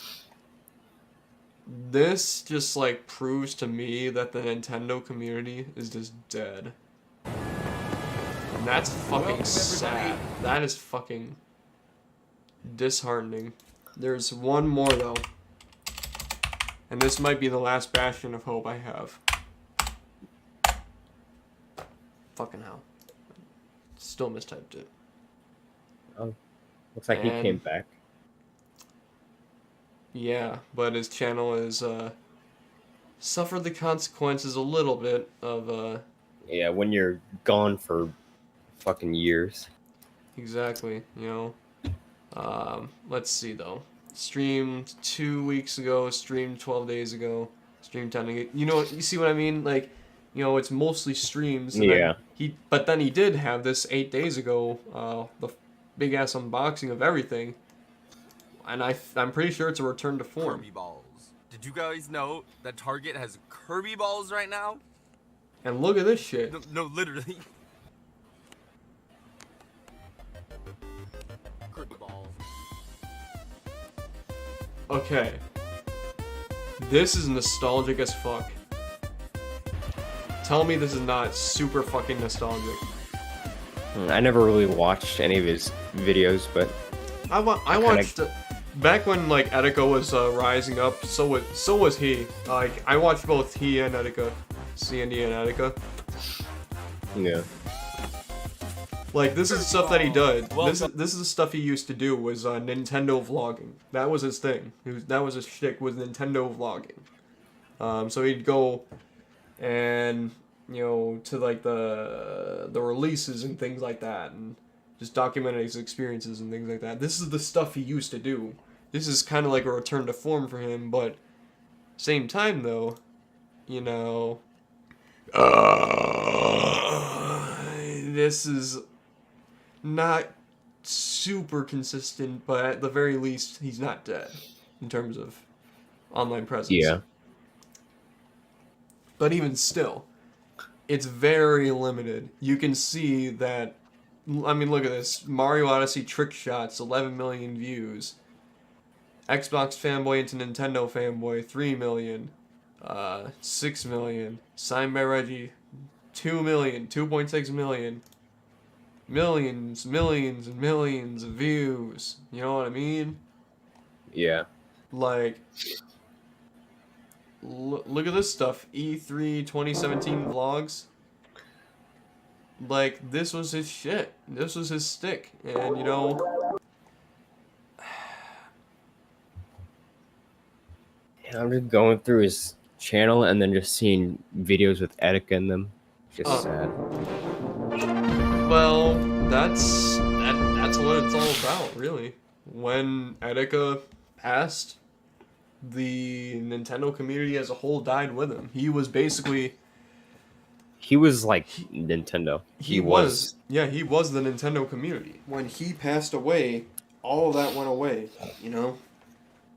this just like proves to me that the Nintendo community is just dead. And that's fucking sad. That is fucking disheartening. There's one more though. And this might be the last bastion of hope I have. Fucking hell. Still mistyped it. Oh, looks like he came back. Yeah, but his channel is suffered the consequences a little bit of Yeah, when you're gone for fucking years. exactly, you know. Let's see though. Streamed 2 weeks ago, streamed 12 days ago, streamed 10 days. You know, you see what I mean? Like, you know, it's mostly streams. And Yeah. But then he did have this 8 days ago, the big ass unboxing of everything. and I'm pretty sure it's a return to form. Kirby balls. Did you guys know that Target has Kirby balls right now? And look at this shit. No, literally. Kirby balls. Okay. This is nostalgic as fuck. Tell me this is not super fucking nostalgic. I never really watched any of his videos, but I watched back when like Etika was rising up. So was he. Like I watched both he and Etika, CND and Etika. yeah. Like this is stuff that he did. Well, This is the stuff he used to do was Nintendo vlogging. That was his thing. That was his shtick, was Nintendo vlogging. So he'd go and to like the releases and things like that, and just document his experiences and things like that. This is the stuff he used to do. This is kind of like a return to form for him, but same time though, this is not super consistent, but at the very least, he's not dead in terms of online presence. Yeah. But even still, it's very limited. You can see that. I mean, look at this. Mario Odyssey trick shots, 11 million views. Xbox fanboy into Nintendo fanboy, 3 million. 6 million. Signed by Reggie, 2 million, 2.6 million. Millions, millions, and millions of views. You know what I mean? Yeah. Like, look at this stuff. E3 2017 vlogs. Like, this was his shit. This was his stick. And, I'm just going through his channel and then just seeing videos with Etika in them. Just sad. well, that's what it's all about, really. When Etika passed, the Nintendo community as a whole died with him. He was basically... He was like Nintendo. He was the Nintendo community. When he passed away, all of that went away,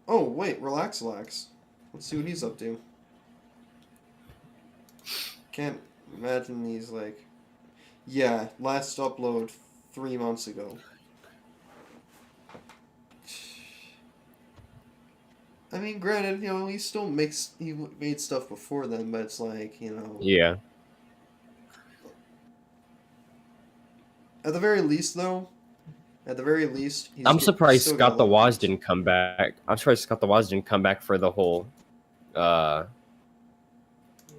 Oh, wait, relax. Let's see what he's up to. Can't imagine he's like... Yeah, last upload 3 months ago. I mean, granted, he still he made stuff before then, but it's like, Yeah. At the very least, though, he's I'm surprised still Scott got the a lot of Woz potential. didn't come back. I'm surprised Scott the Woz didn't come back for the whole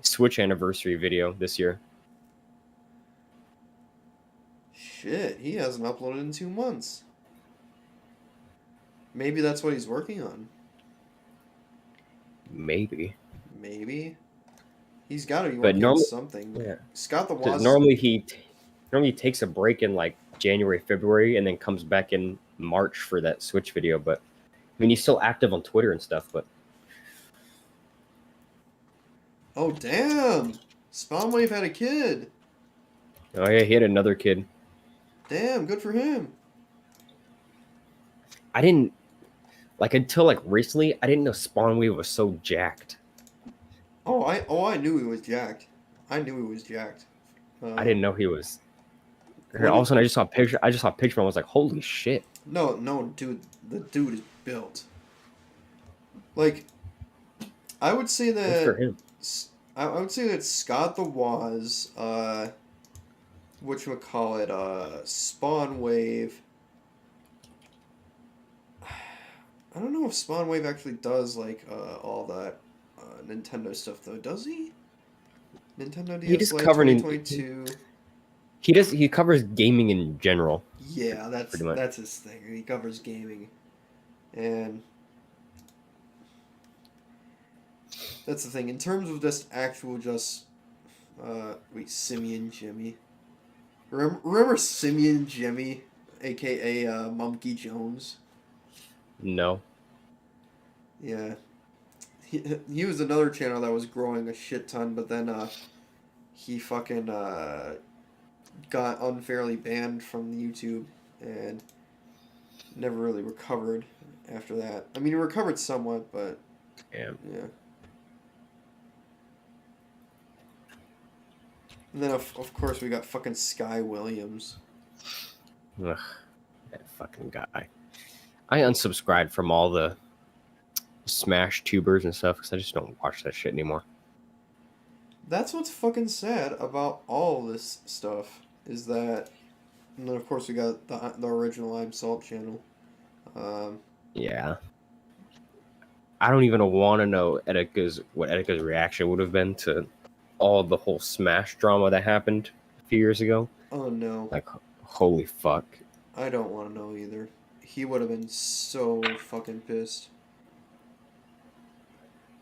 Switch anniversary video this year. Shit, he hasn't uploaded in 2 months. Maybe that's what he's working on. Maybe. Maybe. He's got to be But working on normally- something. Yeah. Scott the 'Cause Woz... normally he takes a break in like January, February, and then comes back in March for that Switch video. But I mean, he's still active on Twitter and stuff. But Oh, damn! Spawnwave had a kid! oh yeah, he had another kid. Damn, good for him. I didn't like until like recently. I didn't know Spawnwave was so jacked. I knew he was jacked. I I didn't know he was. What All of a did- sudden, I just saw a picture. And I was like, "Holy shit!" No, dude, the dude is built. Like, I would say Good for that... him. I would say that Scott the Woz, whatchamacallit, Spawnwave... I don't know if Spawnwave actually does, like, all that Nintendo stuff, though. Does he? Nintendo DS He just Lite covered in- 2022... He covers gaming in general. Yeah, Pretty much. that's his thing. He covers gaming. And... That's the thing. In terms of just Simeon Jimmy. Remember Simeon Jimmy, aka Monkey Jones? No. Yeah. He was another channel that was growing a shit ton, but then he fucking got unfairly banned from YouTube and never really recovered. after that. I mean, he recovered somewhat, but Yeah. yeah. And then of course we got fucking Sky Williams. Ugh, that fucking guy. I unsubscribed from all the Smash tubers and stuff because I just don't watch that shit anymore. That's what's fucking sad about all this stuff is that, and then of course we got the original I'm Salt channel. Yeah. I don't even want to know what Etika's reaction would have been to all the whole Smash drama that happened a few years ago. Oh no, Like, holy fuck. I don't want to know either. He would have been so fucking pissed.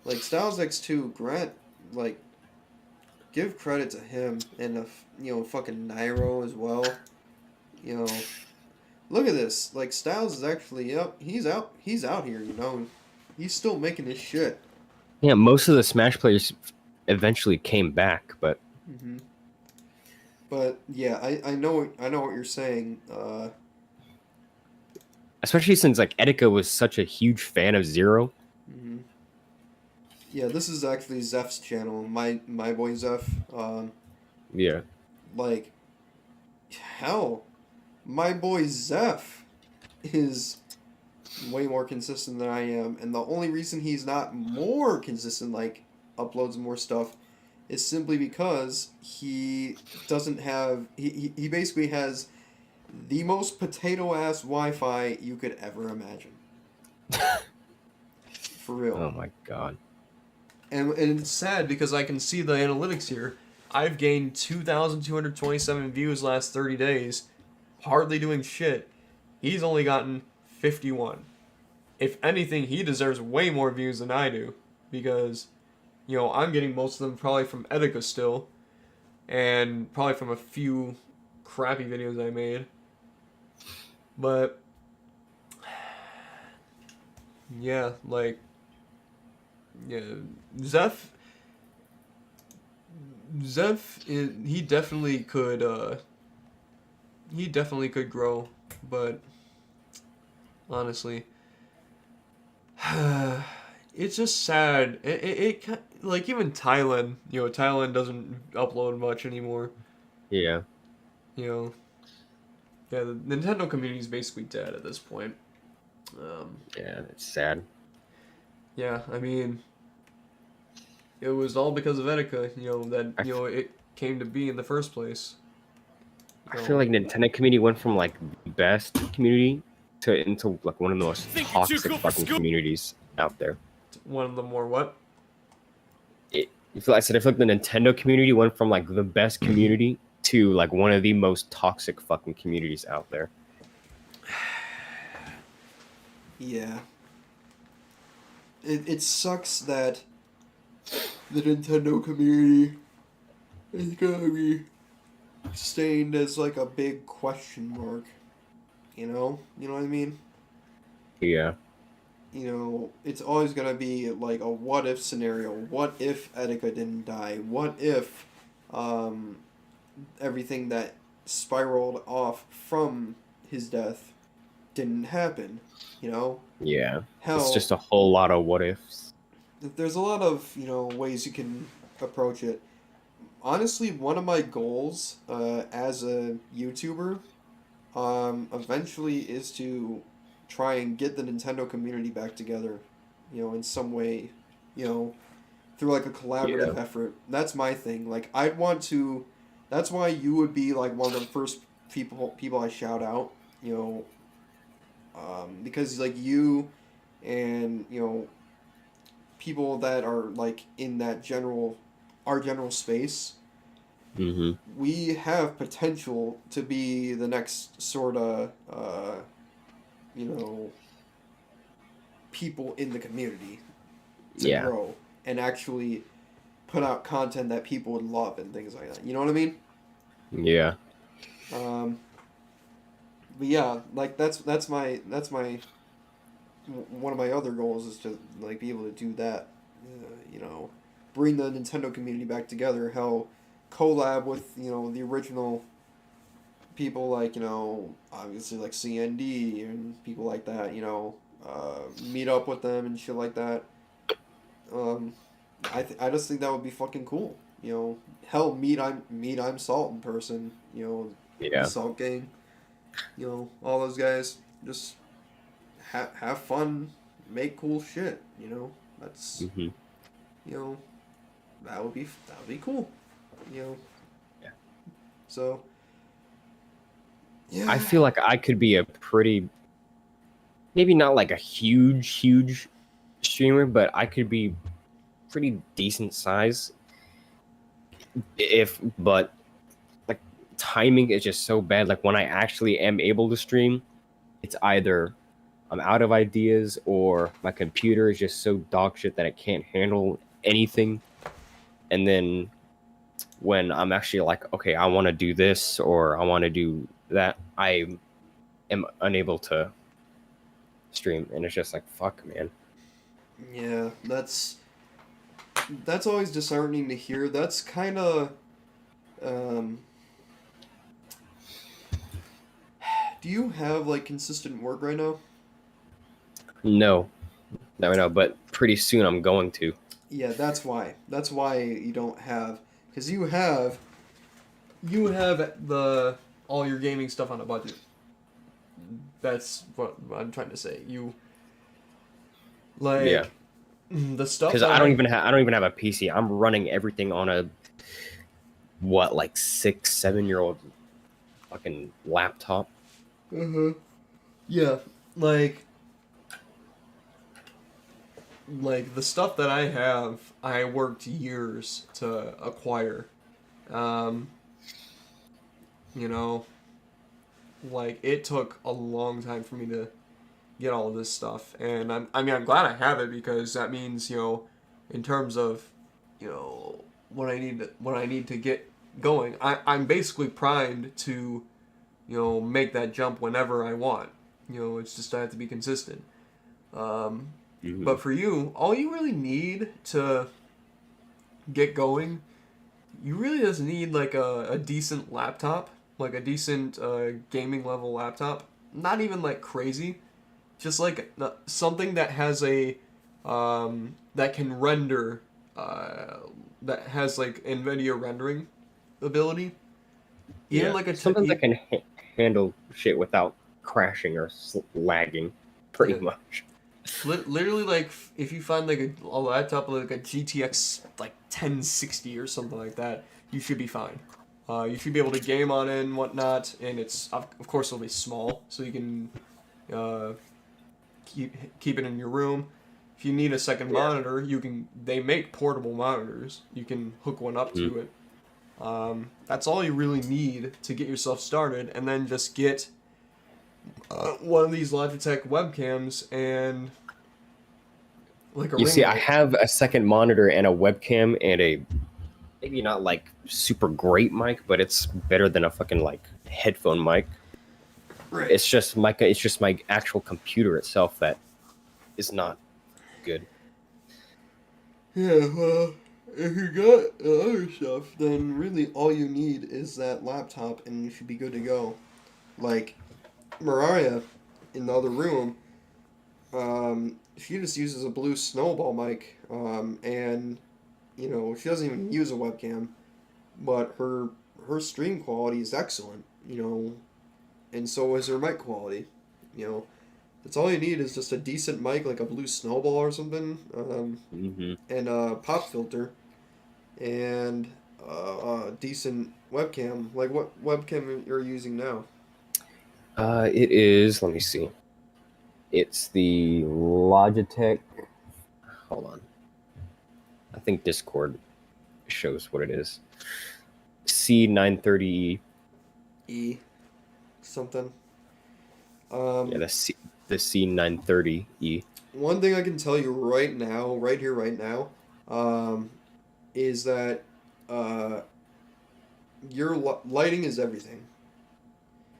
Like Styles X2, Grant, like, give credit to him and fucking Nairo as well. You know, look at this. Like Styles is actually up. He's out here. You know, he's still making his shit. Yeah, most of the Smash players eventually came back, but Mm-hmm. But yeah, I know what you're saying. especially since like Etika was such a huge fan of Zero. Mm-hmm. Yeah, this is actually Zeph's channel. My boy Zeph. Yeah. Like, hell, my boy Zeph is way more consistent than I am, and the only reason he's not more consistent, like uploads more stuff, is simply because he doesn't have he basically has the most potato ass Wi-Fi you could ever imagine. For real. Oh my god. And it's sad because I can see the analytics here. I've gained 2,227 views last 30 days, hardly doing shit. He's only gotten 51. If anything, he deserves way more views than I do, because, you know, I'm getting most of them probably from Etika still, and probably from a few crappy videos I made. But yeah, like, yeah, Zeph, he definitely could grow, but honestly, it's just sad. Like even Thailand, Thailand doesn't upload much anymore. Yeah. You know, yeah, the Nintendo community is basically dead at this point. Yeah, it's sad. Yeah, I mean, it was all because of Etika, it came to be in the first place. I feel like Nintendo community went from like the best community into like one of the most Think you're too toxic cool for fucking school? communities out there. One of the more what? I feel like the Nintendo community went from like the best community to like one of the most toxic fucking communities out there. Yeah. It sucks that the Nintendo community is gonna be stained as like a big question mark. You know what I mean? Yeah. You know, it's always gonna be like a what if scenario. What if Etika didn't die? What if everything that spiraled off from his death didn't happen? You know? Yeah. Hell, It's just a whole lot of what ifs. there's a lot of, ways you can approach it. Honestly, one of my goals as a YouTuber eventually is to try and get the Nintendo community back together, in some way, through like a collaborative effort. That's my thing. Like I'd want to. That's why you would be like one of the first people I shout out. Because like you, and people that are like in that our general space. Mm-hmm. We have potential to be the next sort of, people in the community to grow and actually put out content that people would love and things like that. You know what I mean? Yeah. But yeah, like that's my one of my other goals is to like be able to do that. Bring the Nintendo community back together. Hell, collab with the original people like obviously like CND and people like that. meet up with them and shit like that. I just think that would be fucking cool. You know, hell, meet I'm Salt in person. You know, the Yeah. Salt Gang. You know, all those guys just have fun, make cool shit. You know, that's Hmm. you know that would be cool. You know, Yeah. so yeah. I feel like I could be a pretty, maybe not like a huge streamer, but I could be pretty decent size but like timing is just so bad. Like when I actually am able to stream, it's either I'm out of ideas or my computer is just so dog shit that it can't handle anything. And then when I'm actually like, okay, I want to do this or I want to do that, I am unable to stream, and it's just like, fuck, man. Yeah, that's always disheartening to hear. That's kind of um do you have like consistent work right now? No, no, but pretty soon I'm going to. Yeah, that's why. That's why you don't have cuz you have the all your gaming stuff on a budget. That's what I'm trying to say. You Yeah, like the stuff because that I don't even have a PC. I'm running everything on a what, like 6, 7 year old fucking laptop. Uh-huh. Yeah, like the stuff that I have, I worked years to acquire. Um, you know, like it took a long time for me to get all of this stuff, and I'm glad I have it because that means in terms of when I need to get going, I'm basically primed to make that jump whenever I want. It's just I have to be consistent. Um, Mm-hmm. but for you, all you really need to get going, you really just need like a decent laptop, like a decent gaming level laptop. Not even like crazy, just like something that has that can render, that has like NVIDIA rendering ability. Even Yeah, like something that can handle shit without crashing or lagging, pretty yeah. much. Literally, like if you find like a laptop with like a GTX like 1060 or something like that, you should be fine. You should be able to game on it and whatnot, and it's of course it'll be small, so you can uh, keep it in your room. If you need a second Yeah. monitor, you can. They make portable monitors. You can hook one up to it. That's all you really need to get yourself started, and then just get one of these Logitech webcams and like a You ring see, I light. have a second monitor and a webcam and a maybe not like super great mic, but it's better than a fucking like headphone mic. Right. It's just my actual computer itself that is not good. Yeah, well, if you got the other stuff, then really all you need is that laptop and you should be good to go. Like, Mariah in the other room, she just uses a blue snowball mic, and, she doesn't even use a webcam, but her stream quality is excellent, and so is her mic quality, you know. That's all you need is just a decent mic, like a blue snowball or something, Mm-hmm. and a pop filter, and a decent webcam. Like what webcam you're using now? It is. Let me see. It's the Logitech. Hold on. I think Discord shows what it is. C930E. E something. Yeah, the C930E. One thing I can tell you right now, right here, right now, is that uh, your lighting is everything.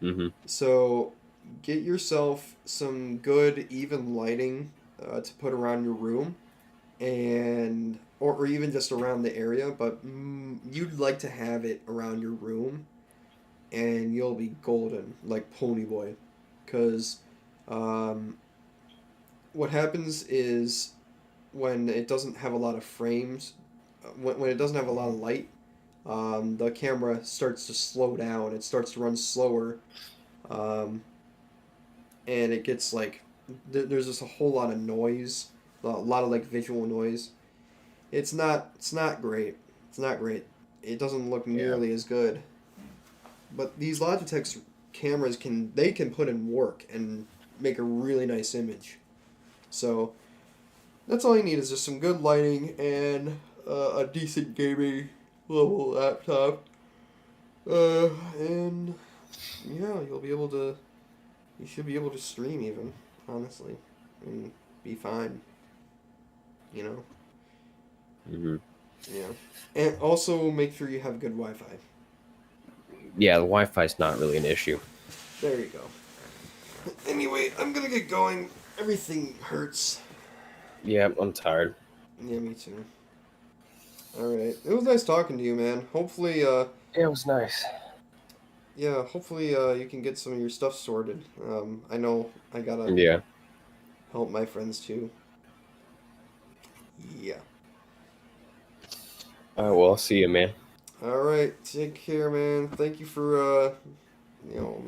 Mm-hmm. So get yourself some good even lighting to put around your room, and or even just around the area. But you'd like to have it around your room, and you'll be golden like Ponyboy, because um, what happens is when it doesn't have a lot of frames, when it doesn't have a lot of light, the camera starts to slow down. It starts to run slower, um, and it gets like there's just a whole lot of noise, a lot of like visual noise. It's not great. It's not great. It doesn't look nearly as good. But these Logitech's cameras can put in work and make a really nice image. So that's all you need is just some good lighting and a decent gaming level laptop. And yeah, you should be able to stream even, honestly, and be fine. You know? Hmm. Yeah. And also make sure you have good Wi-Fi. Yeah, the Wi-Fi's not really an issue. There you go. Anyway, I'm gonna get going. Everything hurts. Yeah, I'm tired. Yeah, me too. Alright. It was nice talking to you, man. Hopefully, Yeah, it was nice. you can get some of your stuff sorted. I know I gotta Yeah. help my friends too. Yeah. Well, I'll see you, man. Alright, take care, man. Thank you for, you know,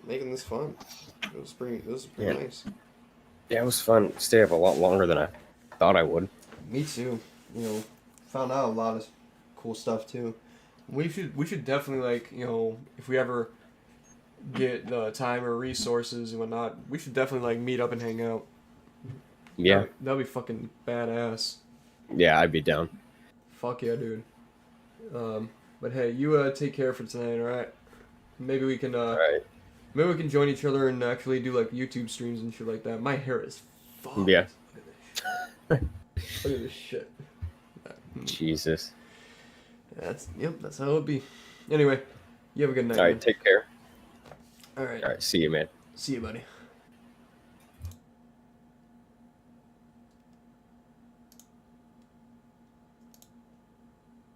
making this fun. It was pretty Yeah. nice. Yeah, it was fun. Stayed up a lot longer than I thought I would. Me too. You know, found out a lot of cool stuff too. We should definitely, like, you know, if we ever get time or resources and whatnot, we should definitely like meet up and hang out. Yeah. That'd be fucking badass. Yeah, I'd be down. Fuck yeah, dude. But hey, you take care for tonight, all right? Maybe we can All right. maybe we can join each other and actually do like YouTube streams and shit like that. My hair is fucked. Yeah. Look at this shit. Jesus. That's how it would be. Anyway, you have a good night. All right, man. take care. All right. All right, see you, man. See you, buddy.